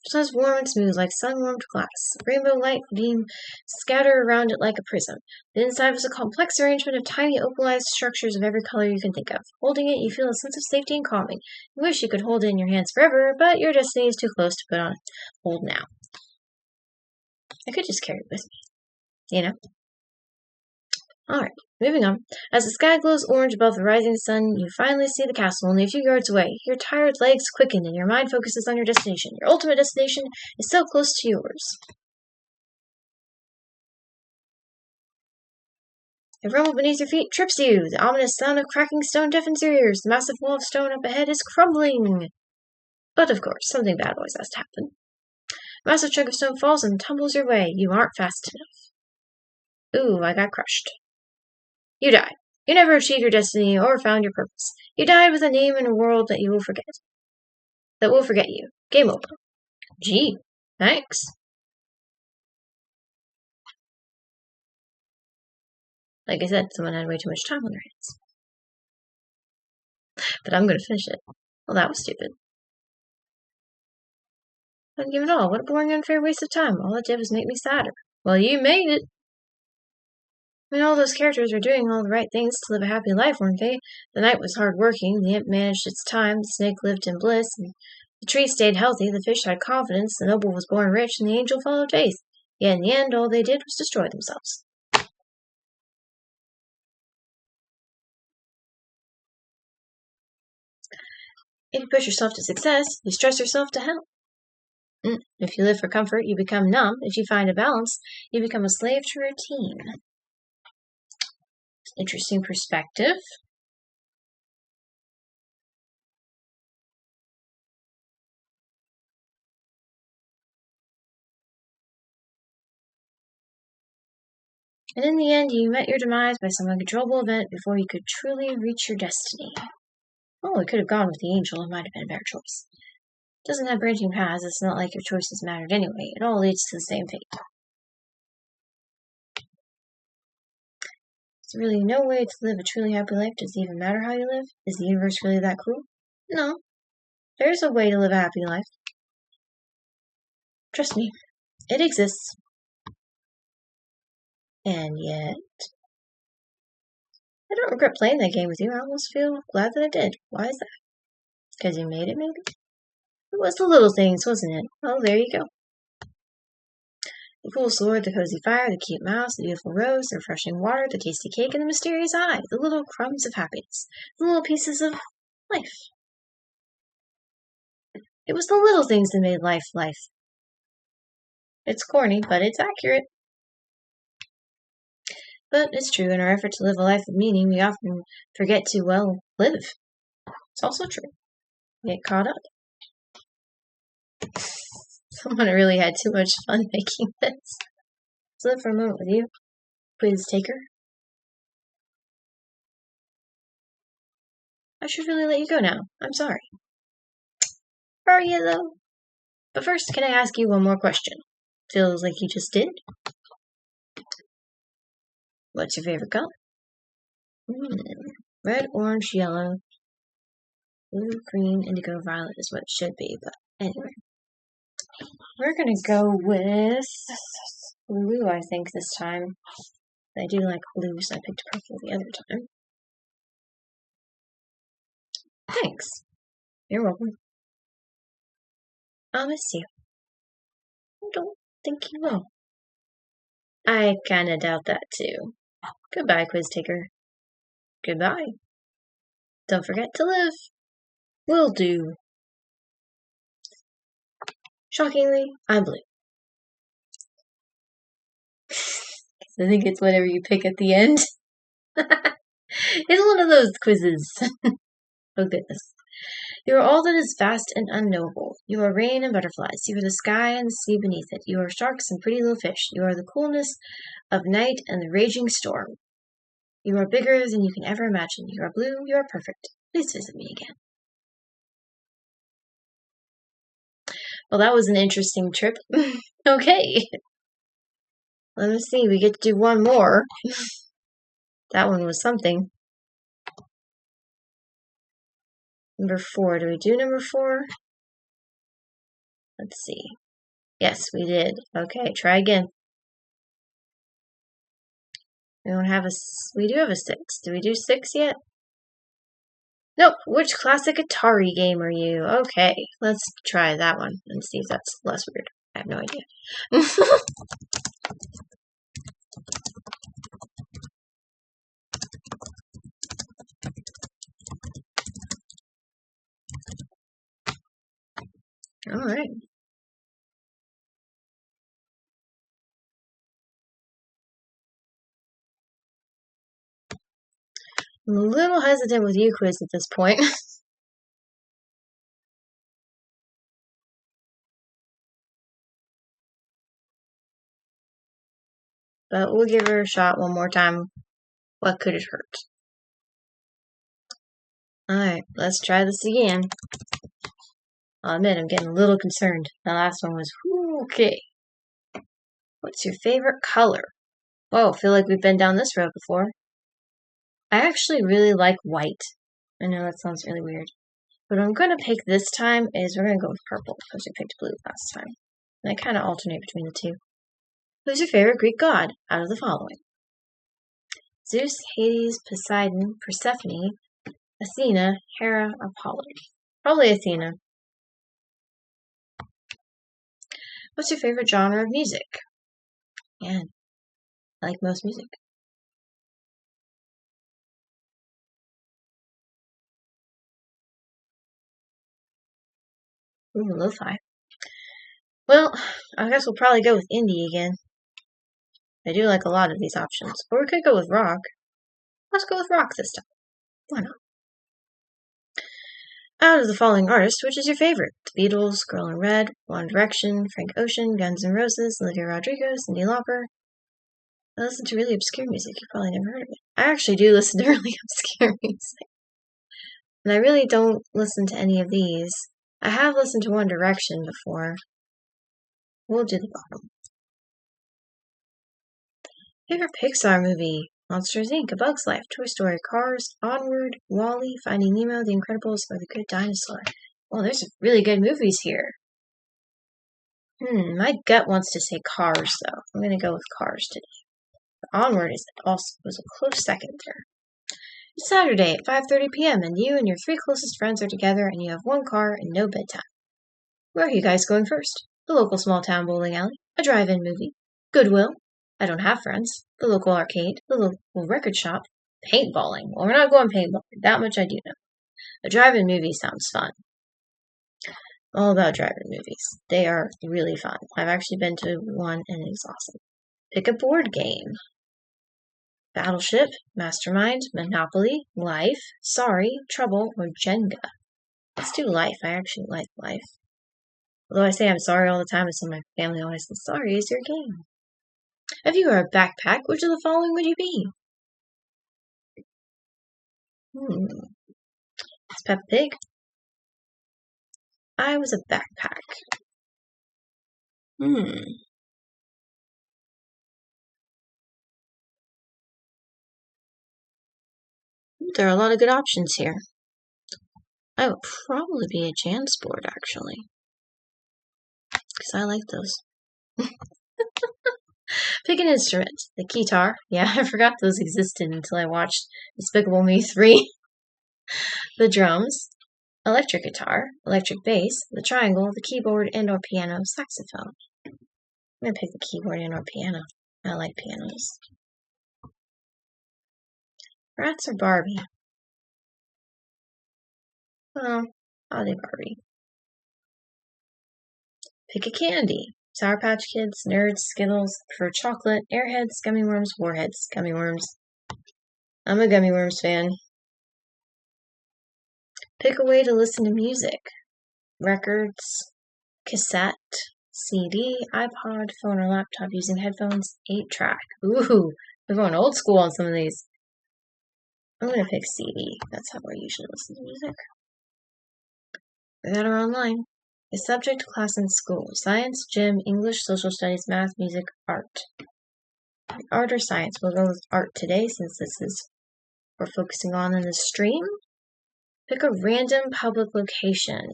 It was warm and smooth, like sun-warmed glass. Rainbow light beam scattered around it like a prism. The inside was a complex arrangement of tiny opalized structures of every color you can think of. Holding it, you feel a sense of safety and calming. You wish you could hold it in your hands forever, but your destiny is too close to put on hold now. I could just carry it with me, you know? Alright, moving on. As the sky glows orange above the rising sun, you finally see the castle only a few yards away. Your tired legs quicken and your mind focuses on your destination. Your ultimate destination is so close to yours. A rumble beneath your feet trips you. The ominous sound of cracking stone deafens your ears. The massive wall of stone up ahead is crumbling. But of course, something bad always has to happen. A massive chunk of stone falls and tumbles your way. You aren't fast enough. Ooh, I got crushed. You died. You never achieved your destiny or found your purpose. You died with a name in a world that you will forget. That will forget you. Game over. Gee, thanks. Like I said, someone had way too much time on their hands. But I'm gonna finish it. Well, that was stupid. I didn't give it all. What a boring, unfair waste of time. All it did was make me sadder. Well, you made it. I mean, all those characters were doing all the right things to live a happy life, weren't they? The knight was hard working, the imp managed its time, the snake lived in bliss, and the tree stayed healthy, the fish had confidence, the noble was born rich, and the angel followed faith. Yet in the end, all they did was destroy themselves. If you push yourself to success, you stress yourself to hell. If you live for comfort, you become numb. If you find a balance, you become a slave to routine. Interesting perspective. And in the end, you met your demise by some uncontrollable event before you could truly reach your destiny. Oh, we could have gone with the angel. It might have been a better choice. It doesn't have branching paths. It's not like your choices mattered anyway. It all leads to the same fate. Is there really no way to live a truly happy life? Does it even matter how you live? Is the universe really that cruel? No. There's a way to live a happy life. Trust me. It exists. And yet, I don't regret playing that game with you. I almost feel glad that I did. Why is that? Because you made it, maybe? It was the little things, wasn't it? Oh, there you go. The cool sword, the cozy fire, the cute mouse, the beautiful rose, the refreshing water, the tasty cake, and the mysterious eye. The little crumbs of happiness. The little pieces of life. It was the little things that made life life. It's corny, but it's accurate. But it's true, in our effort to live a life of meaning, we often forget to, well, live. It's also true. Get caught up. Someone really had too much fun making this. Let's live for a moment with you, quiz taker. I should really let you go now. I'm sorry. Are you, though? But first, can I ask you one more question? Feels like you just did. What's your favorite color? Red, orange, yellow, blue, green, indigo, violet is what it should be, but anyway. We're gonna go with blue, I think, this time. I do like blue, so I picked purple the other time. Thanks. You're welcome. I'll miss you. I don't think you will. I kinda doubt that, too. Goodbye, quiz taker. Goodbye. Don't forget to live. Will do. Shockingly, I'm blue. I think it's whatever you pick at the end. It's one of those quizzes. Oh goodness. You are all that is vast and unknowable. You are rain and butterflies. You are the sky and the sea beneath it. You are sharks and pretty little fish. You are the coolness of night and the raging storm. You are bigger than you can ever imagine. You are blue. You are perfect. Please visit me again. Well, that was an interesting trip. Okay. Let me see. We get to do one more. That one was something. Number 4. Do we do number 4? Let's see. Yes, we did. Okay, try again. We do have a 6. Do we do 6 yet? Nope. Which classic Atari game are you? Okay, let's try that one and see if that's less weird. I have no idea. All right. I'm a little hesitant with you, quiz, at this point. But we'll give her a shot one more time. What could it hurt? Alright, let's try this again. I'll admit I'm getting a little concerned. The last one was, okay. What's your favorite color? Whoa, I feel like we've been down this road before. I actually really like white. I know that sounds really weird. But what I'm going to pick this time is we're going to go with purple because we picked blue last time. And I kind of alternate between the two. Who's your favorite Greek god out of the following? Zeus, Hades, Poseidon, Persephone, Athena, Hera, Apollo. Probably Athena. What's your favorite genre of music? Man, I like most music. Ooh, lo-fi. Well, I guess we'll probably go with indie again. I do like a lot of these options. Or we could go with rock. Let's go with rock this time. Why not? Out of the following artists, which is your favorite? The Beatles, Girl in Red, One Direction, Frank Ocean, Guns N' Roses, Olivia Rodrigo, Cyndi Lauper. I listen to really obscure music. You probably never heard of it. I actually do listen to really obscure music. And I really don't listen to any of these. I have listened to One Direction before. We'll do the bottom. Favorite Pixar movie? Monsters, Inc., A Bug's Life, Toy Story, Cars, Onward, Wall-E, Finding Nemo, The Incredibles, or The Good Dinosaur. Well, there's some really good movies here. My gut wants to say Cars, though. I'm going to go with Cars today. Onward was a close second there. It's Saturday at 5:30 p.m. and you and your 3 closest friends are together and you have 1 car and no bedtime. Where are you guys going first? The local small town bowling alley, a drive-in movie, Goodwill, I don't have friends, the local arcade, the local record shop, paintballing. Well, we're not going paintballing. That much I do know. A drive-in movie sounds fun. All about drive-in movies. They are really fun. I've actually been to one and it's awesome. Pick a board game. Battleship, Mastermind, Monopoly, Life, Sorry, Trouble, or Jenga. Let's do Life. I actually like Life. Although I say I'm sorry all the time, and so my family always says, sorry is your game. If you were a backpack, which of the following would you be? It's Peppa Pig. I was a backpack. There are a lot of good options here. I would probably be a JanSport, actually. Because I like those. Pick an instrument. The guitar. Yeah, I forgot those existed until I watched Despicable Me 3. The drums. Electric guitar. Electric bass. The triangle. The keyboard and or piano. Saxophone. I'm going to pick the keyboard and or piano. I like pianos. Rats or Barbie? Well, I'll do Barbie. Pick a candy. Sour Patch Kids, Nerds, Skittles, prefer chocolate, Airheads, Gummy Worms, Warheads, Gummy Worms. I'm a Gummy Worms fan. Pick a way to listen to music. Records, cassette, CD, iPod, phone or laptop using headphones, 8-track. Ooh, we're going old school on some of these. I'm going to pick CD. That's how I usually listen to music. That are online. A subject class in school. Science, gym, English, social studies, math, music, art. Art or science? We'll go with art today since this is we're focusing on in the stream. Pick a random public location.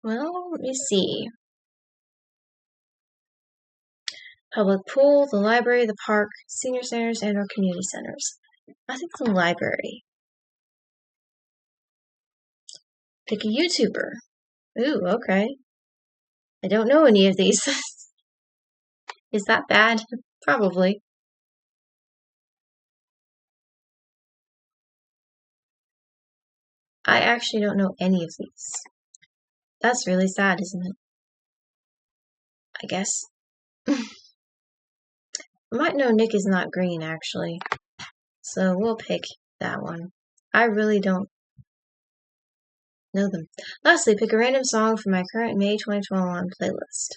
Well, let me see. Public pool, the library, the park, senior centers, and or community centers. I think the library. Pick a YouTuber. Ooh, okay. I don't know any of these. Is that bad? Probably. I actually don't know any of these. That's really sad, isn't it? I guess. I might know Nick is not green, actually. So we'll pick that one. I really don't know them. Lastly, pick a random song from my current May 2021 playlist.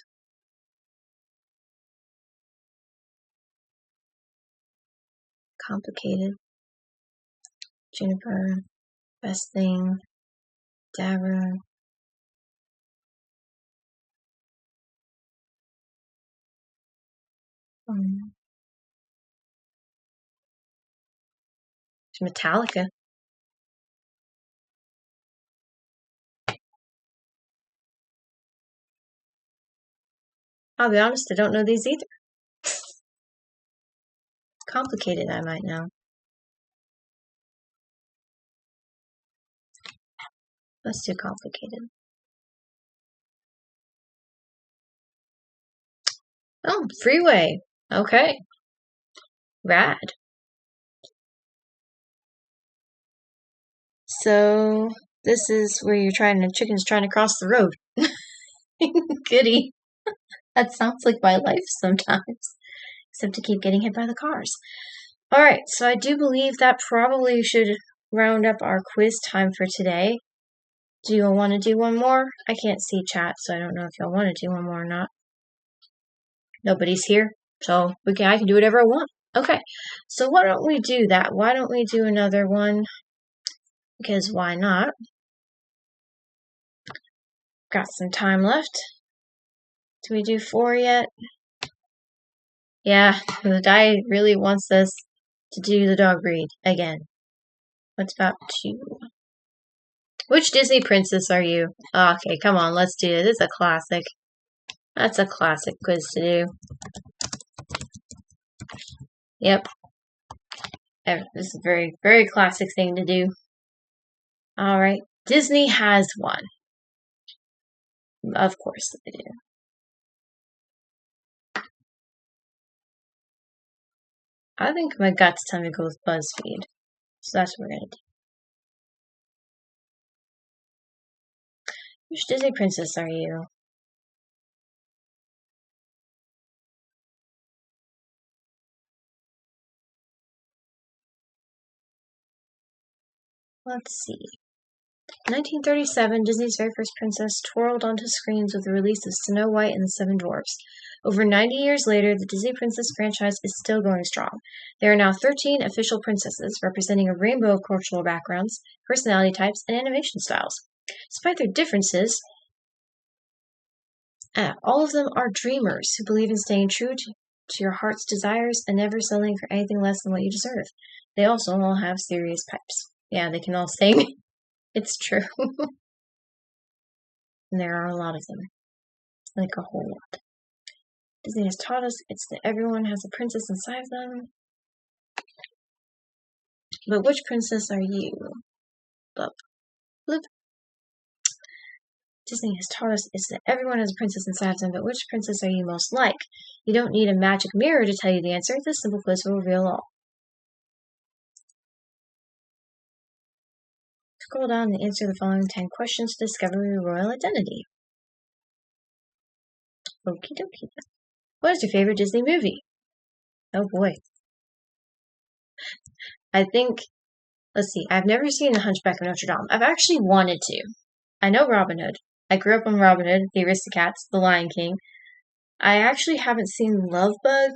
Complicated. Juniper. Best thing. Dabber. Metallica. I'll be honest, I don't know these either. Complicated, I might know. That's too complicated. Oh, Freeway. Okay. Rad. So, this is where chicken's trying to cross the road. Goody. That sounds like my life sometimes. Except to keep getting hit by the cars. Alright, so I do believe that probably should round up our quiz time for today. Do you want to do one more? I can't see chat, so I don't know if y'all want to do one more or not. Nobody's here, so I can do whatever I want. Okay, so why don't we do that? Why don't we do another one? Because why not? Got some time left. Do we do 4 yet? Yeah, the guy really wants us to do the dog breed again. What's about 2? Which Disney princess are you? Okay, come on, let's do it. This is a classic. That's a classic quiz to do. Yep. This is a very, very classic thing to do. Alright. Disney has one. Of course they do. I think my guts tell me to go with BuzzFeed. So that's what we're gonna do. Which Disney princess are you? Let's see. In 1937, Disney's very first princess twirled onto screens with the release of Snow White and the Seven Dwarfs. Over 90 years later, the Disney Princess franchise is still going strong. There are now 13 official princesses, representing a rainbow of cultural backgrounds, personality types, and animation styles. Despite their differences, all of them are dreamers who believe in staying true to your heart's desires and never settling for anything less than what you deserve. They also all have serious pipes. Yeah, they can all sing. It's true. And there are a lot of them. Like a whole lot. Disney has taught us that everyone has a princess inside of them. But which princess are you? Bloop. Bloop. Disney has taught us that everyone has a princess inside of them, but which princess are you most like? You don't need a magic mirror to tell you the answer. This simple quiz will reveal all. Scroll down and answer the following 10 questions to discover your royal identity. Okie dokie. What is your favorite Disney movie? Oh boy. I think, let's see, I've never seen The Hunchback of Notre Dame. I've actually wanted to. I know Robin Hood. I grew up on Robin Hood, The Aristocats, The Lion King. I actually haven't seen Love Bug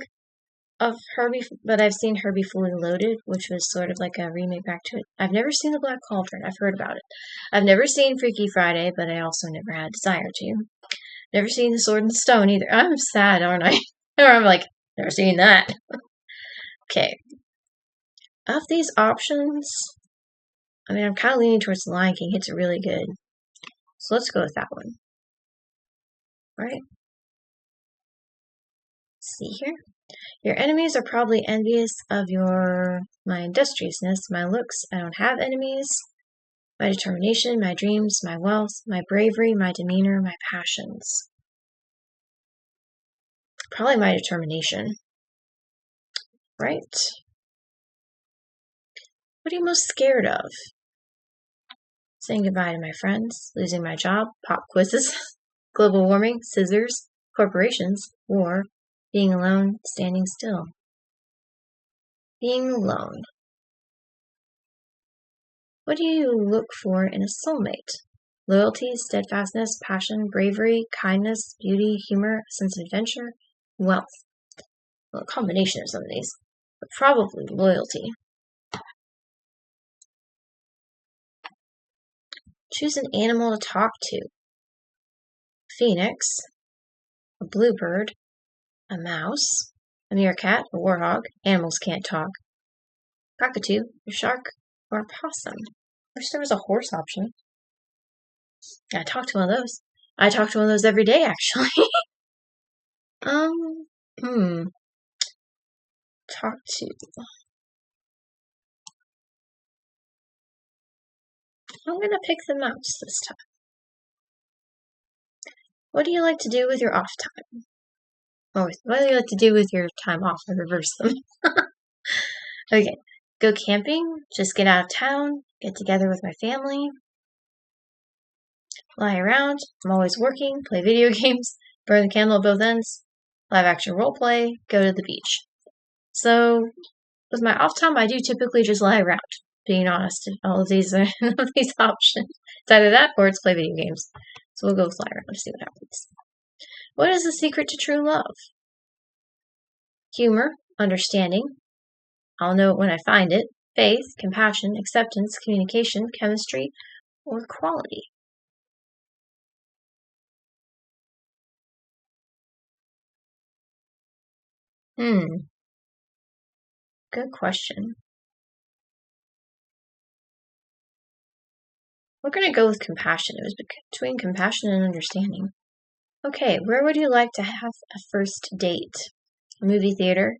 of Herbie, but I've seen Herbie Fully Loaded, which was sort of like a remake back to it. I've never seen The Black Cauldron. I've heard about it. I've never seen Freaky Friday, but I also never had desire to. Never seen The Sword and Stone either. I'm sad, aren't I? Or I'm like, never seen that. Okay. Of these options, I mean, I'm kind of leaning towards The Lion King. It's really good. So let's go with that one. Alright. Let's see here. Your enemies are probably envious of my industriousness, my looks. I don't have enemies. My determination, my dreams, my wealth, my bravery, my demeanor, my passions. Probably my determination. Right? What are you most scared of? Saying goodbye to my friends, losing my job, pop quizzes, global warming, scissors, corporations, war, being alone, standing still. Being alone. What do you look for in a soulmate? Loyalty, steadfastness, passion, bravery, kindness, beauty, humor, sense of adventure, wealth. Well, a combination of some of these, but probably loyalty. Choose an animal to talk to. Phoenix, a bluebird, a mouse, a meerkat, a warthog. Animals can't talk. Cockatoo, a shark, or a possum. Wish there was a horse option. I talk to one of those. I talk to one of those every day, actually. Talk to. I'm gonna pick the mouse this time. What do you like to do with your off time? Or what do you like to do with your time off? I reverse them. Okay. Go camping, just get out of town, get together with my family, lie around, I'm always working, play video games, burn the candle at both ends, live action roleplay, go to the beach. So, with my off time, I do typically just lie around, being honest. All of these are these options. It's either that or it's play video games. So we'll go with lie around to see what happens. What is the secret to true love? Humor, understanding. I'll know it when I find it. Faith, compassion, acceptance, communication, chemistry, or quality. Good question. We're going to go with compassion. It was between compassion and understanding. Okay, where would you like to have a first date? A movie theater?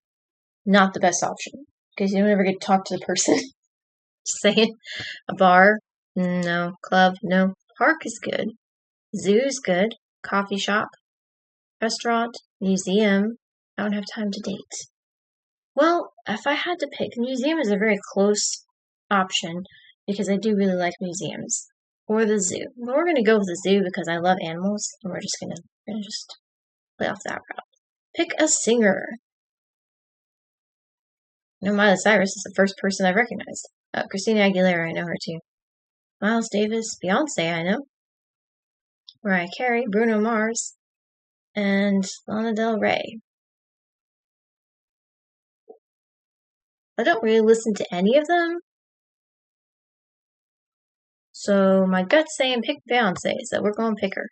Not the best option, because you don't ever get to talk to the person. Just saying. A bar? No. Club? No. Park is good. Zoo is good. Coffee shop? Restaurant? Museum? I don't have time to date. Well, if I had to pick, the museum is a very close option because I do really like museums. Or the zoo. But we're going to go with the zoo because I love animals, and we're just going to just play off that route. Pick a singer. Miley Cyrus is the first person I've recognized. Christina Aguilera, I know her too. Miles Davis, Beyonce, I know. Mariah Carey, Bruno Mars, and Lana Del Rey. I don't really listen to any of them. So my gut's saying pick Beyonce, so we're going to pick her.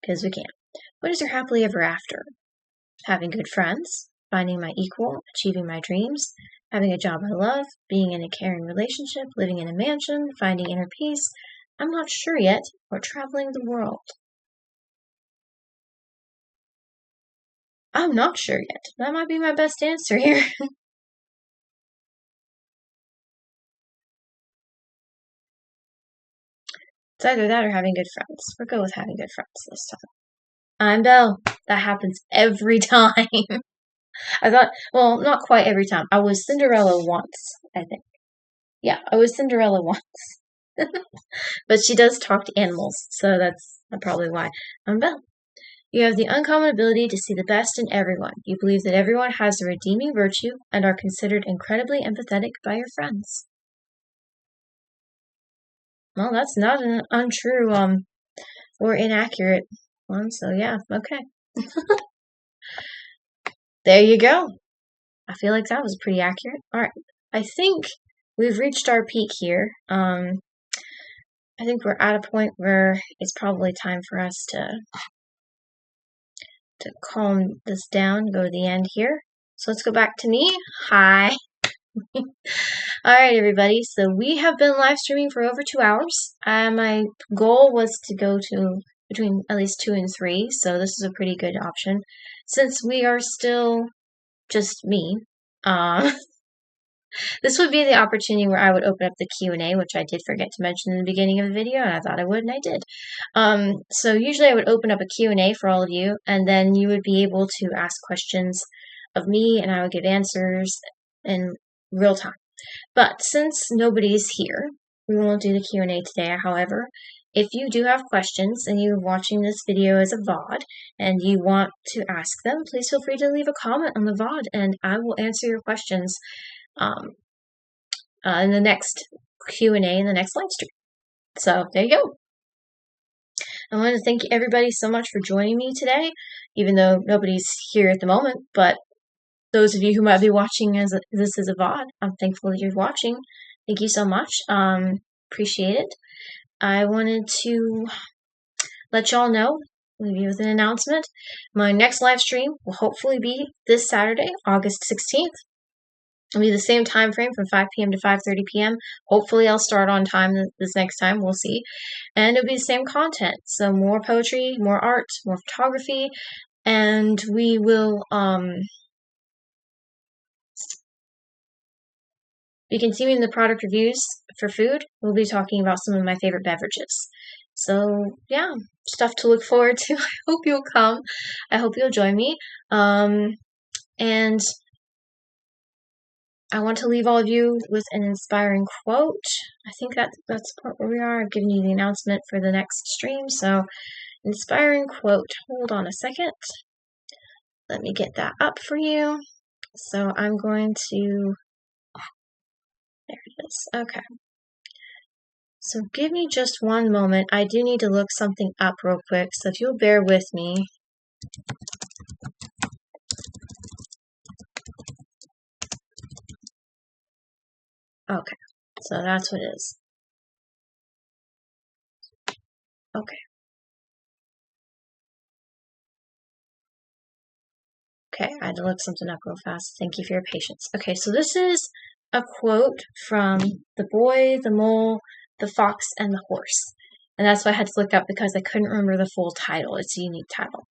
Because we can. What is your happily ever after? Having good friends, finding my equal, achieving my dreams, having a job I love, being in a caring relationship, living in a mansion, finding inner peace, I'm not sure yet, or traveling the world. I'm not sure yet. That might be my best answer here. It's either that or having good friends. We'll go with having good friends this time. I'm Belle. That happens every time. I thought, well, not quite every time. I was Cinderella once, I think. Yeah, I was Cinderella once. But she does talk to animals, so that's probably why. I'm Belle. You have the uncommon ability to see the best in everyone. You believe that everyone has a redeeming virtue and are considered incredibly empathetic by your friends. Well, that's not an untrue or inaccurate one, so yeah, okay. There you go. I feel like that was pretty accurate. Alright, I think we've reached our peak here. I think we're at a point where it's probably time for us to calm this down, go to the end here. So let's go back to me. Hi. Alright, everybody. So we have been live streaming for over 2 hours. My goal was to go to between at least 2 and 3, so this is a pretty good option. Since we are still just me, this would be the opportunity where I would open up the Q&A, which I did forget to mention in the beginning of the video, and I thought I would, and I did. So usually I would open up a Q&A for all of you, and then you would be able to ask questions of me, and I would give answers in real time. But since nobody's here, we won't do the Q&A today. However, if you do have questions and you're watching this video as a VOD and you want to ask them, please feel free to leave a comment on the VOD, and I will answer your questions in the next Q&A in the next live stream. So there you go. I want to thank everybody so much for joining me today, even though nobody's here at the moment, but those of you who might be watching this is a VOD, I'm thankful that you're watching. Thank you so much. Appreciate it. I wanted to let y'all know, leave you with an announcement. My next live stream will hopefully be this Saturday, August 16th. It'll be the same time frame from 5 p.m. to 5:30 p.m. Hopefully I'll start on time this next time. We'll see. And it'll be the same content. So more poetry, more art, more photography, and we will be continuing the product reviews for food. We'll be talking about some of my favorite beverages. So yeah, stuff to look forward to. I hope you'll come. I hope you'll join me. And I want to leave all of you with an inspiring quote. I think that's the part where we are. I've given you the announcement for the next stream. So, inspiring quote. Hold on a second. Let me get that up for you. So I'm going to, there it is. Okay. So give me just one moment. I do need to look something up real quick. So if you'll bear with me. Okay, so that's what it is. Okay. Okay, I had to look something up real fast. Thank you for your patience. Okay, so this is a quote from The Boy, the Mole, the Fox, and the Horse. And that's why I had to look up because I couldn't remember the full title. It's a unique title.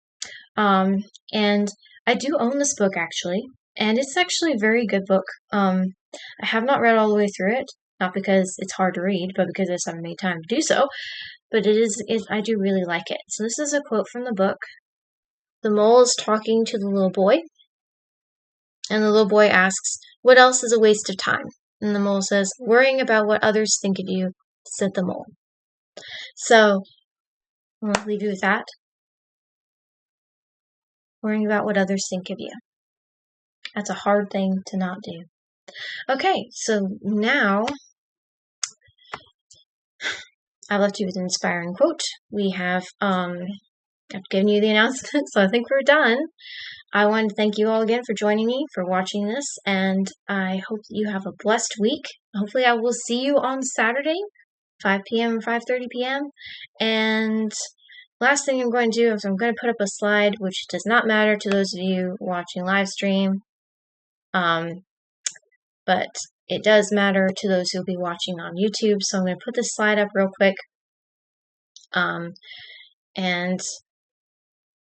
And I do own this book actually, and it's actually a very good book. I have not read all the way through it, not because it's hard to read, but because I just haven't made time to do so. But I do really like it. So this is a quote from the book. The mole is talking to the little boy, and the little boy asks, "What else is a waste of time?" And the mole says, "Worrying about what others think of you," said the mole. So, I'll leave you with that. Worrying about what others think of you. That's a hard thing to not do. Okay, so now I left you with an inspiring quote. We have I've given you the announcement, so I think we're done. I want to thank you all again for joining me, for watching this, and I hope you have a blessed week. Hopefully I will see you on Saturday, 5 p.m. or 5:30 p.m. And last thing I'm going to do is I'm going to put up a slide, which does not matter to those of you watching live stream, but it does matter to those who'll be watching on YouTube. So I'm going to put this slide up real quick, and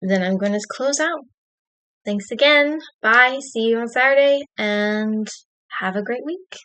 then I'm going to close out. Thanks again. Bye. See you on Saturday, and have a great week.